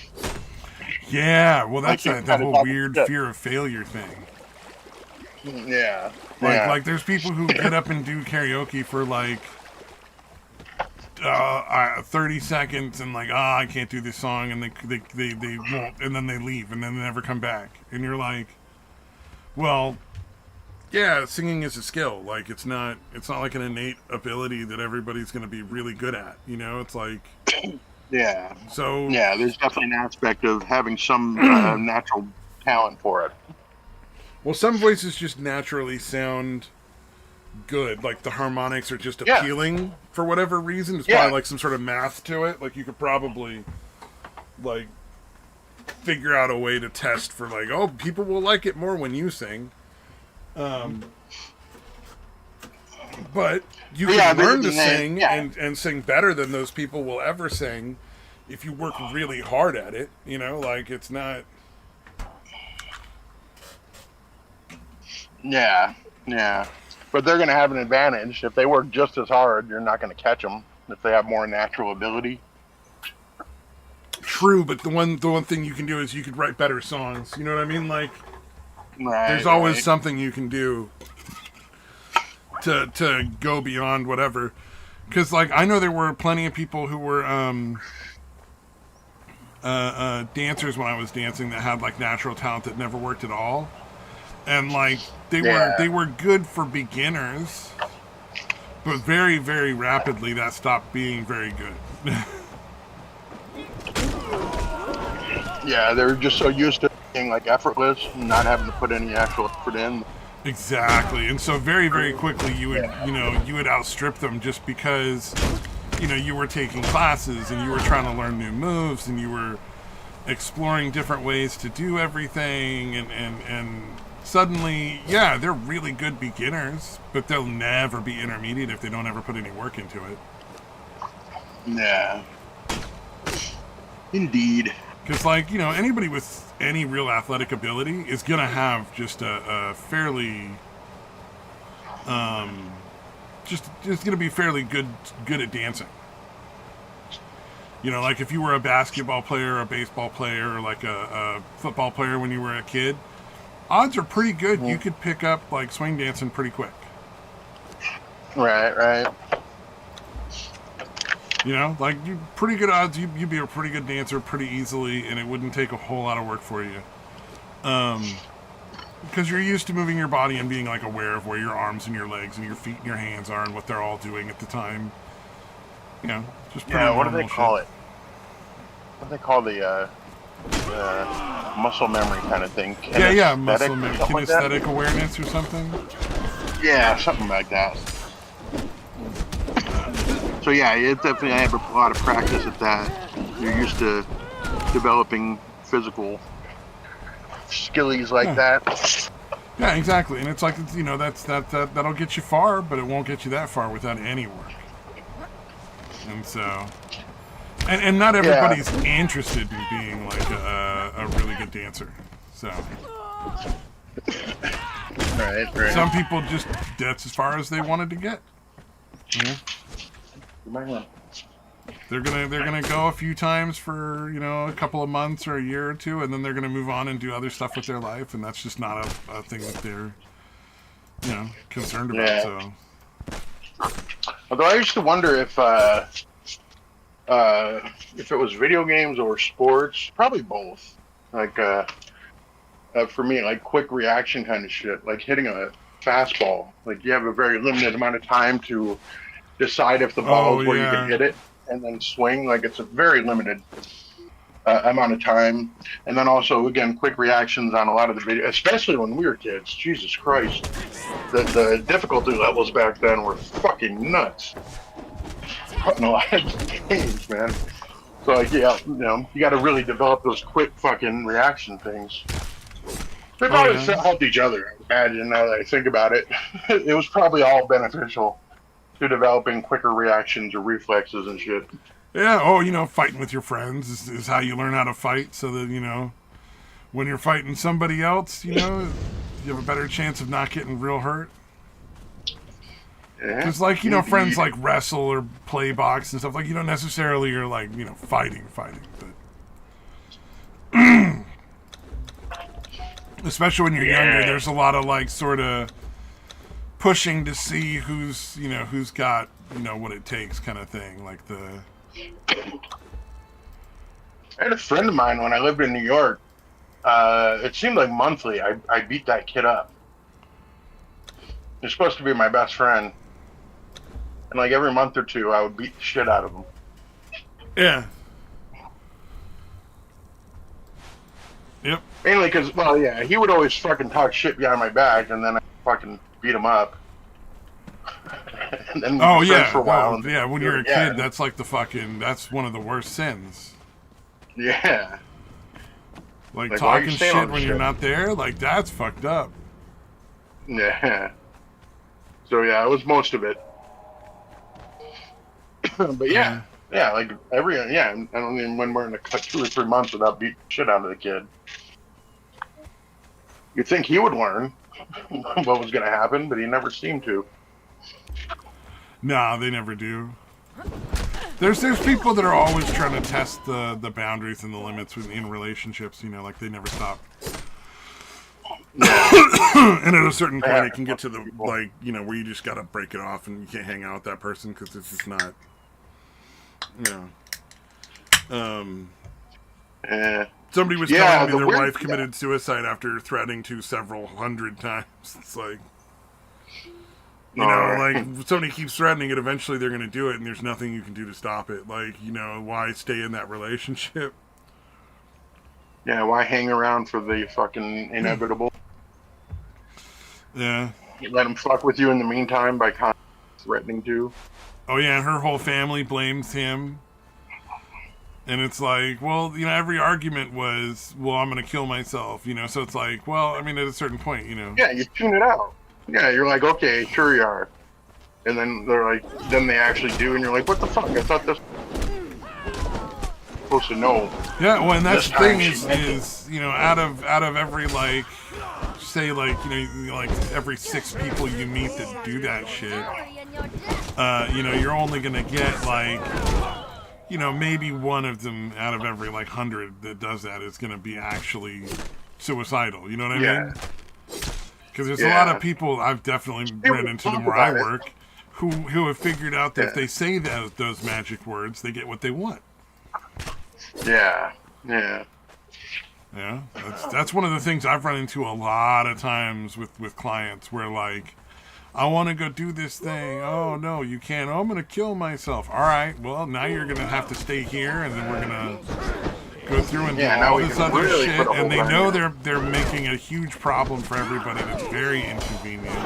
Yeah, well, that's like that whole weird fear of failure thing. Yeah. Like there's people who get up and do karaoke for like 30 seconds and like, I can't do this song, and they won't, and then they leave and then they never come back, and you're like, well, yeah, singing is a skill. Like it's not like an innate ability that everybody's going to be really good at. You know, it's like, yeah. So yeah, there's definitely an aspect of having some natural talent for it. Well, some voices just naturally sound good. Like the harmonics are just appealing for whatever reason. There's probably like some sort of math to it. Like you could probably like figure out a way to test for like, oh, people will like it more when you sing. But you can learn to sing and sing better than those people will ever sing if you work really hard at it. You know, like it's not. Yeah. But they're going to have an advantage. If they work just as hard, you're not going to catch them if they have more natural ability. True, but the one thing you can do is you could write better songs. You know what I mean? Like, there's always something you can do to go beyond whatever. Because, like, I know there were plenty of people who were dancers when I was dancing that had, like, natural talent that never worked at all. and like Yeah. they were good for beginners, but very very rapidly that stopped being very good. Yeah, they're just so used to being like effortless, and not having to put any actual effort in. Exactly, and so very very quickly Yeah. you would outstrip them just because you were taking classes and you were trying to learn new moves and you were exploring different ways to do everything, and suddenly, yeah, they're really good beginners, but they'll never be intermediate if they don't ever put any work into it. Yeah. Indeed. Because, like, anybody with any real athletic ability is going to have just a fairly, just going to be fairly good at dancing. Like if you were a basketball player, a baseball player, or like a football player when you were a kid, odds are pretty good you could pick up like swing dancing pretty quick. Right. Like you pretty good odds you'd be a pretty good dancer pretty easily, and it wouldn't take a whole lot of work for you. Because you're used to moving your body and being like aware of where your arms and your legs and your feet and your hands are and what they're all doing at the time. Just pretty Yeah. What do they call shit. it? What do they call the muscle memory kind of thing? Muscle memory, kinesthetic like awareness or something. Yeah, something like that. So yeah, it definitely I have a lot of practice at that. You're used to developing physical skills like that. Yeah, exactly. And it's like that'll get you far, but it won't get you that far without any work. And so, and not everybody's interested in being like a really good dancer. So, Right. Some people just that's as far as they wanted to get. Yeah. They're gonna go a few times for a couple of months or a year or two, and then they're gonna move on and do other stuff with their life, and that's just not a thing that they're concerned about. Yeah. So, Although I used to wonder if it was video games or sports, probably both. Like for me, like quick reaction kind of shit, like hitting a fastball. Like you have a very limited amount of time to decide if the ball is where you can hit it and then swing. Like it's a very limited amount of time. And then also, again, quick reactions on a lot of the video, especially when we were kids. Jesus Christ. The difficulty levels back then were fucking nuts. Putting a lot of games, man. So, like, yeah, you got to really develop those quick fucking reaction things. They probably helped each other, I imagine, now that I think about it. It was probably all beneficial to developing quicker reactions or reflexes and shit. Yeah, fighting with your friends is how you learn how to fight, so that, when you're fighting somebody else, you have a better chance of not getting real hurt. Because, like, friends like wrestle or play box and stuff, like, you don't necessarily are, like, fighting, but... Especially when you're younger, there's a lot of, like, sort of pushing to see who's got, what it takes kind of thing, like the... I had a friend of mine when I lived in New York. It seemed like monthly I beat that kid up. He's supposed to be my best friend. And like every month or two, I would beat the shit out of him. Yeah. Yep. Mainly because, he would always fucking talk shit behind my back, and then I fucking beat him up. And then for a while. When you're a kid, that's like that's one of the worst sins. Yeah. Like talking shit when you're not there, like that's fucked up. Yeah. So yeah, it was most of it. But yeah, like I don't even when we're in a 2 or 3 months without beating shit out of the kid. You'd think he would learn what was going to happen, but he never seemed to. Nah, they never do. There's people that are always trying to test the boundaries and the limits in relationships. Like they never stop. And at a certain point, it can get to the where you just gotta break it off and you can't hang out with that person because it's just not. Somebody was Yeah, telling me the their weird- wife committed suicide after threatening to several hundred times. It's like, you know, Alright. like somebody keeps threatening it, eventually they're going to do it, and there's nothing you can do to stop it. Like, you know, why stay in that relationship? Yeah, why hang around for the fucking inevitable? Yeah. Let them fuck with you in the meantime by threatening to. Oh yeah, her whole family blames him. And it's like, well, you know, every argument was, well, I'm going to kill myself, you know? So it's like, well, I mean, at a certain point, you know. Yeah, you tune it out. Yeah, you're like, okay, sure you are. And then they're like, then they actually do, and you're like, what the fuck? I thought this was supposed to know. Yeah, well, and that's This the thing time she meant is, you know, out of every, like, say, like, you know, like every 6 people you meet that do that shit, you know, you're only going to get, like, you know, maybe one of them out of every, like, 100 that does that is going to be actually suicidal. You know what I mean? Because there's a lot of people I've definitely ran into them where I work who have figured out that if they say those magic words, they get what they want. Yeah. Yeah, that's one of the things I've run into a lot of times with clients where, like, I want to go do this thing. Oh, no, you can't. Oh, I'm going to kill myself. All right, well, now you're going to have to stay here, and then we're going to go through and do all this other really shit. And they know they're making a huge problem for everybody that's very inconvenient.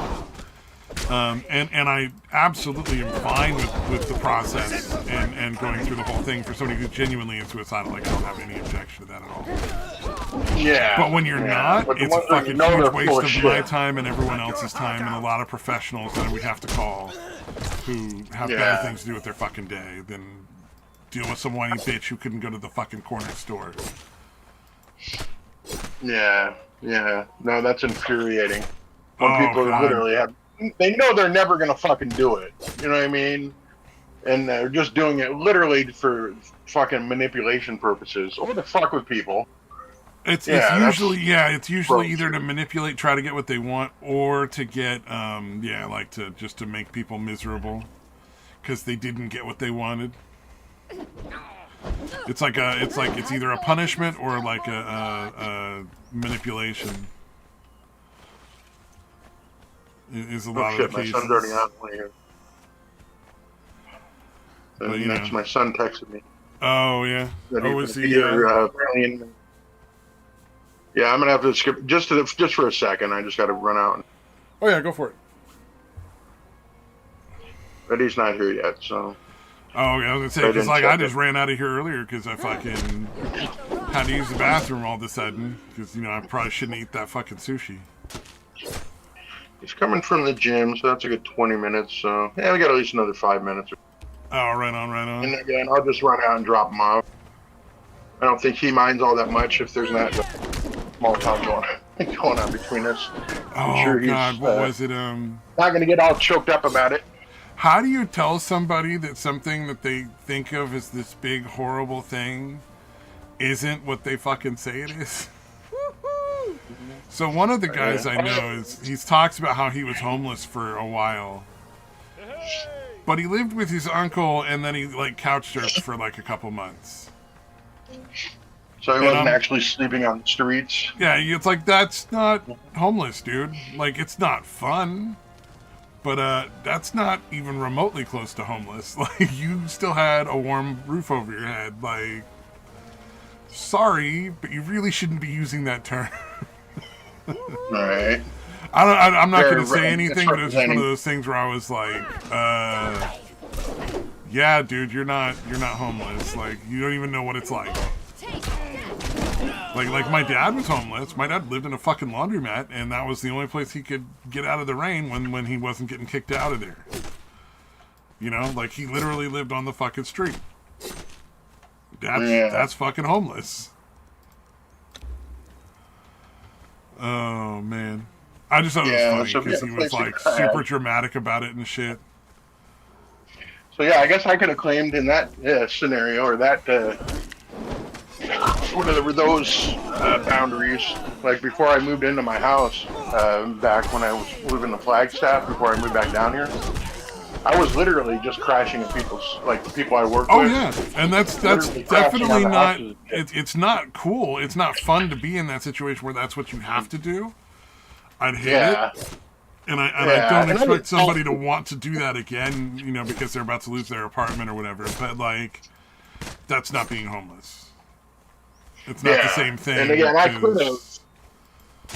And I absolutely am fine with the process and going through the whole thing for somebody who genuinely is suicidal. Like, I don't have any objection to that at all. Yeah. But when you're not, it's a fucking huge waste of my shit. time and everyone else's time, and a lot of professionals that we have to call who have better things to do with their fucking day than deal with some whiny bitch who couldn't go to the fucking corner store. Yeah. No, that's infuriating. When Oh, people God. literally they know they're never gonna fucking do it. You know what I mean? And they're just doing it literally for fucking manipulation purposes, or to fuck with people. It's usually gross. either to manipulate, try to get what they want, or to get like to make people miserable because they didn't get what they wanted. It's either a punishment or like a manipulation. Is a lot of the My cases. son's already on here. But, you Next, know. my son texted me. Oh yeah. That Oh, he's is gonna he? be here, apparently yeah, I'm gonna have to skip just for a second. I just got to run out. Oh yeah, go for it. But he's not here yet, so. Oh yeah, I was gonna say because like I just ran out of here earlier because I fucking had to use the bathroom all of a sudden because you know I probably shouldn't eat that fucking sushi. He's coming from the gym, so that's a good 20 minutes. So yeah, we got at least another 5 minutes. Oh, right on. And again, I'll just run out and drop him off. I don't think he minds all that much if there's not small talk going on between us. Oh sure God, what was it? Not gonna get all choked up about it. How do you tell somebody that something that they think of as this big horrible thing isn't what they fucking say it is? So one of the guys I know he talks about how he was homeless for a while, but he lived with his uncle and then he like couch surfed for like a couple months. So he wasn't actually sleeping on the streets. Yeah, it's like that's not homeless, dude. Like it's not fun, but that's not even remotely close to homeless. Like you still had a warm roof over your head. Like, sorry, but you really shouldn't be using that term. Right. I'm not going to say anything, but it's just one of those things where I was like, yeah, dude, you're not homeless. Like, you don't even know what it's like. Like my dad was homeless. My dad lived in a fucking laundromat, and that was the only place he could get out of the rain when he wasn't getting kicked out of there. You know, like he literally lived on the fucking street. That's fucking homeless. Oh man, I just thought it was funny because he was like super dramatic about it and shit. So yeah, I guess I could have claimed in that scenario or that whatever those boundaries. Like before I moved into my house, back when I was living in Flagstaff, before I moved back down here, I was literally just crashing in people's, like, the people I work Oh with. yeah, and that's Literally crashing definitely on the not. houses. It's not cool. It's not fun to be in that situation where that's what you have to do. I'd hate it, Yeah, and I yeah. don't And expect somebody to want to do that again. You know, because they're about to lose their apartment or whatever. But like, that's not being homeless. It's not the yeah. same thing. And again, I could have, 'cause-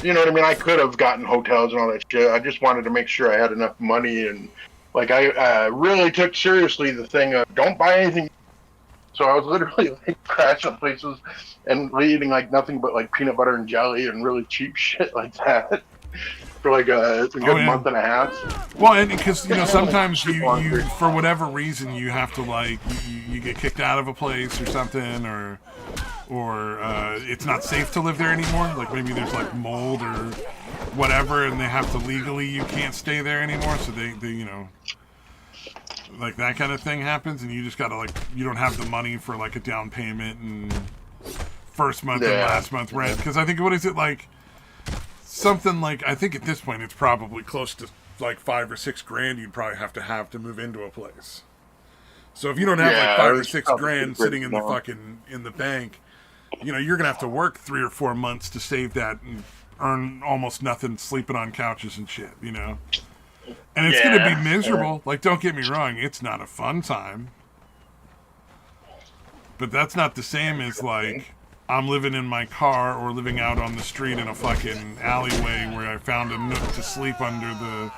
you know what I mean? I could have gotten hotels and all that shit. I just wanted to make sure I had enough money. And, like, I really took seriously the thing of don't buy anything. So I was literally, like, crashing places and eating, like, nothing but, like, peanut butter and jelly and really cheap shit like that for, like, a Oh good yeah. month and a half. Well, and because you know sometimes Super you hungry. for whatever reason you have to like you get kicked out of a place or something or it's not safe to live there anymore. Like maybe there's like mold or whatever, and they have to legally you can't stay there anymore. So they you know like that kind of thing happens, and you just gotta like you don't have the money for like a down payment and first month and Yeah. last month rent. Because I think what is it like something like I think at this point it's probably close to like $5 or $6 grand you'd probably have to move into a place. So if you don't have Yeah, like 5 it or was 6 probably grand pretty sitting in the small. fucking in the bank, you know you're gonna have to work 3 or 4 months to save that and earn almost nothing sleeping on couches and shit, you know. And it's gonna be Yeah, miserable. Like don't get me wrong, it's not a fun time. But that's not the same as like I'm living in my car or living out on the street in a fucking alleyway where I found a nook to sleep under the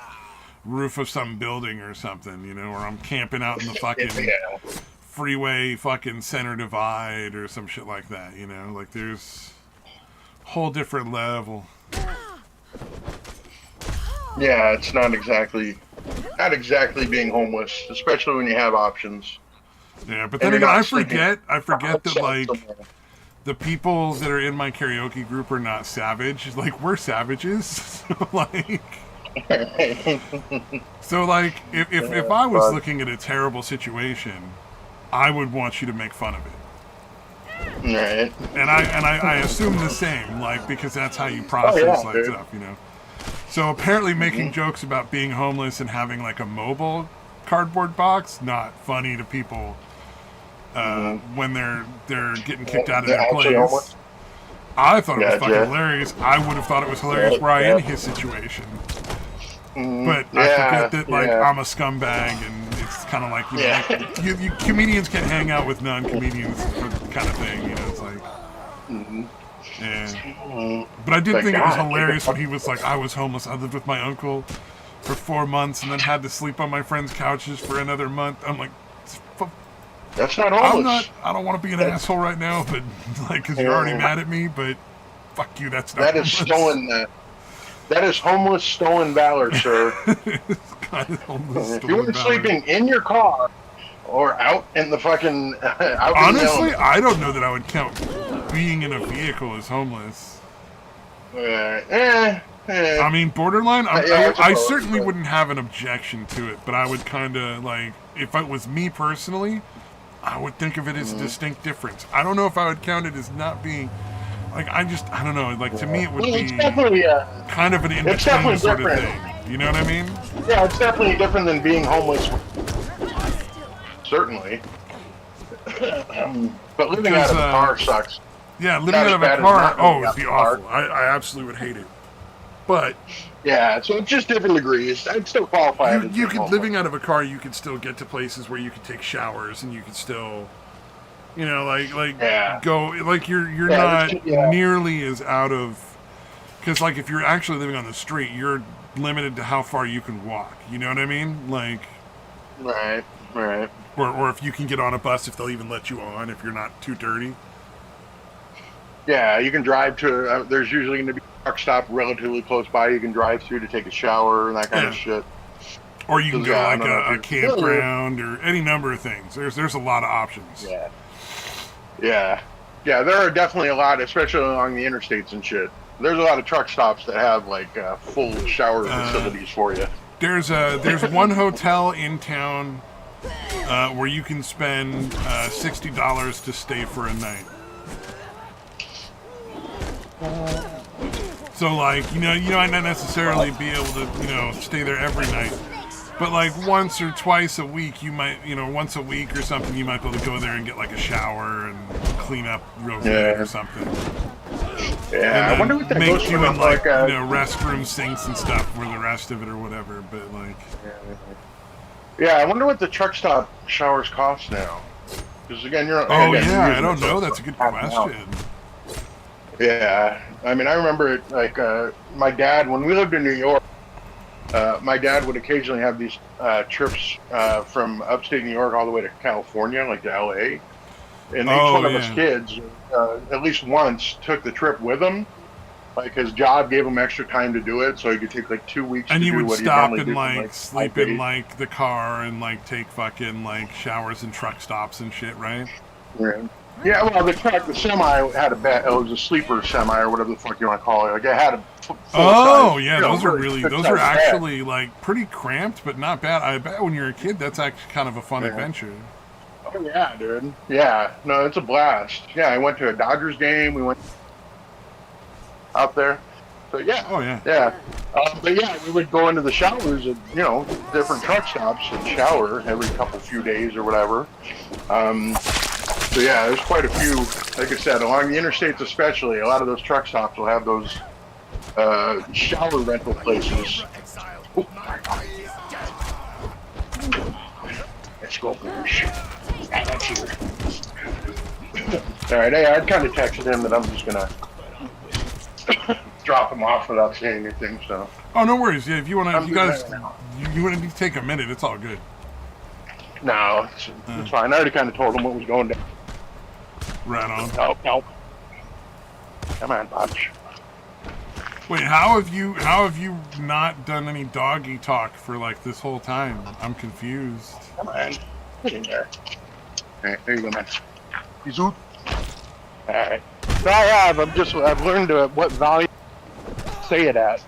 roof of some building or something, you know, or I'm camping out in the fucking yeah. freeway fucking center divide or some shit like that, you know? Like there's a whole different level. Yeah, it's not exactly being homeless, especially when you have options. Yeah, but And then you're again, not I sleeping forget that outside like somewhere. the people that are in my karaoke group are not savage. Like we're savages. So like if I was looking at a terrible situation, I would want you to make fun of it. Right. And I assume the same, like because that's how you process like dude. stuff, you know. So apparently making jokes about being homeless and having like a mobile cardboard box, not funny to people when they're getting kicked out of They're their actually place. homeless? I thought it was fucking Gotcha. hilarious. I would have thought it was hilarious were I in his situation. But I forget that like I'm a scumbag and it's kind of like you know, Yeah. like, you comedians can hang out with non-comedians kind of thing, you know. It's like, yeah. But I did Like, think it was God, hilarious when he was like, I was homeless. I lived with my uncle for 4 months and then had to sleep on my friends' couches for another month. I'm like, That's not homeless. I don't want to be an asshole right now, but like, because you're already mad at me. But fuck you. That's not. That is homeless. stolen. That is homeless stolen valor, sir. It's kind of homeless. If stolen you weren't valor. sleeping in your car or out in the fucking out Honestly, in the I don't know that I would count being in a vehicle as homeless. I mean, borderline. I certainly wouldn't have an objection to it, but I would kind of like if it was me personally, I would think of it as a distinct difference. I don't know if I would count it as not being. Like I don't know. Like to me, it would be It's definitely kind of an in it's between definitely sort of different. thing. You know what I mean? yeah, it's definitely different than being homeless. Certainly. But living out of a car sucks. Yeah, living Not out as of bad a as car. not Oh, living it'd out be of a car. awful. I absolutely would hate it. But Yeah, so it's just different degrees. I'd still qualify. you could living out of a car. You could still get to places where you could take showers, and you could still, you know, like Yeah. go. Like you're Yeah, not yeah. nearly as out of, because like if you're actually living on the street, you're limited to how far you can walk. You know what I mean? Like, Right. or if you can get on a bus, if they'll even let you on, if you're not too dirty. Yeah, you can drive to. There's usually going to be a truck stop relatively close by. You can drive through to take a shower and that kind of shit. Or you can go to Yeah, I like don't know a if you- campground or any number of things. There's a lot of options. Yeah. There are definitely a lot, especially along the interstates and shit. There's a lot of truck stops that have like full shower facilities for you. There's one hotel in town where you can spend $60 to stay for a night. So like you might not necessarily be able to stay there every night, But like once or twice a week, you might, once a week or something, you might be able to go there and get like a shower and clean up real good or something. Yeah, I wonder what that goes for. Like restroom sinks and stuff for the rest of it or whatever. But like, yeah, I wonder what the truck stop showers cost now. Because again, I don't know. That's a good question. Yeah, I mean, I remember it like my dad when we lived in New York. My dad would occasionally have these trips from upstate New York all the way to California, like to LA. And each one of us kids, at least once, took the trip with him. Like his job gave him extra time to do it, so he could take like 2 weeks. And to you do would what stop he and like sleep in days. like the car and like take fucking like showers and truck stops and shit, right? Yeah, well, the semi had a bed. It was a sleeper semi or whatever the fuck you want to call it. Like it had a full size, those are those are actually like pretty cramped, but not bad. I bet when you're a kid, that's actually kind of a fun adventure. Oh yeah, dude. Yeah, no, it's a blast. Yeah, I went to a Dodgers game. We went out there. So yeah. Oh yeah. Yeah. But yeah, we would go into the showers at different truck stops and shower every few days or whatever. So yeah, there's quite a few. Like I said, along the interstates especially, a lot of those truck stops will have those shower rental places. Let's go, boys. That's you. All right, I'd kind of texted him that I'm just gonna drop him off without saying anything. So. Oh, no worries. Yeah, if you want to, you guys, you want to take a minute. It's all good. No, it's fine. I already kind of told him what was going down. Right on. No. Come on, Bobch. Wait, how have you not done any doggy talk for like this whole time? I'm confused. Come on, get in there. All right, there you go, man. He's out. All right. So I have. I've learned what volume to say it at.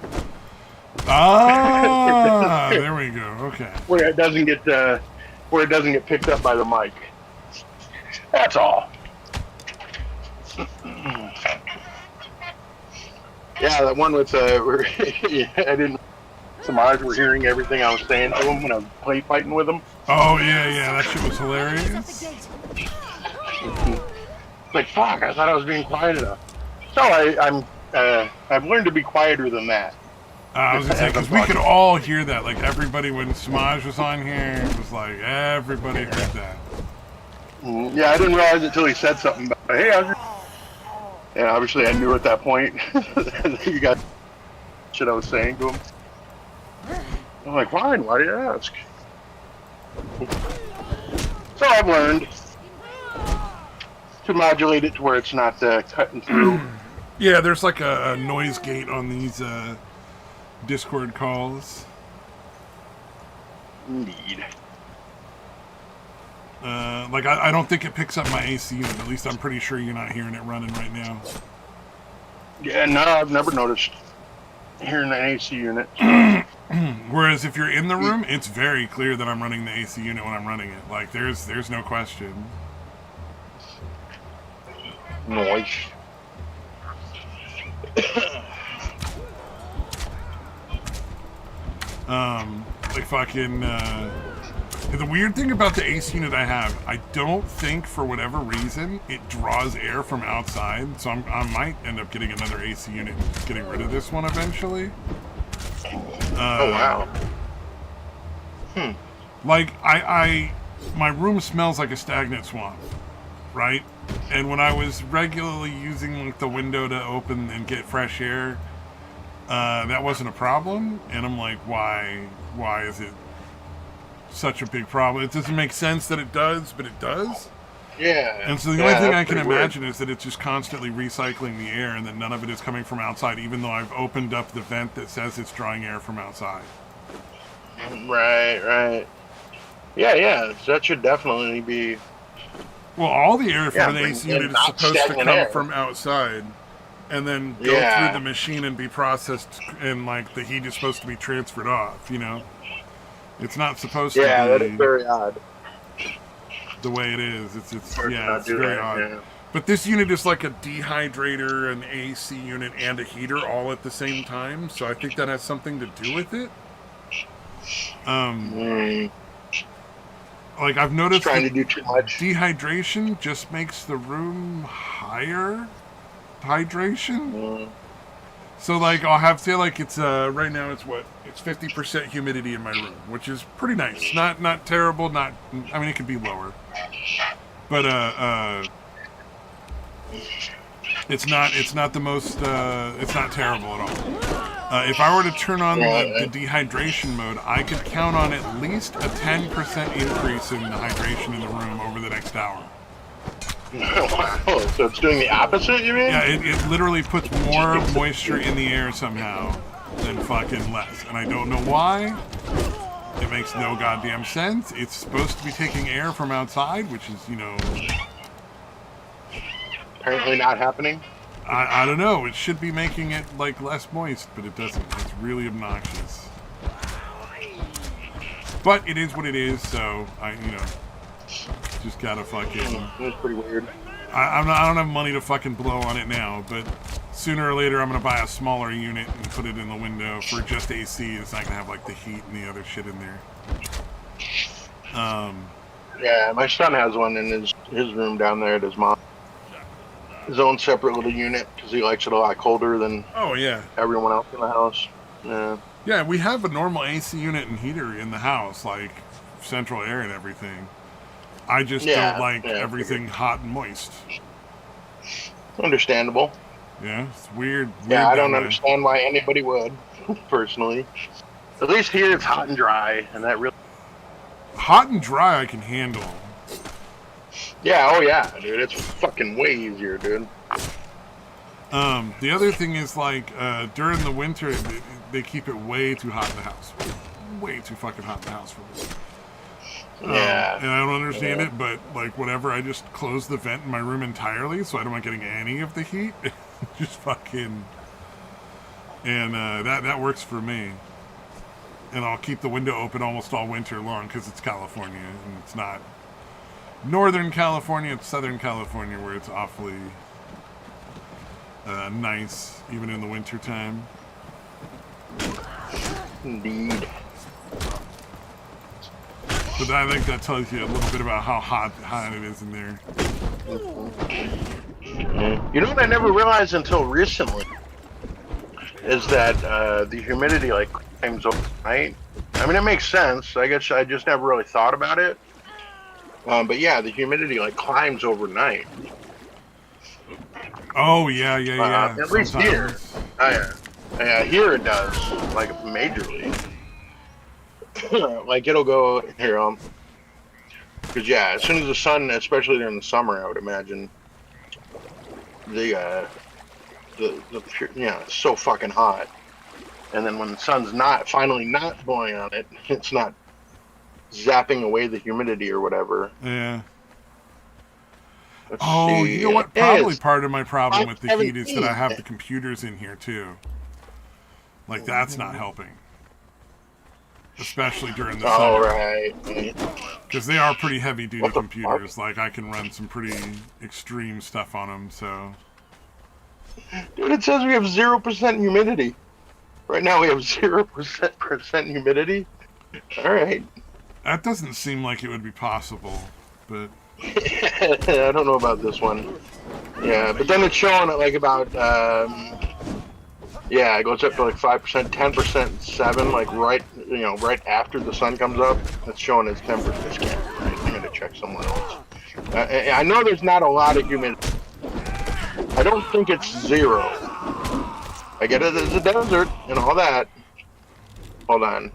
Ah, there we go. Okay. Where it doesn't get picked up by the mic. That's all. Yeah, that one with I didn't. Some eyes were hearing everything I was saying to him when I was play fighting with him. Oh yeah, that shit was hilarious. Like fuck, I thought I was being quiet enough. So I've learned to be quieter than that. I was gonna say because we could all hear that. Like everybody when Smaj was on here, it was like everybody heard that. Yeah, I didn't realize it until he said something about hey, and obviously I knew at that point that you got shit I was saying to him. I'm like, fine, why do you ask? So I've learned to modulate it to where it's not cutting through. Yeah, there's like a noise gate on these Discord calls. Indeed. Like I don't think it picks up my AC unit. At least I'm pretty sure you're not hearing it running right now. Yeah, no, I've never noticed hearing an AC unit. Whereas if you're in the room, it's very clear that I'm running the AC unit when I'm running it. Like there's no question. Noise. Like fucking. The weird thing about the AC unit I have, I don't think for whatever reason it draws air from outside. So I might end up getting another AC unit and getting rid of this one eventually. Oh wow. Like my room smells like a stagnant swamp, right? And when I was regularly using like the window to open and get fresh air, that wasn't a problem. And I'm like, why is it such a big problem? It doesn't make sense that it does, but it does. Yeah. And so the only thing I can imagine is that it's just constantly recycling the air and that none of it is coming from outside, even though I've opened up the vent that says it's drawing air from outside. Right. Yeah, that should definitely be... Well, all the air from an AC unit is supposed to come from outside and then go through the machine and be processed, and like the heat is supposed to be transferred off, you know? It's not supposed to be... Yeah, that is very odd. The way it is. It's very odd. Yeah. But this unit is like a dehydrator, an AC unit, and a heater all at the same time, so I think that has something to do with it. Like I've noticed trying that to do too much. dehydration just makes the room higher hydration. So like I'll have say like it's right now it's 50% humidity in my room, which is pretty nice. Not terrible. Not I mean it could be lower, but it's not the most it's not terrible at all. If I were to turn on the dehydration mode, I could count on at least a 10% increase in the hydration in the room over the next hour. Wow, so it's doing the opposite, you mean? Yeah, it literally puts more moisture in the air somehow than fucking less. And I don't know why. It makes no goddamn sense. It's supposed to be taking air from outside, which is, Apparently not happening. I don't know. It should be making it, like, less moist, but it doesn't. It's really obnoxious. But it is what it is, so just gotta fucking... It's pretty weird. I don't have money to fucking blow on it now, but sooner or later I'm gonna buy a smaller unit and put it in the window for just AC. It's not gonna have like the heat and the other shit in there. Yeah, my son has one in his room down there at his mom. His own separate little unit because he likes it a lot colder than everyone else in the house. Yeah, we have a normal AC unit and heater in the house, like central air and everything. I just don't like everything hot and moist. Understandable. Yeah, it's weird. Yeah, I don't understand why anybody would, personally. At least here it's hot and dry, and that really... Hot and dry I can handle. Yeah, oh yeah, dude. It's fucking way easier, dude. The other thing is, like, during the winter, they keep it way too hot in the house. Way too fucking hot in the house for me. Yeah. And I don't understand it, but, like, whatever, I just close the vent in my room entirely so I don't mind getting any of the heat. Just fucking... And that works for me. And I'll keep the window open almost all winter long because it's California, and it's not Northern California, it's Southern California where it's awfully nice, even in the winter time. Indeed. But I think that tells you a little bit about how hot it is in there. You know what I never realized until recently is that the humidity like climbs overnight. I mean, it makes sense. I guess I just never really thought about it. But yeah, the humidity like climbs overnight. Oh yeah. At least here. Yeah, here it does, like majorly. Like it'll go here, because yeah, as soon as the sun, especially during the summer, I would imagine the it's so fucking hot, and then when the sun's finally not blowing on it, it's not zapping away the humidity or whatever. Yeah. Let's see. You know what? Probably part of my problem with the heat is that I have the computers in here too. Like that's not helping. Especially during the summer. Right. Because they are pretty heavy-duty computers. Like, I can run some pretty extreme stuff on them, so... Dude, it says we have 0% humidity. Right now we have 0% humidity. Alright. That doesn't seem like it would be possible, but... I don't know about this one. Yeah, but then it's showing at like about... yeah, it goes up to like 5%, 10%, 7, like right after the sun comes up. It's showing its temperature. Right? I'm gonna check somewhere else. I know there's not a lot of humidity. I don't think it's 0. I get it as a desert and all that. Hold on.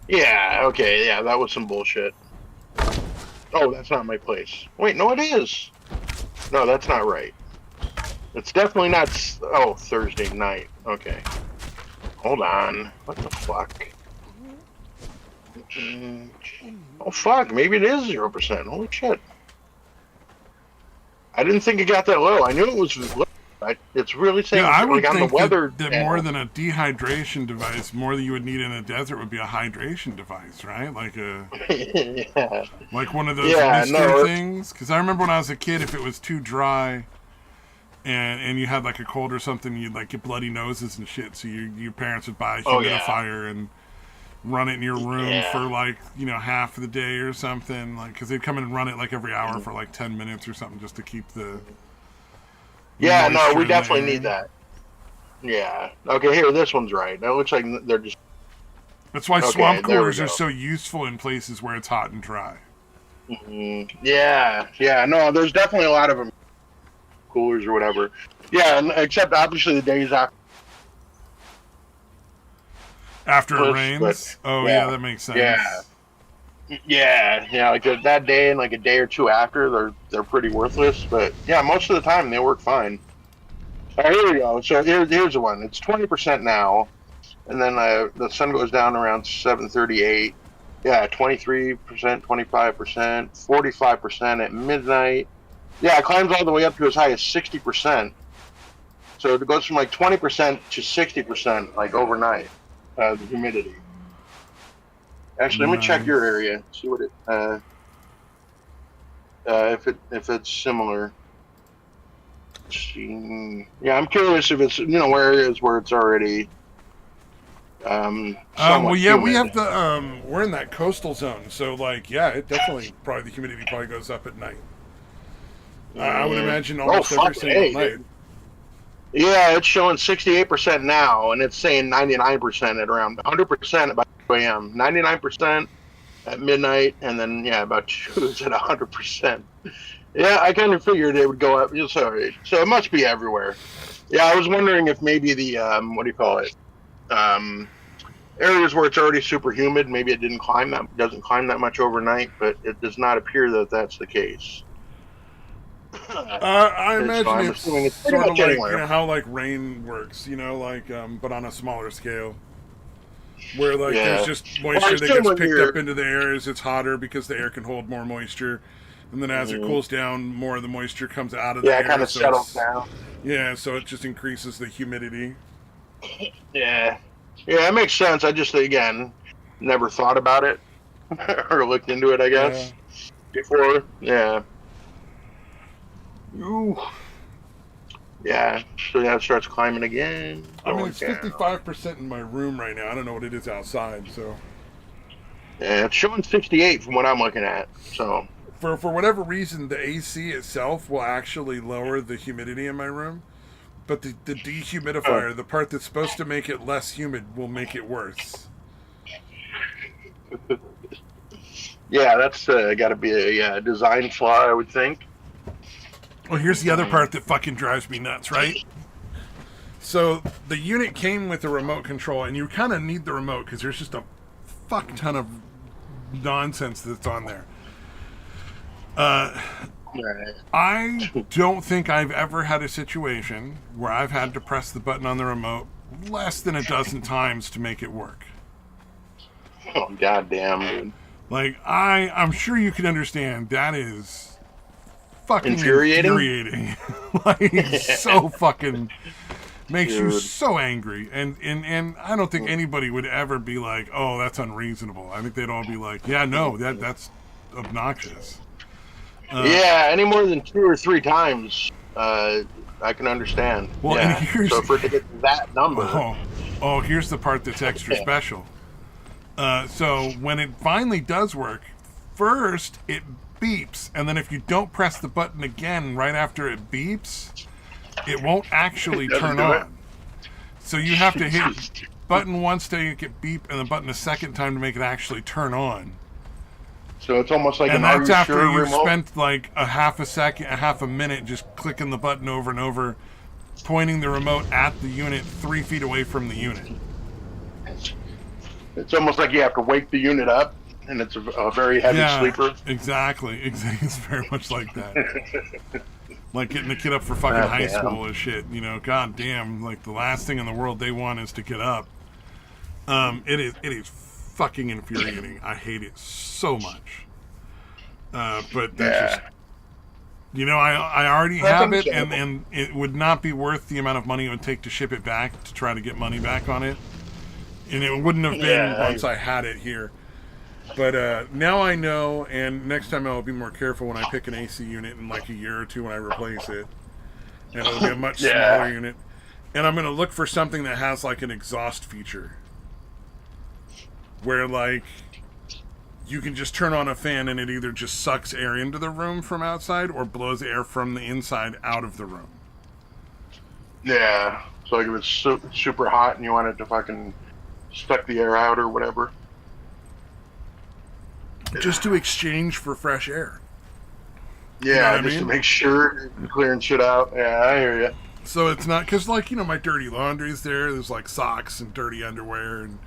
Yeah, okay, yeah, that was some bullshit. Oh, that's not my place. Wait, no, it is. No, that's not right. It's definitely not... Oh, Thursday night. Okay. Hold on. What the fuck? Oh, fuck. Maybe it is 0%. Holy shit. I didn't think it got that low. I knew it was low. It's really saying... Yeah, I would think the weather that more than a dehydration device, more than you would need in a desert would be a hydration device, right? Like a... yeah. Like one of those mister things? Because I remember when I was a kid, if it was too dry... And you had like a cold or something, you'd like get bloody noses and shit. So your parents would buy a humidifier and run it in your room Yeah. for like, half of the day or something. Like, because they'd come in and run it like every hour for like 10 minutes or something just to keep the Yeah, no, moisture we in the definitely air. need that. Yeah. Okay, here, this one's right. That looks like they're just. That's why Okay, swamp there we coolers are go. so useful in places where it's hot and dry. Yeah, yeah. No, there's definitely a lot of them coolers or whatever. Yeah, and except obviously the days after. After it But rains? Oh, yeah, yeah, that makes yeah, sense. yeah. Like that day and like a day or two after, they're pretty worthless. But yeah, most of the time they work fine. Oh, here we go. So here's the one. It's 20% now, and then the sun goes down around 7:38. Yeah, 23%, 25%, 45% at midnight. Yeah, it climbs all the way up to as high as 60%. So it goes from like 20% to 60% like overnight. The humidity. Actually, let me check your Nice. area. See what it if it's similar. See, yeah, I'm curious if it's where it is where it's already Well, somewhat yeah, we humid. have the, we're in that coastal zone. So, like, yeah, it definitely, probably, the humidity probably goes up at night. I would imagine Oh almost every fucking single hey, night. dude. Yeah, it's showing 68% now, and it's saying 99% at around 100% about 2 a.m. 99% at midnight, and then yeah, about 2 is at 100%. Yeah, I kind of figured it would go up. Sorry, so it must be everywhere. Yeah, I was wondering if maybe the what do you call it? Um, Areas where it's already super humid, maybe it doesn't climb that much overnight, but it does not appear that that's the case. I So imagine I'm it's assuming it's pretty sort of much like, anywhere. how, like, rain works, like, but on a smaller scale. Where, like, there's Yeah. just Well, I moisture that assume gets when picked up you're into the air as it's hotter because the air can hold more moisture. And then as it mhm. cools down, more of the moisture comes out of the Yeah, it kind air. of So settles it's, down. yeah, so it just increases the humidity. Yeah. Yeah, it makes sense. I just again never thought about it or looked into it, I Yeah. guess, before. Yeah. Ooh. Yeah. So yeah, it starts climbing again, I mean, going it's down. 55% in my room right now. I don't know what it is outside. So, Yeah, it's showing 68 from what I'm looking at. So for whatever reason, the AC itself will actually lower the humidity in my room. But the huh. dehumidifier, the part that's supposed to make it less humid, will make it worse. Yeah, that's got to be a yeah, design flaw, I would think. Well, here's the other part that fucking drives me nuts, right? So the unit came with a remote control, and you kind of need the remote because there's just a fuck ton of nonsense that's on there. Right. I don't think I've ever had a situation where I've had to press the button on the remote less than a dozen times to make it work. Oh goddamn, dude. Like, I'm sure you can understand that is fucking Infuriating, infuriating. Like, so fucking makes you dude. so angry. And I don't think anybody would ever be like, oh, that's unreasonable. I think they'd all be like, yeah, no, that's obnoxious. Yeah, any more than 2 or 3 times, I can understand. Well, and Yeah. here's So for it to get to that number, here's the part that's extra special. So when it finally does work, first it beeps, and then if you don't press the button again right after it beeps, it won't it actually doesn't turn do it. on. So you have to hit Jesus. button once to make it beep, and the button a second time to make it actually turn on. So it's almost like And an "Are that's you after sure?" you've remote. spent like a half a second, a half a minute just clicking the button over and over, pointing the remote at the unit 3 feet away from the unit. It's almost like you have to wake the unit up, and it's a very heavy Yeah, sleeper. exactly. It's very much like that. Like getting a kid up for fucking God high damn. school and shit. God damn. Like the last thing in the world they want is to get up. It is fucking infuriating. I hate it so much. But that's just, Yeah. I already That's have it, understandable. and it would not be worth the amount of money it would take to ship it back to try to get money back on it. And it wouldn't have been Yeah. once I had it here. But now I know, and next time I'll be more careful when I pick an AC unit in like a year or two when I replace it. And it'll be a much smaller Yeah. unit. And I'm going to look for something that has like an exhaust feature. where like you can just turn on a fan and it either just sucks air into the room from outside or blows air from the inside out of the room. Yeah. So like if it's super hot and you want it to fucking suck the air out or whatever. Just to exchange for fresh air. Yeah, just to make sure you're clearing shit out. Yeah, I hear you. So it's not, because like, you know, my dirty laundry's there. There's like socks and dirty underwear and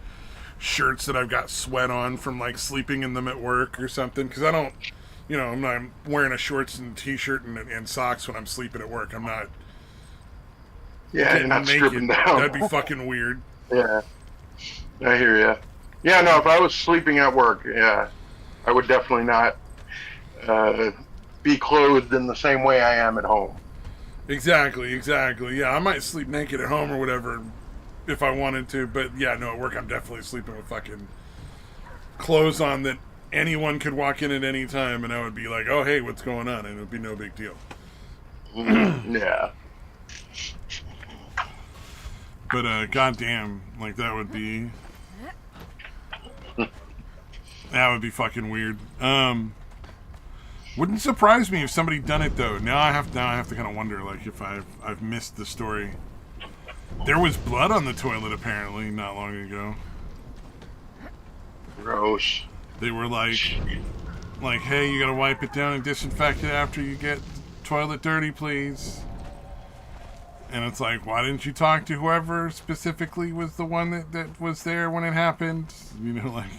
shirts that I've got sweat on from like sleeping in them at work or something. Because I don't, you know, I'm wearing a shorts and t-shirt and socks when I'm sleeping at work. I'm not. Yeah, you're not stripping down. That'd be fucking weird. Yeah, I hear you. Yeah, no, if I was sleeping at work, yeah, I would definitely not be clothed in the same way I am at home. Exactly. Yeah, I might sleep naked at home or whatever if I wanted to, but yeah, no, at work I'm definitely sleeping with fucking clothes on that anyone could walk in at any time and I would be like, oh, hey, what's going on? And it would be no big deal. Yeah. But goddamn, like that would be fucking weird. Wouldn't surprise me if somebody done it though. Now I have to kind of wonder, like, if I've missed the story. There was blood on the toilet apparently not long ago. Gross. They were like, hey, you gotta wipe it down and disinfect it after you get the toilet dirty, please. And it's like, why didn't you talk to whoever specifically was the one that was there when it happened? You know, like.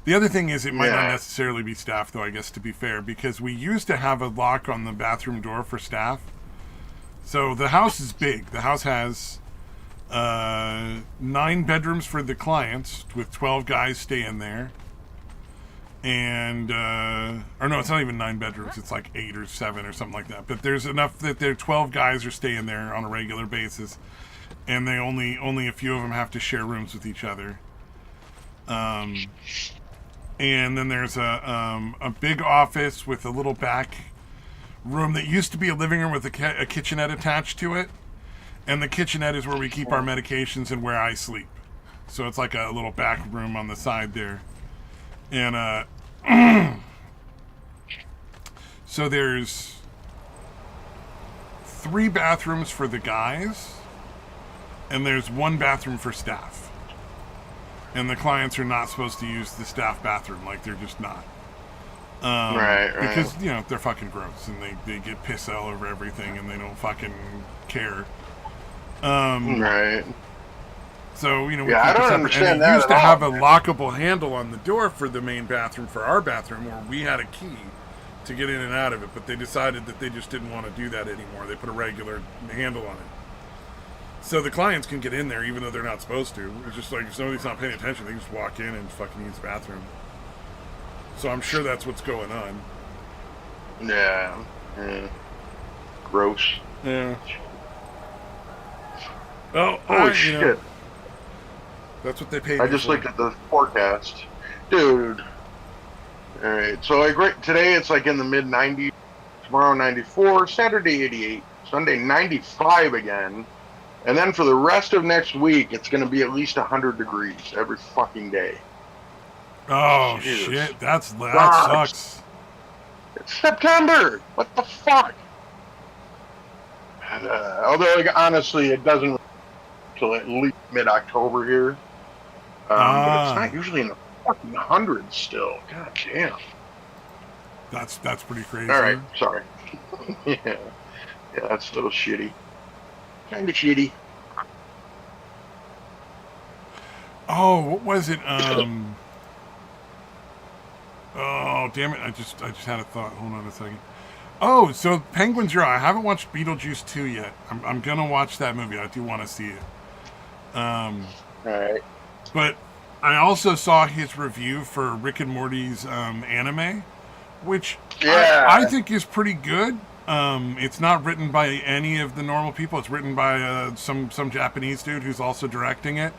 The other thing is it might not necessarily be staff, though, I guess, to be fair, because we used to have a lock on the bathroom door for staff. So the house is big. The house has 9 bedrooms for the clients, with 12 guys staying there. And, or no, it's not even 9 bedrooms. It's like 8 or 7 or something like that. But there's enough that 12 guys are staying there on a regular basis. And they only a few of them have to share rooms with each other. And then there's a big office with a little back room that used to be a living room with a kitchenette attached to it. And the kitchenette is where we keep our medications and where I sleep. So it's like a little back room on the side there. And so there's 3 bathrooms for the guys, and there's 1 bathroom for staff. And the clients are not supposed to use the staff bathroom. Like, they're just not. Right. Because, you know, they're fucking gross. And they get piss all over everything. And they don't fucking care. Right. So, you know, I don't understand that. We used to have a lockable handle on the door for the main bathroom, for our bathroom, where we had a key to get in and out of it. But they decided that they just didn't want to do that anymore. They put a regular handle on it. So the clients can get in there even though they're not supposed to. It's just like if somebody's not paying attention, they can just walk in and fucking use the bathroom. So I'm sure that's what's going on. Yeah. Gross. Yeah. Oh, holy shit. You know, that's what they paid I just looked at the forecast. Dude. Alright, so like today it's like in the mid 90s, tomorrow 94, Saturday 88, Sunday 95 again. And then for the rest of next week, it's going to be at least 100 degrees every fucking day. Oh, Jesus. Shit. That sucks. It's September. What the fuck? Although, like, honestly, it doesn't until at least mid-October here. But it's not usually in the fucking hundreds still. God damn. That's pretty crazy. All right. Sorry. Yeah, that's so shitty. Kind of shitty. Oh, what was it? Oh, damn it! I just had a thought. Hold on a second. Oh, so Penguins are out. I haven't watched Beetlejuice 2 yet. I'm gonna watch that movie. I do want to see it. All right. But I also saw his review for Rick and Morty's anime, which I think is pretty good. It's not written by any of the normal people. It's written by some Japanese dude who's also directing it.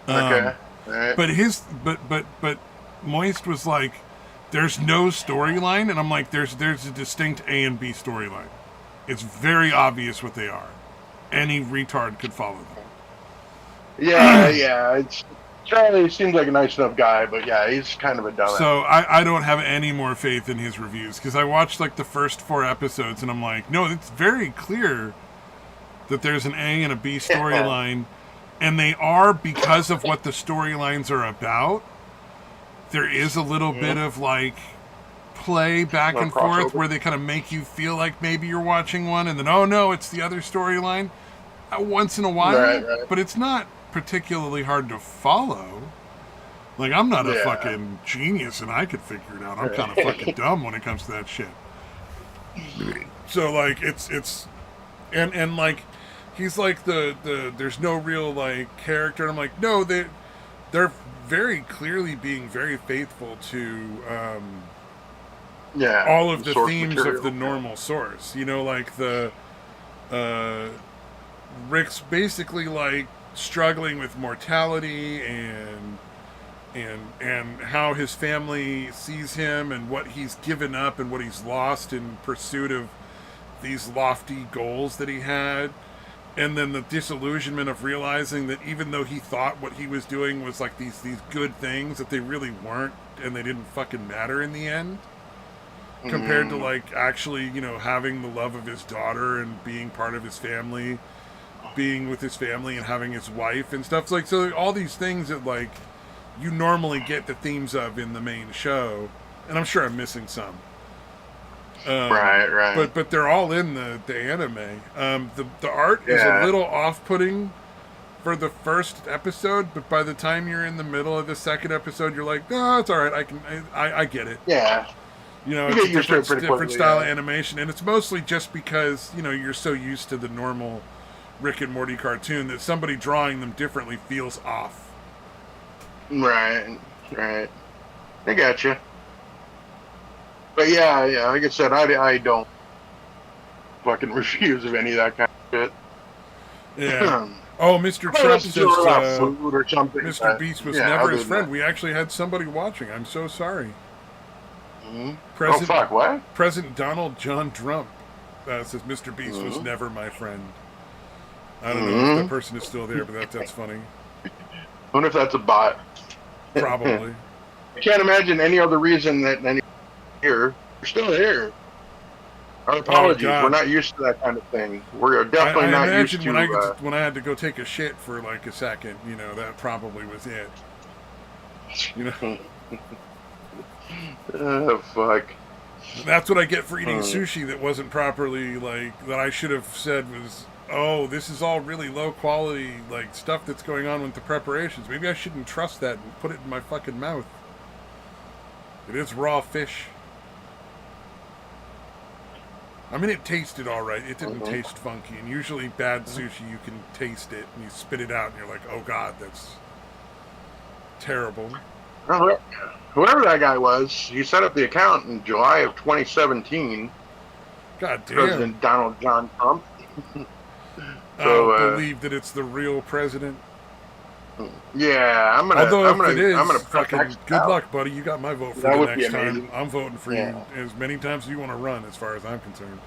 Okay. Right. But Moist was like, there's no storyline, and I'm like, there's a distinct A and B storyline. It's very obvious what they are. Any retard could follow them. Yeah, yeah. Charlie seems like a nice enough guy, but yeah, he's kind of a dumbass. So I don't have any more faith in his reviews because I watched like the first 4 episodes and I'm like, no, it's very clear that there's an A and a B storyline, and they are because of what the storylines are about. There is a little bit of like play back and forth where they kind of make you feel like maybe you're watching one, and then oh no, it's the other storyline. Once in a while, right. But it's not particularly hard to follow. Like, I'm not a fucking genius and I could figure it out. I'm kind of fucking dumb when it comes to that shit. So, like, it's and like, he's like the there's no real, like, character. And I'm like, no, they're very clearly being very faithful to, all of the themes material of the normal source. You know, like, Rick's basically, like, struggling with mortality and how his family sees him and what he's given up and what he's lost in pursuit of these lofty goals that he had, and then the disillusionment of realizing that even though he thought what he was doing was like these good things, that they really weren't, and they didn't fucking matter in the end, compared to like actually, you know, having the love of his daughter and being part of his family, being with his family and having his wife and stuff. Like, so all these things that like you normally get the themes of in the main show, and I'm sure I'm missing some. Right. But they're all in the anime. The art is a little off-putting for the first episode, but by the time you're in the middle of the second episode, you're like, no, it's all right. I get it. Yeah. You know, it's a different style of animation, and it's mostly just because, you know, you're so used to the normal Rick and Morty cartoon that somebody drawing them differently feels off. Right. I gotcha. But yeah, like I said, I don't fucking refuse of any of that kind of shit. Yeah. Oh, Mr. Trump says food or something. Mr. Beast was never his friend. We actually had somebody watching. I'm so sorry. Oh, fuck, what? President Donald John Trump says Mr. Beast was never my friend. I don't know if that person is still there, but that's funny. I wonder if that's a bot. Probably. I can't imagine any other reason that any here. We're still here. Our apologies. We're not used to that kind of thing. We're definitely not used to. When I had to go take a shit for like a second, you know, that probably was it. You know. Oh fuck. That's what I get for eating sushi that wasn't properly, like, that I should have said was, oh, this is all really low quality, like, stuff that's going on with the preparations. Maybe I shouldn't trust that and put it in my fucking mouth. It is raw fish. I mean, it tasted alright. It didn't taste funky. And usually bad sushi, you can taste it and you spit it out and you're like, oh god, that's terrible. Whoever that guy was, he set up the account in July of 2017. God damn. President Donald John Trump. So, I believe that it's the real president. Yeah, I'm gonna. If it is, I'm gonna fucking good luck, buddy. You got my vote for the next time. I'm voting for you as many times as you want to run, as far as I'm concerned.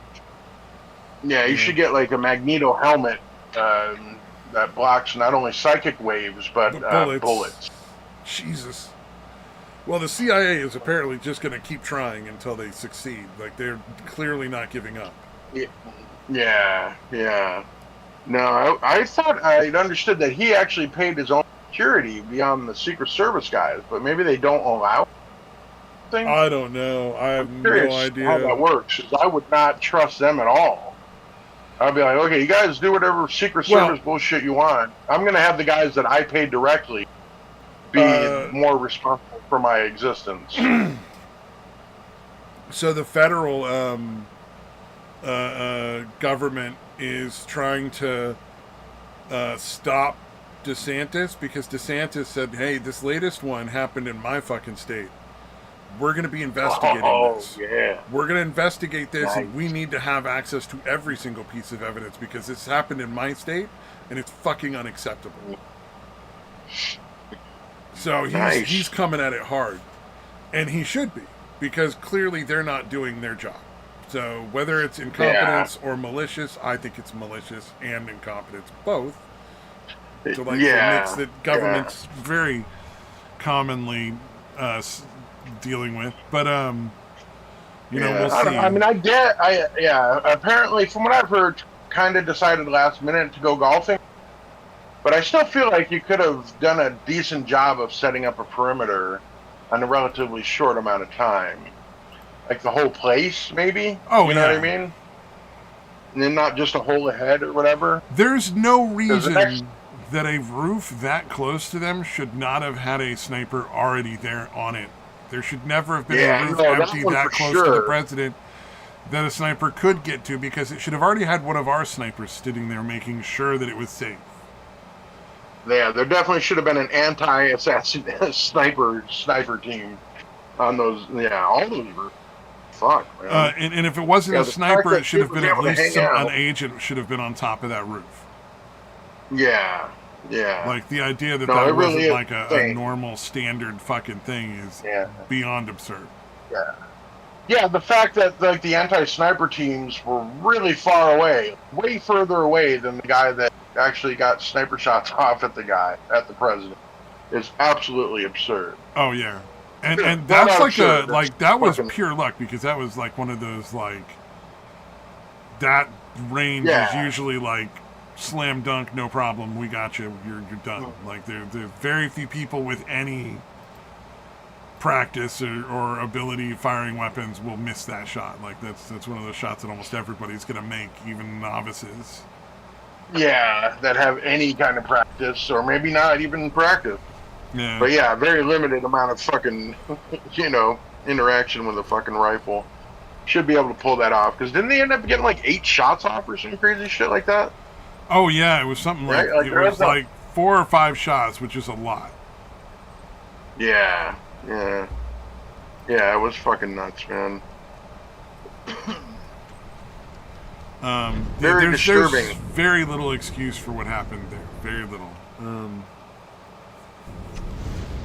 Yeah, you should get like a Magneto helmet that blocks not only psychic waves but bullets. Jesus. Well, the CIA is apparently just going to keep trying until they succeed. Like, they're clearly not giving up. Yeah. No, I thought I'd understood that he actually paid his own security beyond the Secret Service guys, but maybe they don't allow things. I don't know. I have no idea how that works. I would not trust them at all. I'd be like, okay, you guys do whatever Secret Service bullshit you want. I'm going to have the guys that I paid directly be more responsible for my existence. So the federal government is trying to stop DeSantis because DeSantis said, hey, this latest one happened in my fucking state. We're going to be investigating this. Yeah. We're going to investigate this, and we need to have access to every single piece of evidence because this happened in my state, and it's fucking unacceptable. So he's coming at it hard. And he should be, because clearly they're not doing their job. So whether it's incompetence or malicious, I think it's malicious and incompetence, both. So like the mix Yeah, that government's very commonly dealing with. But we'll see. I mean, apparently, from what I've heard, kind of decided last minute to go golfing. But I still feel like you could have done a decent job of setting up a perimeter in a relatively short amount of time. Like the whole place, maybe? Oh, you know what I mean? And then not just a hole ahead or whatever. There's no reason that a roof that close to them should not have had a sniper already there on it. There should never have been a roof empty that close to the president that a sniper could get to, because it should have already had one of our snipers sitting there making sure that it was safe. Yeah, there definitely should have been an anti-assassin sniper team on those. Yeah, all those roofs. Fuck, man. And if it wasn't a sniper, it should have been at least an agent should have been on top of that roof. Yeah. Like the idea that that wasn't really like a normal standard fucking thing is beyond absurd. Yeah. Yeah, the fact that like the anti-sniper teams were really far away, way further away than the guy that actually got sniper shots off at the president, is absolutely absurd. Oh yeah. And that's like that was pure luck, because that was like one of those like that range is usually like slam dunk, no problem, we got you, you're done. Like there very few people with any practice or ability firing weapons will miss that shot. Like that's one of those shots that almost everybody's gonna make, even novices. Yeah, that have any kind of practice, or maybe not even practice. Yeah. But yeah, very limited amount of fucking, interaction with a fucking rifle. Should be able to pull that off. Because didn't they end up getting like 8 shots off or some crazy shit like that? Oh yeah, it was something like it was like 4 or 5 shots, which is a lot. Yeah, it was fucking nuts, man. Very disturbing. There's very little excuse for what happened there. Very little.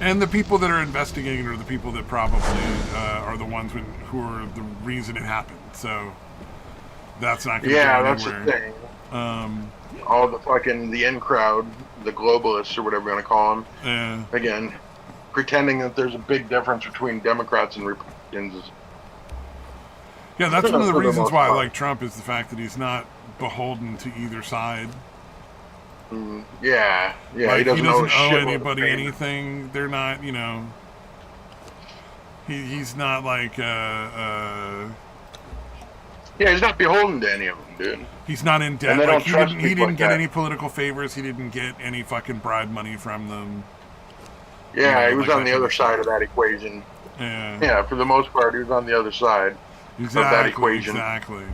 And the people that are investigating are the people that probably are the ones who are the reason it happened. So that's not going to go anywhere. That's the thing. All the in crowd, the globalists or whatever you want to call them. Again, pretending that there's a big difference between Democrats and Republicans. Yeah, that's one of the reasons why I like Trump, is the fact that he's not beholden to either side. Yeah, like, he doesn't owe anybody anything. They're not, he's not like yeah, he's not beholden to any of them, dude. He's not in debt. Like, he didn't get any political favors. He didn't get any fucking bribe money from them. Yeah, he was on the other side of that equation. Yeah, for the most part, he was on the other side of that equation. Exactly.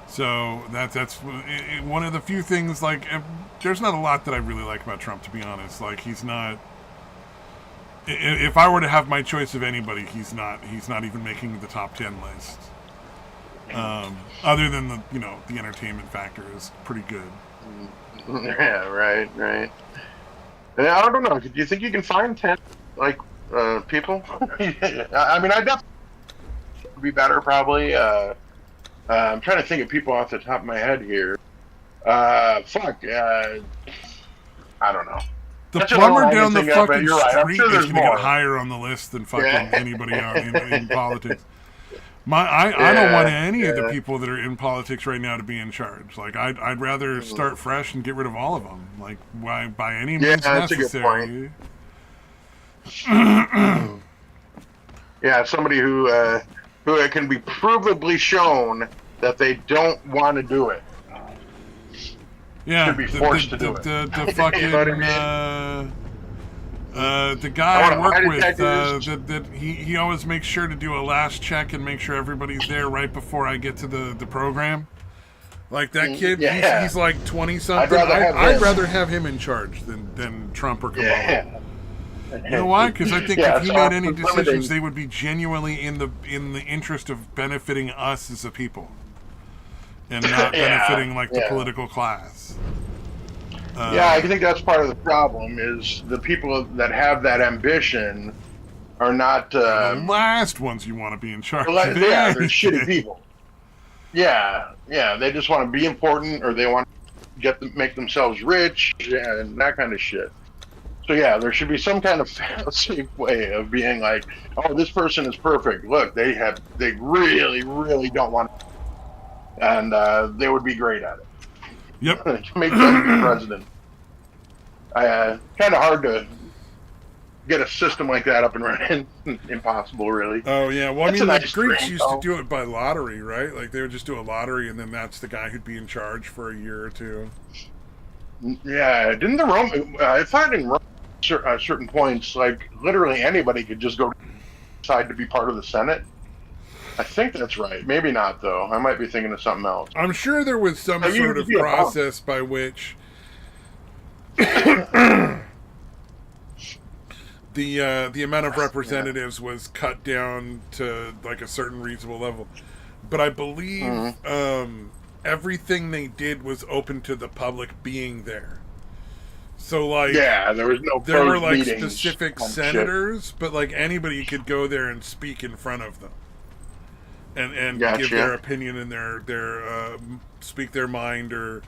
So that's one of the few things, like, there's not a lot that I really like about Trump, to be honest. Like, he's not, if I were to have my choice of anybody, he's not even making the top 10 list. Other than the entertainment factor is pretty good. Yeah, right. And I don't know. Do you think you can find 10 people? I mean, I definitely would be better probably. I'm trying to think of people off the top of my head here. I don't know. The plumber down the fucking street is going to get higher on the list than fucking anybody in politics. I don't want any of the people that are in politics right now to be in charge. Like, I'd rather start fresh and get rid of all of them. Like, why, by any means necessary. Yeah, somebody who it can be provably shown that they don't want to do it. Yeah, should be forced to do it. The fucking you know what I mean? The guy I work with, that he always makes sure to do a last check and make sure everybody's there right before I get to the program. Like that kid, he's like 20-something. I'd rather have him in charge than Trump or Kamala. Yeah. You know why? Because I think if he made any decisions, they would be genuinely in the interest of benefiting us as a people, and not benefiting the political class. I think that's part of the problem, is the people that have that ambition are not the last ones you want to be in charge. They're shitty people. Yeah, they just want to be important, or they want make themselves rich and that kind of shit. So yeah, there should be some kind of fail-safe way of being like, oh, this person is perfect. Look, they really, really don't want it, and they would be great at Yep. it. Make them be president. Kind of hard to get a system like that up and running. Impossible, really. Oh yeah, well, I That's mean, a the nice Greeks drink, used to though. do it by lottery, right? Like they would just do a lottery, and then that's the guy who'd be in charge for a year or two. Yeah, didn't the Rome? I thought in Rome, certain points, like literally anybody could just go decide to be part of the Senate. I think that's right. Maybe not though. I might be thinking of something else. I'm sure there was some I mean, sort of process by which the amount of representatives was cut down to like a certain reasonable level. But I believe everything they did was open to the public being there. So like, yeah, there was no. There were like meetings specific on senators, but like anybody could go there and speak in front of them, and Gotcha. give their opinion and their speak their mind or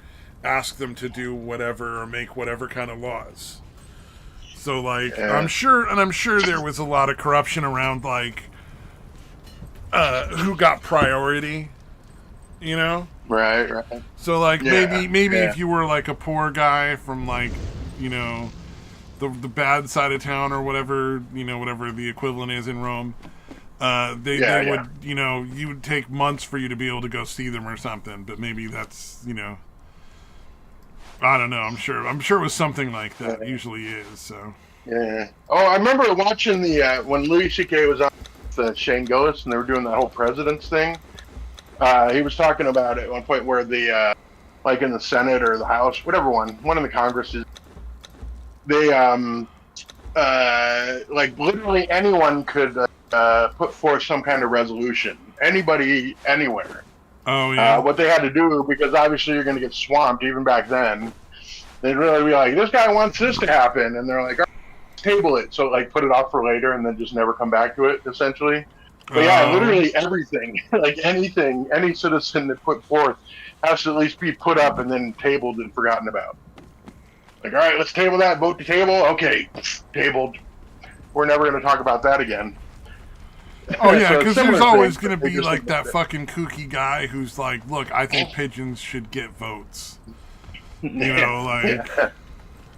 ask them to do whatever or make whatever kind of laws. So like, I'm sure there was a lot of corruption around like who got priority, you know? Right. So like maybe yeah. if you were like a poor guy from like, you know, the bad side of town or whatever, you know, whatever the equivalent is in Rome, they would, you know, you would take months for you to be able to go see them or something, but maybe that's, you know, I don't know. I'm sure it was something like that. It usually is. So. Yeah. Oh, I remember watching the when Louis C.K. was on with Shane Gillis and they were doing that whole president's thing. He was talking about it at one point where the like in the Senate or the House, whatever one of the Congresses, they like literally anyone could put forth some kind of resolution. Anybody, anywhere. Oh yeah. What they had to do, because obviously you're going to get swamped even back then, they'd really be like, this guy wants this to happen, and they're like, table it, so like put it off for later and then just never come back to it, essentially. But yeah, literally everything, like anything, any citizen that put forth has to at least be put up and then tabled and forgotten about. Like, all right, let's table that, vote to table, okay, tabled. We're never going to talk about that again. Oh yeah, because So there's always going to they be just like that it. fucking kooky guy who's like, look, I think pigeons should get votes. You know, like...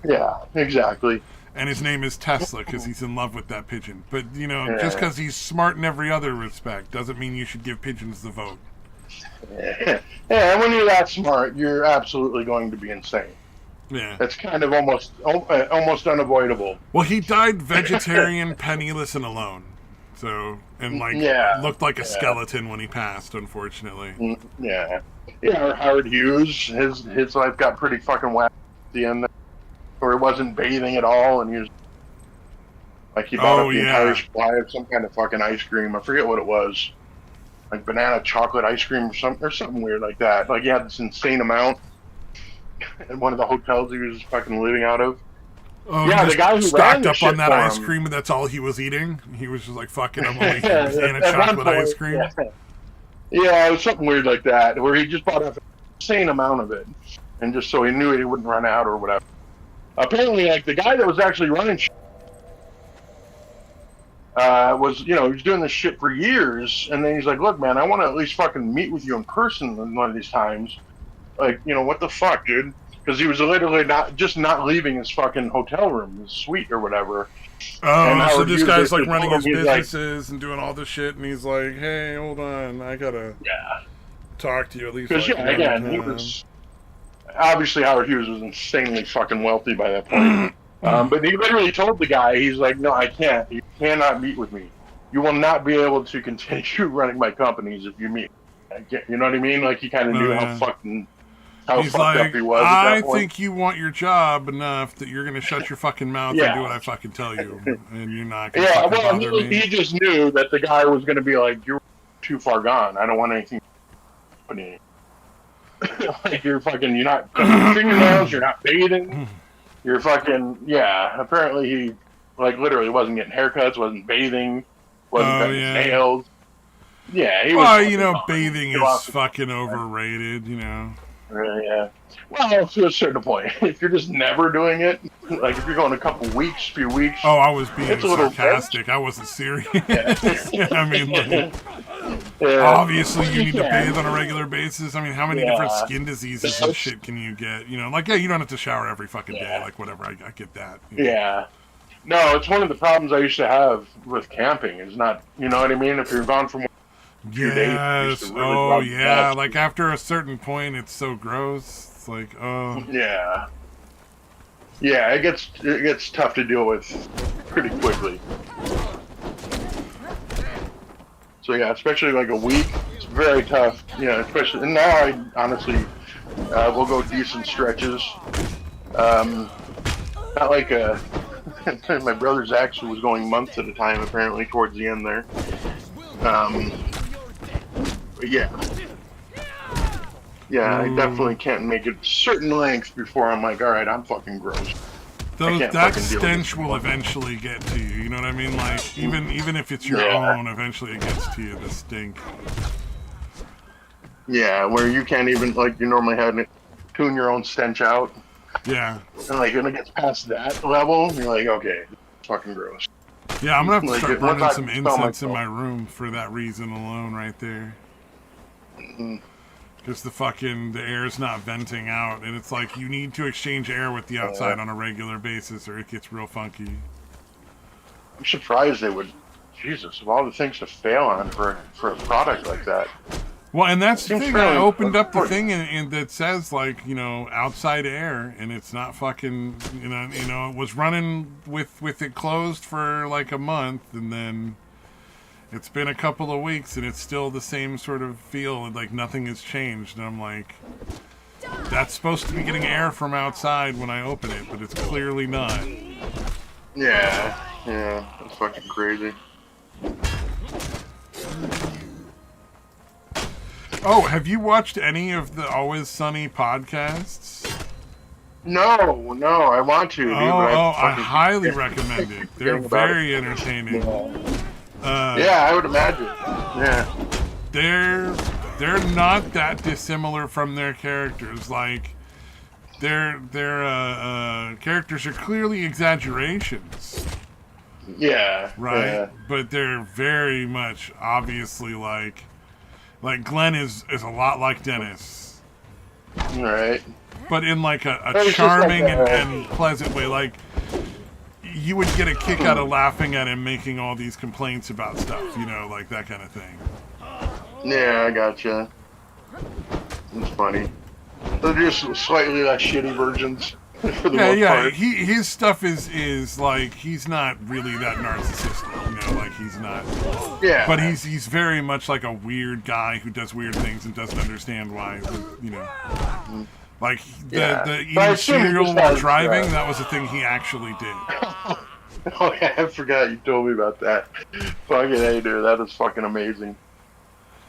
Yeah, exactly. And his name is Tesla because he's in love with that pigeon. But, you know, just because he's smart in every other respect doesn't mean you should give pigeons the vote. Yeah, and when you're that smart, you're absolutely going to be insane. Yeah. That's kind of almost unavoidable. Well, he died vegetarian, penniless, and alone. So, and like, looked like a skeleton when he passed, unfortunately. Yeah. Yeah, or Howard Hughes, his life got pretty fucking whacked at the end, where he wasn't bathing at all, and he was like, he bought up the entire supply of some kind of fucking ice cream. I forget what it was, like banana chocolate ice cream or something weird like that. Like he had this insane amount at one of the hotels he was fucking living out of. Oh, yeah, the guy who stocked ran up on that ice him. cream, and that's all he was eating. He was just like fucking up on banana chocolate ice cream. Yeah, it was something weird like that, where he just bought up an insane amount of it, and just so he knew he wouldn't run out or whatever. Apparently, like the guy that was actually running was, you know, he was doing this shit for years, and then he's like, look, man, I want to at least fucking meet with you in person one of these times. Like, you know, what the fuck, dude? Because he was literally not leaving his fucking hotel room, his suite or whatever. Oh, so this guy's like running his businesses and doing all this shit, and he's like, hey, hold on, I gotta talk to you at least. Because, like again, he was... Obviously, Howard Hughes was insanely fucking wealthy by that point. But he literally told the guy, he's like, no, I can't. You cannot meet with me. You will not be able to continue running my companies if you meet. You know what I mean? Like, he kind of knew how fucking... He's like, I think you want your job enough that you're going to shut your fucking mouth and do what I fucking tell you. And you're not going to bother me. He just knew that the guy was going to be like, you're too far gone. I don't want anything happening. Like, you're not cutting your fingernails, you're not bathing. You're fucking, apparently he, like, literally wasn't getting haircuts, wasn't bathing, wasn't cutting his nails. Yeah, he was. Well, you know, bathing is fucking overrated, you know. Yeah. Well, to a certain point, if you're just never doing it, like if you're going a couple weeks, few weeks, Oh, I was being it's a little sarcastic. I wasn't serious. yeah. I mean, like, Yeah. obviously Well, you you need to can. bathe on a regular basis. I mean, how many different Yeah. skin diseases and It's- shit can you get? You know, like, yeah, you don't have to shower every fucking day. yeah. Like, whatever. I get that. You know? Yeah. No, it's one of the problems I used to have with camping. Is not, you know what I mean? If you're gone for more than a few days, it used to Yes. really Oh, rub me yeah. off. Like, after a certain point, it's so gross. It's like, oh. Yeah. Yeah, it gets tough to deal with pretty quickly. So yeah, especially like a week, it's very tough. Yeah, especially and now I honestly will go decent stretches. Not like my brother's actually was going months at a time apparently towards the end there. But yeah, I definitely can't make it certain lengths before I'm like, all right, I'm fucking gross. That stench will eventually get to you. You know what I mean? Like, even if it's your own, eventually it gets to you. The stink. Yeah, where you can't even like you normally had to tune your own stench out. Yeah. And like when it gets past that level, you're like, okay, it's fucking gross. Yeah, I'm gonna have to Like, start once burning I some smell incense in myself- my room for that reason alone, right there. Mm, Because the air's not venting out, and it's like you need to exchange air with the outside on a regular basis, or it gets real funky. I'm surprised they would. Jesus, of all the things to fail on for a product like that. Well, and that's the Seems thing. fairly I opened up the important. thing and that says like outside air, and it's not fucking it was running with it closed for like a month, and then it's been a couple of weeks, and it's still the same sort of feel, and like nothing has changed. And I'm like, that's supposed to be getting air from outside when I open it, but it's clearly not. Yeah, that's fucking crazy. Oh, have you watched any of the Always Sunny podcasts? No, I want to, dude. I highly recommend it. They're very entertaining. Yeah, I would imagine. Yeah. They're not that dissimilar from their characters. Like their characters are clearly exaggerations. Yeah. Right? Yeah. But they're very much obviously like Glenn is a lot like Dennis. Right. But in like a It's charming just like and pleasant way. Like you would get a kick out of laughing at him making all these complaints about stuff, like that kind of thing. Yeah, I gotcha. It's funny. They're just slightly less shitty versions. For the most part. His stuff is like he's not really that narcissistic, like he's not. Yeah. But he's very much like a weird guy who does weird things and doesn't understand why. Like the eating cereal while driving. That was a thing he actually did. Oh yeah, I forgot you told me about that. Fucking hey, dude, that is fucking amazing.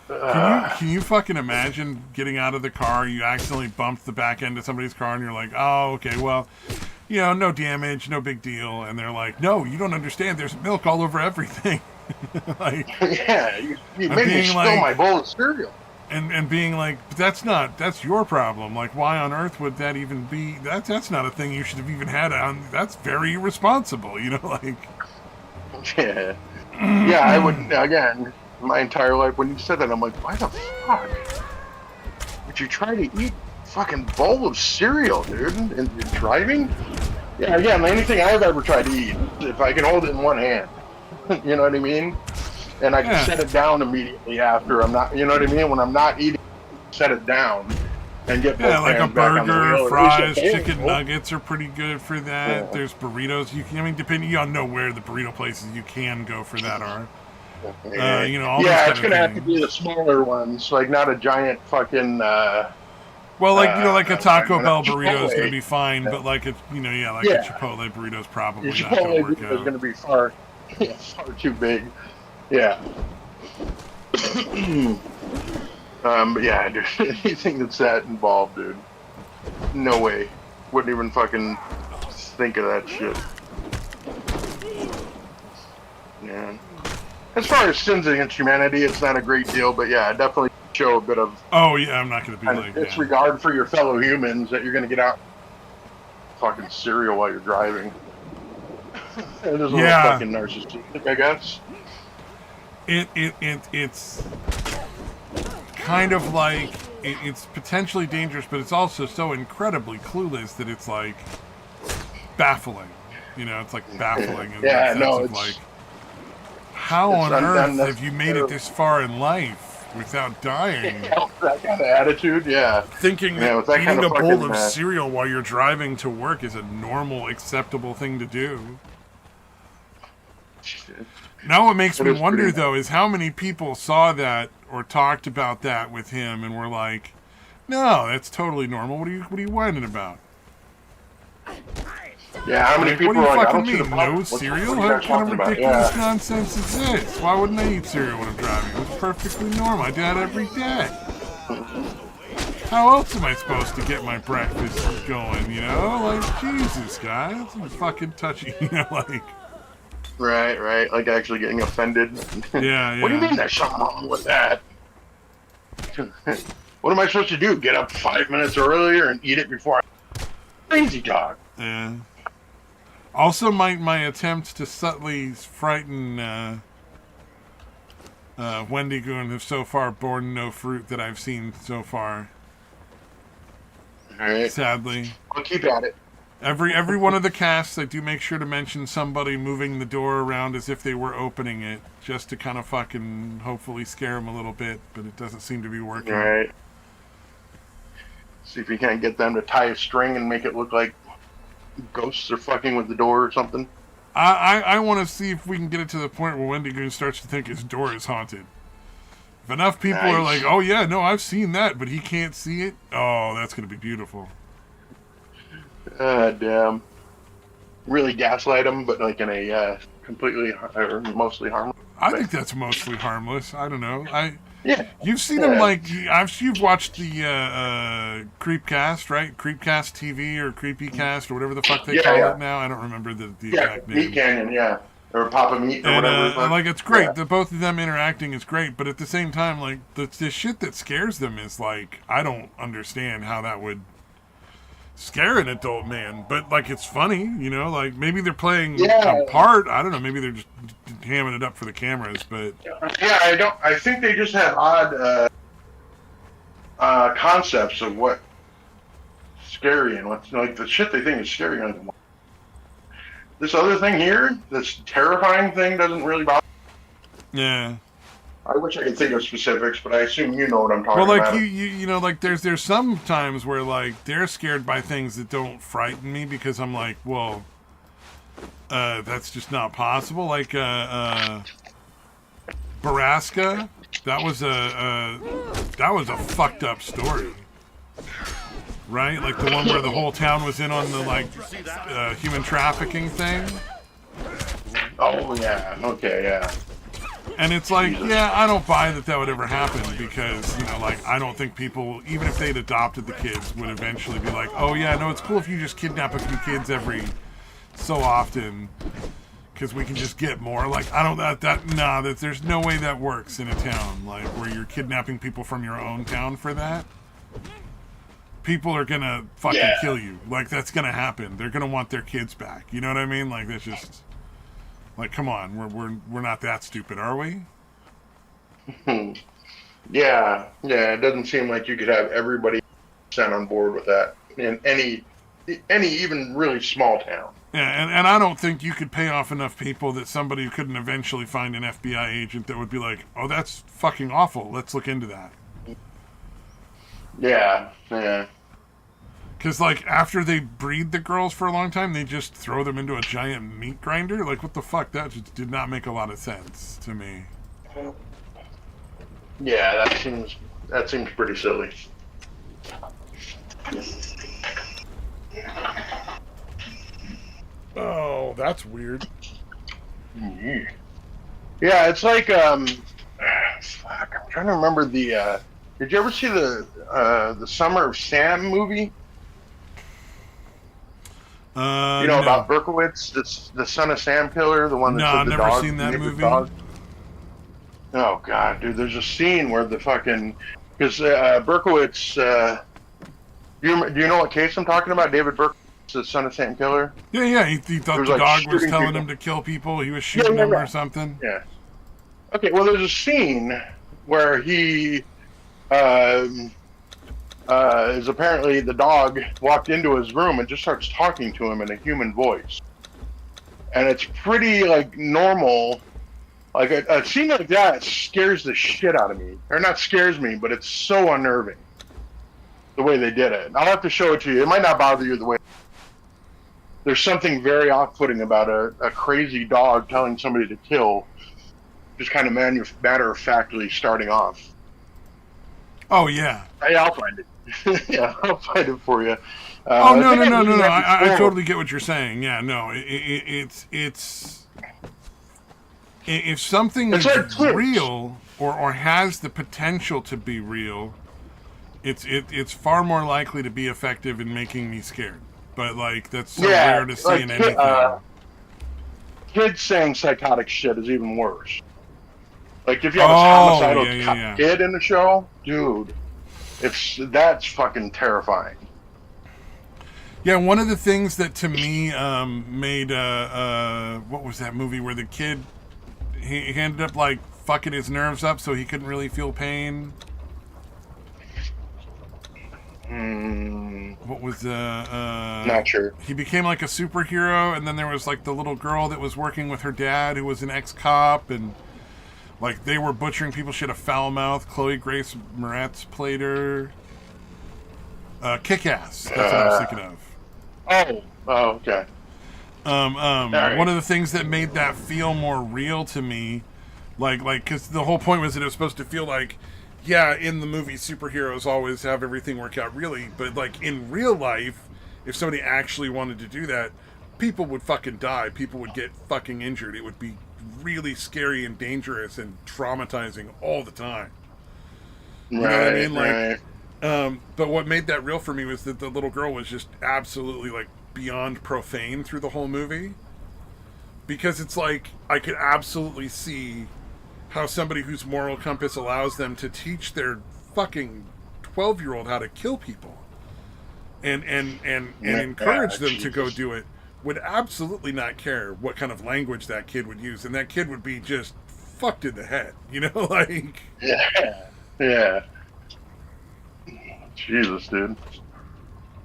Can you fucking imagine getting out of the car, you accidentally bumped the back end of somebody's car, and you're like, oh, okay, well, no damage, no big deal. And they're like, no, you don't understand, there's milk all over everything. Like, yeah, you made me spill my bowl of cereal. And being like, that's your problem. Like, why on earth would that even be? That's not a thing you should have even had on. That's very irresponsible, like. Yeah. Yeah, I would, again, my entire life, when you said that, I'm like, why the fuck would you try to eat a fucking bowl of cereal, dude, and driving? Yeah, again, anything I've ever tried to eat, if I can hold it in one hand, you know what I mean? And I can set it down immediately after I'm not, you know what I mean? When I'm not eating, set it down and get both like a hands back on the burger, wheel. fries, chicken nuggets are pretty good for that. Yeah. There's burritos. Depending, you know where the burrito places you can go for that are. All yeah, it's gonna have to be the smaller ones, like not a giant fucking. Well, like a Taco Bell burrito is gonna be fine, but like a a Chipotle burrito is probably not gonna work out. It's gonna be far too big. Yeah. But yeah, dude, anything that's that involved, dude, no way. Wouldn't even fucking think of that shit. Yeah. As far as sins against humanity, it's not a great deal, but yeah, definitely show a bit of Oh yeah, I'm not gonna be like disregard for your fellow humans that you're gonna get out fucking cereal while you're driving. It is a little fucking narcissistic, I guess. It's kind of like it's potentially dangerous, but it's also so incredibly clueless that it's like baffling. You know, it's like baffling in the sense of like, how on earth have you made it this far in life without dying? Yeah, that kind of attitude, yeah. Thinking that eating a bowl of cereal while you're driving to work is a normal, acceptable thing to do. Now what makes me wonder, though, is how many people saw that or talked about that with him and were like, no, that's totally normal. What are you whining about? Yeah, how many people what do you are like, fucking mean? No cereal? What kind of ridiculous nonsense is this? Why wouldn't I eat cereal when I'm driving? It's perfectly normal. I do that every day. How else am I supposed to get my breakfast going, you know? Like, Jesus, guys. It's fucking touchy, you know, like... Right. Like actually getting offended. Yeah. What do you mean there's something wrong with that? What am I supposed to do? Get up 5 minutes earlier and eat it before I... Crazy dog. Yeah. Also, my attempt to subtly frighten Wendigoon have so far borne no fruit that I've seen so far. All right. Sadly. I'll keep at it. Every one of the casts, I do make sure to mention somebody moving the door around as if they were opening it, just to kind of fucking hopefully scare them a little bit, but it doesn't seem to be working. All right. See if you can't get them to tie a string and make it look like ghosts are fucking with the door or something. I want to see if we can get it to the point where Wendigoon starts to think his door is haunted. If enough people are like, oh yeah, no, I've seen that, but he can't see it, oh, that's going to be beautiful. Damn. Really gaslight them, but like in a completely or mostly harmless way. I think that's mostly harmless. I don't know. Yeah. You've seen them like you've watched the Creepcast, right? Creepcast TV or Creepycast or whatever the fuck they call it now. I don't remember the exact name. Meat Canyon, yeah, or Papa Meat or and, whatever. Like it's great. Yeah. The both of them interacting is great, but at the same time, like the shit that scares them is like I don't understand how that would scare an adult man, but like it's funny, you know, like maybe they're playing a part. I don't know, maybe they're just hamming it up for the cameras, but I think they just have odd concepts of what's scary and what's like the shit they think is scary on them. This other thing here, this terrifying thing, doesn't really bother me. Yeah. I wish I could think of specifics, but I assume you know what I'm talking about. Well, like you know, like there's some times where like they're scared by things that don't frighten me because I'm like, well, that's just not possible. Like Baraska, that was a fucked up story, right? Like the one where the whole town was in on the like human trafficking thing. Oh yeah, okay, yeah. And it's like, yeah, I don't buy that would ever happen because, you know, like, I don't think people, even if they'd adopted the kids, would eventually be like, oh, yeah, no, it's cool if you just kidnap a few kids every so often because we can just get more. Like, I don't, there's no way that works in a town, like, where you're kidnapping people from your own town for that. People are gonna fucking kill you. Like, that's gonna happen. They're gonna want their kids back. You know what I mean? Like, that's just... Like, come on, we're not that stupid, are we? Yeah, it doesn't seem like you could have everybody sent on board with that in any even really small town. Yeah, and I don't think you could pay off enough people that somebody couldn't eventually find an FBI agent that would be like, oh, that's fucking awful, let's look into that. Yeah. Because, like, after they breed the girls for a long time, they just throw them into a giant meat grinder? Like, what the fuck? That just did not make a lot of sense to me. Yeah, that seems pretty silly. Oh, that's weird. Yeah, it's like, fuck, I'm trying to remember the, did you ever see the Summer of Sam movie? You know, about Berkowitz, the son of Sam killer, the one that's with the dog. No, I've never seen that movie. Dog. Oh, God, dude, there's a scene where the fucking Because Berkowitz, do you know what case I'm talking about? David Berkowitz, the son of Sam Killer. Yeah. He thought was, the like, dog was shooting telling people. him to kill people. He was shooting them or something. Yeah. Okay. Well, there's a scene where he is apparently the dog walked into his room and just starts talking to him in a human voice, and it's pretty like normal. Like a scene like that scares the shit out of me, or not scares me, but it's so unnerving the way they did it. I'll have to show it to you. It might not bother you the way. There's something very off-putting about a crazy dog telling somebody to kill, just kind of matter-of-factly starting off. Oh yeah. Yeah, I'll find it. Yeah, I'll find it for you. Oh no. I totally get what you're saying. Yeah, no, it's if something is like real or has the potential to be real, it's far more likely to be effective in making me scared. But like that's so rare to see in anything. Kids saying psychotic shit is even worse. Like if you have a homicidal kid in the show, dude, that's fucking terrifying. Yeah, one of the things that to me made what was that movie where the kid he ended up like fucking his nerves up so he couldn't really feel pain. What was not sure. He became like a superhero, and then there was like the little girl that was working with her dad who was an ex-cop, and like they were butchering people. She had a foul mouth. Chloe Grace Moretz played her. Kick-Ass. That's what I was thinking of. Oh, okay. Right. One of the things that made that feel more real to me, like, because the whole point was that it was supposed to feel like, yeah, in the movie, superheroes always have everything work out really, but like in real life, if somebody actually wanted to do that, people would fucking die. People would get fucking injured. It would be really scary and dangerous and traumatizing all the time. You know what I mean? Like, but what made that real for me was that the little girl was just absolutely like beyond profane through the whole movie, because it's like I could absolutely see how somebody whose moral compass allows them to teach their fucking 12-year-old how to kill people and encourage them to go do it would absolutely not care what kind of language that kid would use, and that kid would be just fucked in the head, you know, like yeah. Jesus, dude.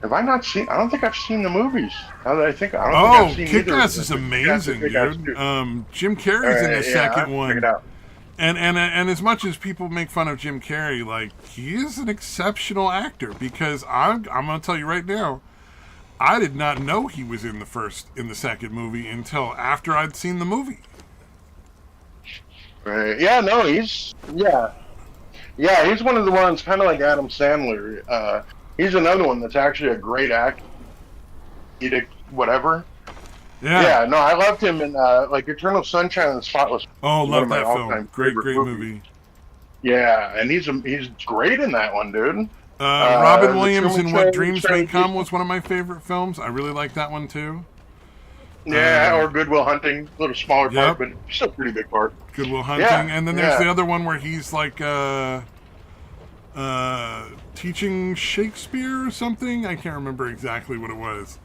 Have I not seen? I don't think I've seen the movies. Now that I think, I don't think I've seen Kick-Ass is amazing, dude. Jim Carrey's in the second one. Check it out. And as much as people make fun of Jim Carrey, like, he is an exceptional actor, because I'm gonna tell you right now, I did not know he was in the second movie until after I'd seen the movie. Right. Yeah. No. He's one of the ones, kind of like Adam Sandler. He's another one that's actually a great actor. Whatever. Yeah. No, I loved him in like Eternal Sunshine of the Spotless. Oh, love that film. Great movie. Yeah, and he's great in that one, dude. Robin Williams in What Dreams May Come was one of my favorite films. I really like that one too. Yeah, or Good Will Hunting, a little smaller part, but still a pretty big part. Good Will Hunting, and then there's the other one where he's like teaching Shakespeare or something. I can't remember exactly what it was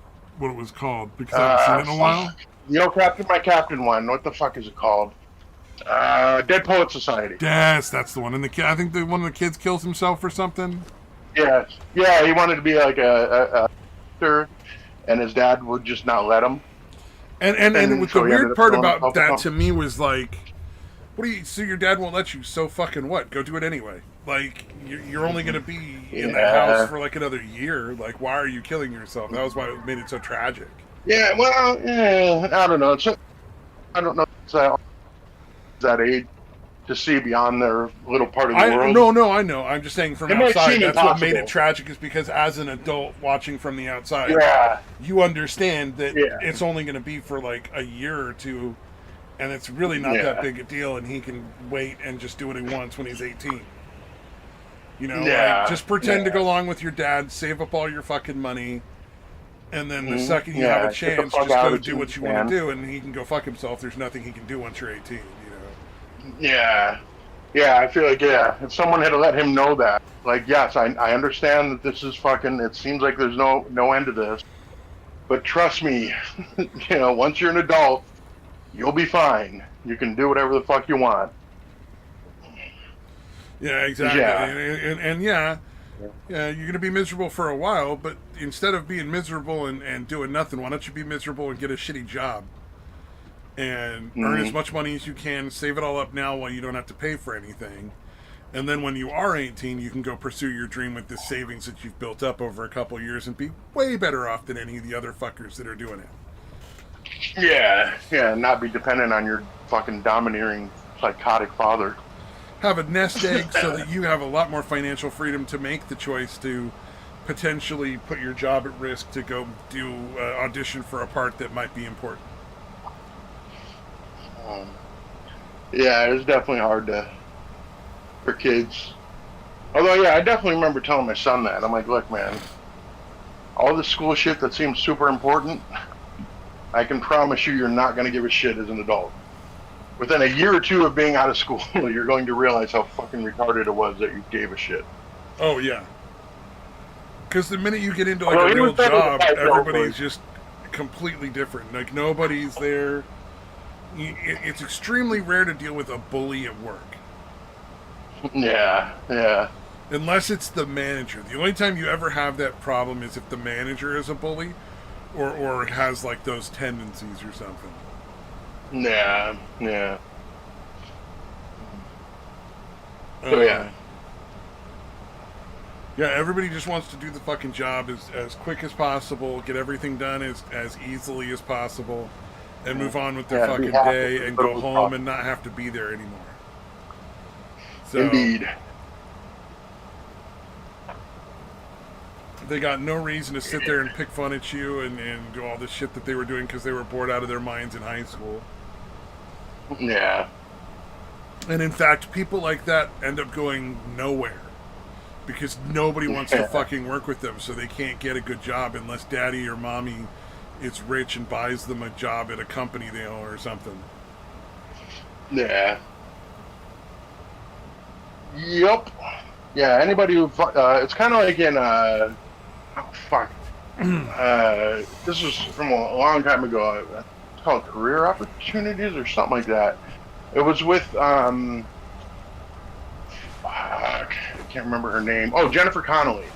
called, because I haven't seen it in a while. My Captain one. What the fuck is it called? Dead Poet Society. Yes, that's the one. And I think one of the kids kills himself or something. Yes. Yeah, he wanted to be like a actor, and his dad would just not let him. And the weird part about that to me was like, so your dad won't let you, so fucking what? Go do it anyway. Like, you're only going to be in the house for like another year. Like, why are you killing yourself? That was why it made it so tragic. Yeah, well, I don't know. I don't know if it's that age to see beyond their little part of the world. No, I know. I'm just saying from outside, that's what made it tragic, is because as an adult watching from the outside, you understand that it's only going to be for like a year or two, and it's really not that big a deal, and he can wait and just do what he wants when he's 18. You know, like, just pretend to go along with your dad, save up all your fucking money, and then the second you have a chance, just go do what you want to do, and he can go fuck himself. There's nothing he can do once you're 18, you know? Yeah. Yeah, I feel like, yeah, if someone had let him know that, like, yes, I understand that this is fucking, it seems like there's no end to this, but trust me, once you're an adult, you'll be fine. You can do whatever the fuck you want. Yeah, 'Cause, exactly. yeah. And yeah, yeah, you're going to be miserable for a while, but instead of being miserable and doing nothing, why don't you be miserable and get a shitty job and earn as Mm, much money as you can, save it all up now while you don't have to pay for anything. And then when you are 18, you can go pursue your dream with the savings that you've built up over a couple of years and be way better off than any of the other fuckers that are doing it. yeah, yeah, not be dependent on your fucking domineering psychotic father. Have a nest egg so that you have a lot more financial freedom to make the choice to potentially put your job at risk to go do audition for a part that might be important. Um, yeah, it's definitely hard for kids. Although, yeah, I definitely remember telling my son that. I'm like, look, man, all this school shit that seems super important, I can promise you're not going to give a shit as an adult. Within a year or two of being out of school, you're going to realize how fucking retarded it was that you gave a shit. Oh, yeah. Because the minute you get into like Although a he real was better than job, I everybody's just completely different. Like nobody's there. It's extremely rare to deal with a bully at work. Yeah, yeah. Unless it's the manager. The only time you ever have that problem is if the manager is a bully or has like those tendencies or something. Yeah, yeah. So Um, yeah, yeah, everybody just wants to do the fucking job as quick as possible, get everything done as easily as possible, and move on with their yeah. Be fucking happy. day and go home and not have to be there anymore. So Indeed. they got no reason to sit there and pick fun at you and do all the shit that they were doing because they were bored out of their minds in high school. Yeah. And in fact, people like that end up going nowhere because nobody wants to fucking work with them, so they can't get a good job unless daddy or mommy is rich and buys them a job at a company they own or something. Yeah. Yep. Yeah. Anybody who it's kind of like in oh fuck. This was from a long time ago. It's called Career Opportunities or something like that. It was with I can't remember her name. Oh, Jennifer Connelly.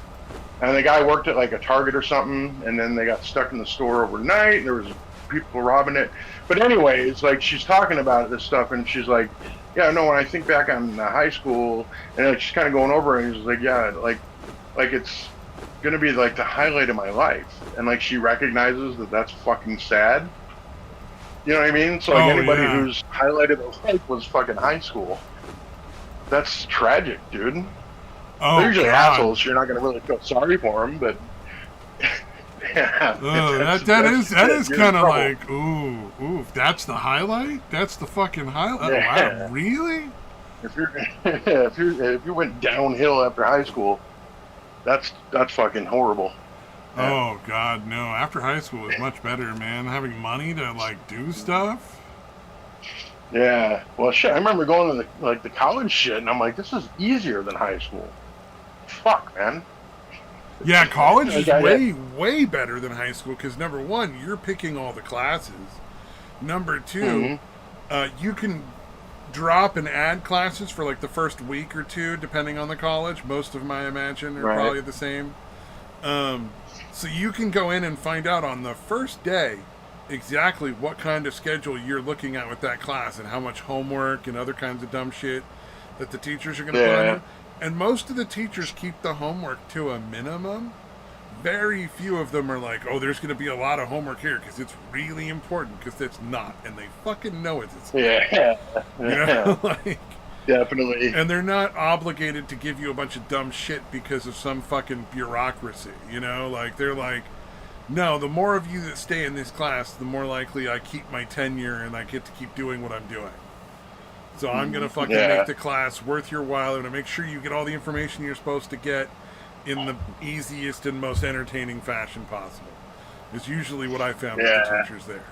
And the guy worked at like a Target or something, and then they got stuck in the store overnight, and there was people robbing it. But anyways, like she's talking about this stuff, and she's like, "Yeah, no. When I think back on high school, and like, she's kind of going over it, and she's like, yeah, like it's gonna be like the highlight of my life, and like she recognizes that that's fucking sad. You know what I mean? So like anybody whose highlight of their life was fucking high school, that's tragic, dude. Oh, They're usually God. assholes. So you're not gonna really feel sorry for them, but yeah, that is kind of trouble. like ooh. That's the highlight. That's the fucking highlight. Yeah. Wow, really? If you're if you went downhill after high school, that's fucking horrible. Yeah. Oh God, no. After high school is much better, man. Having money to like do stuff. Yeah. Well, shit. I remember going to the college shit, and I'm like, this is easier than high school. Fuck, man. Yeah, college is way better than high school because number one, you're picking all the classes. Number two, you can drop and add classes for like the first week or two, depending on the college. Most of them, I imagine, are probably the same. So you can go in and find out on the first day exactly what kind of schedule you're looking at with that class and how much homework and other kinds of dumb shit that the teachers are going to put on you. And most of the teachers keep the homework to a minimum. Very few of them are like, oh, there's going to be a lot of homework here because it's really important, because it's not. And they fucking know it. Yeah. You know? Like, definitely. and they're not obligated to give you a bunch of dumb shit because of some fucking bureaucracy, you know? Like, they're like, no, the more of you that stay in this class, the more likely I keep my tenure and I get to keep doing what I'm doing. So I'm going to fucking make the class worth your while. I'm going to make sure you get all the information you're supposed to get in the easiest and most entertaining fashion possible. It's usually what I found with the teachers there.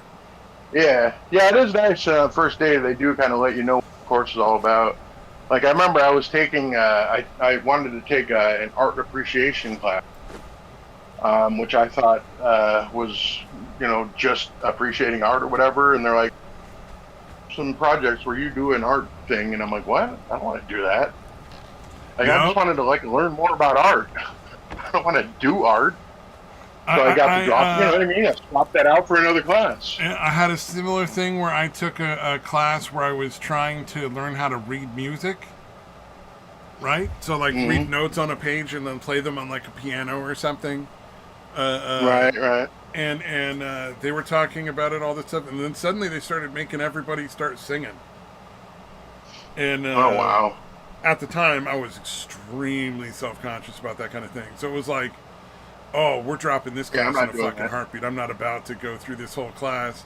Yeah. Yeah, it is nice. First day, they do kind of let you know what the course is all about. Like I remember I was taking, I wanted to take an art appreciation class, which I thought was, just appreciating art or whatever. And they're like, some projects where you do an art thing, and I'm like, what? I don't want to do that. Like I just Nope. wanted to learn more about art. I don't want to do art. So I got the drop. You know what I mean? I swapped that out for another class. I had a similar thing where I took a class where I was trying to learn how to read music. Right? So, like, read notes on a page and then play them on, like, a piano or something. Right. And they were talking about it, all this stuff. And then suddenly they started making everybody start singing. And Oh, wow. at the time, I was extremely self-conscious about that kind of thing. So it was like, oh, we're dropping this class in a fucking heartbeat. I'm not about to go through this whole class.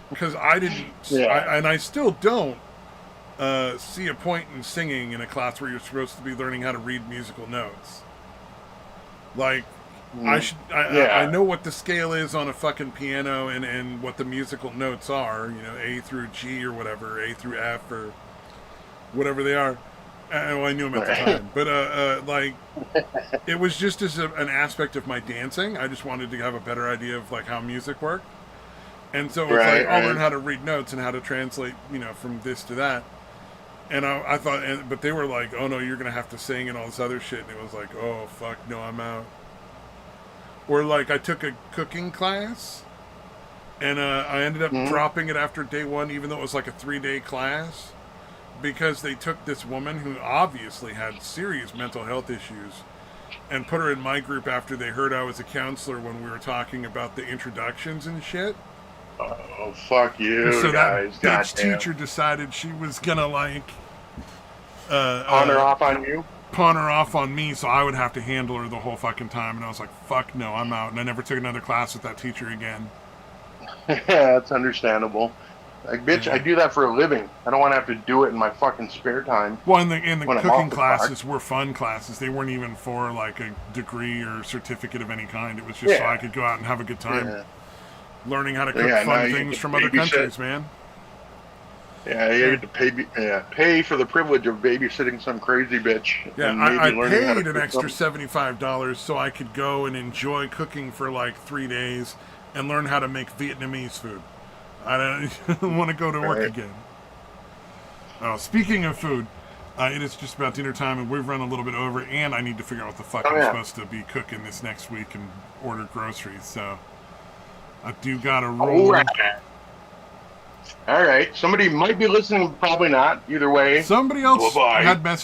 Because I didn't... and I still don't see a point in singing in a class where you're supposed to be learning how to read musical notes. Like, I know what the scale is on a fucking piano and what the musical notes are, A through G or whatever, A through F or whatever they are. Well, I knew them at the time. But, like, it was just as an aspect of my dancing. I just wanted to have a better idea of, like, how music worked. And so it was I'll learn how to read notes and how to translate, from this to that. And I thought, but they were like, oh no, you're going to have to sing and all this other shit. And it was like, oh fuck, no, I'm out. Or like, I took a cooking class and I ended up dropping it after day one, even though it was like a 3-day class, because they took this woman who obviously had serious mental health issues and put her in my group after they heard I was a counselor when we were talking about the introductions and shit. Oh, fuck you, so guys. that bitch teacher decided she was gonna pawn her off on you? Pawn her off on me, so I would have to handle her the whole fucking time. And I was like, fuck no, I'm out. And I never took another class with that teacher again. Yeah, that's understandable. Like, bitch, I do that for a living. I don't want to have to do it in my fucking spare time. Well, and the cooking classes were fun classes. They weren't even for, like, a degree or certificate of any kind. It was just so I could go out and have a good time. Yeah. Learning how to cook fun things from other countries, man. Yeah, you had to pay for the privilege of babysitting some crazy bitch. Yeah, I paid an extra $75 so I could go and enjoy cooking for like 3 days and learn how to make Vietnamese food. I don't want to go to work again. Oh, speaking of food, it is just about dinner time and we've run a little bit over, and I need to figure out what the fuck I'm supposed to be cooking this next week and order groceries, so I do gotta roll. All right. Somebody might be listening, probably not. Either way. Somebody else had messaged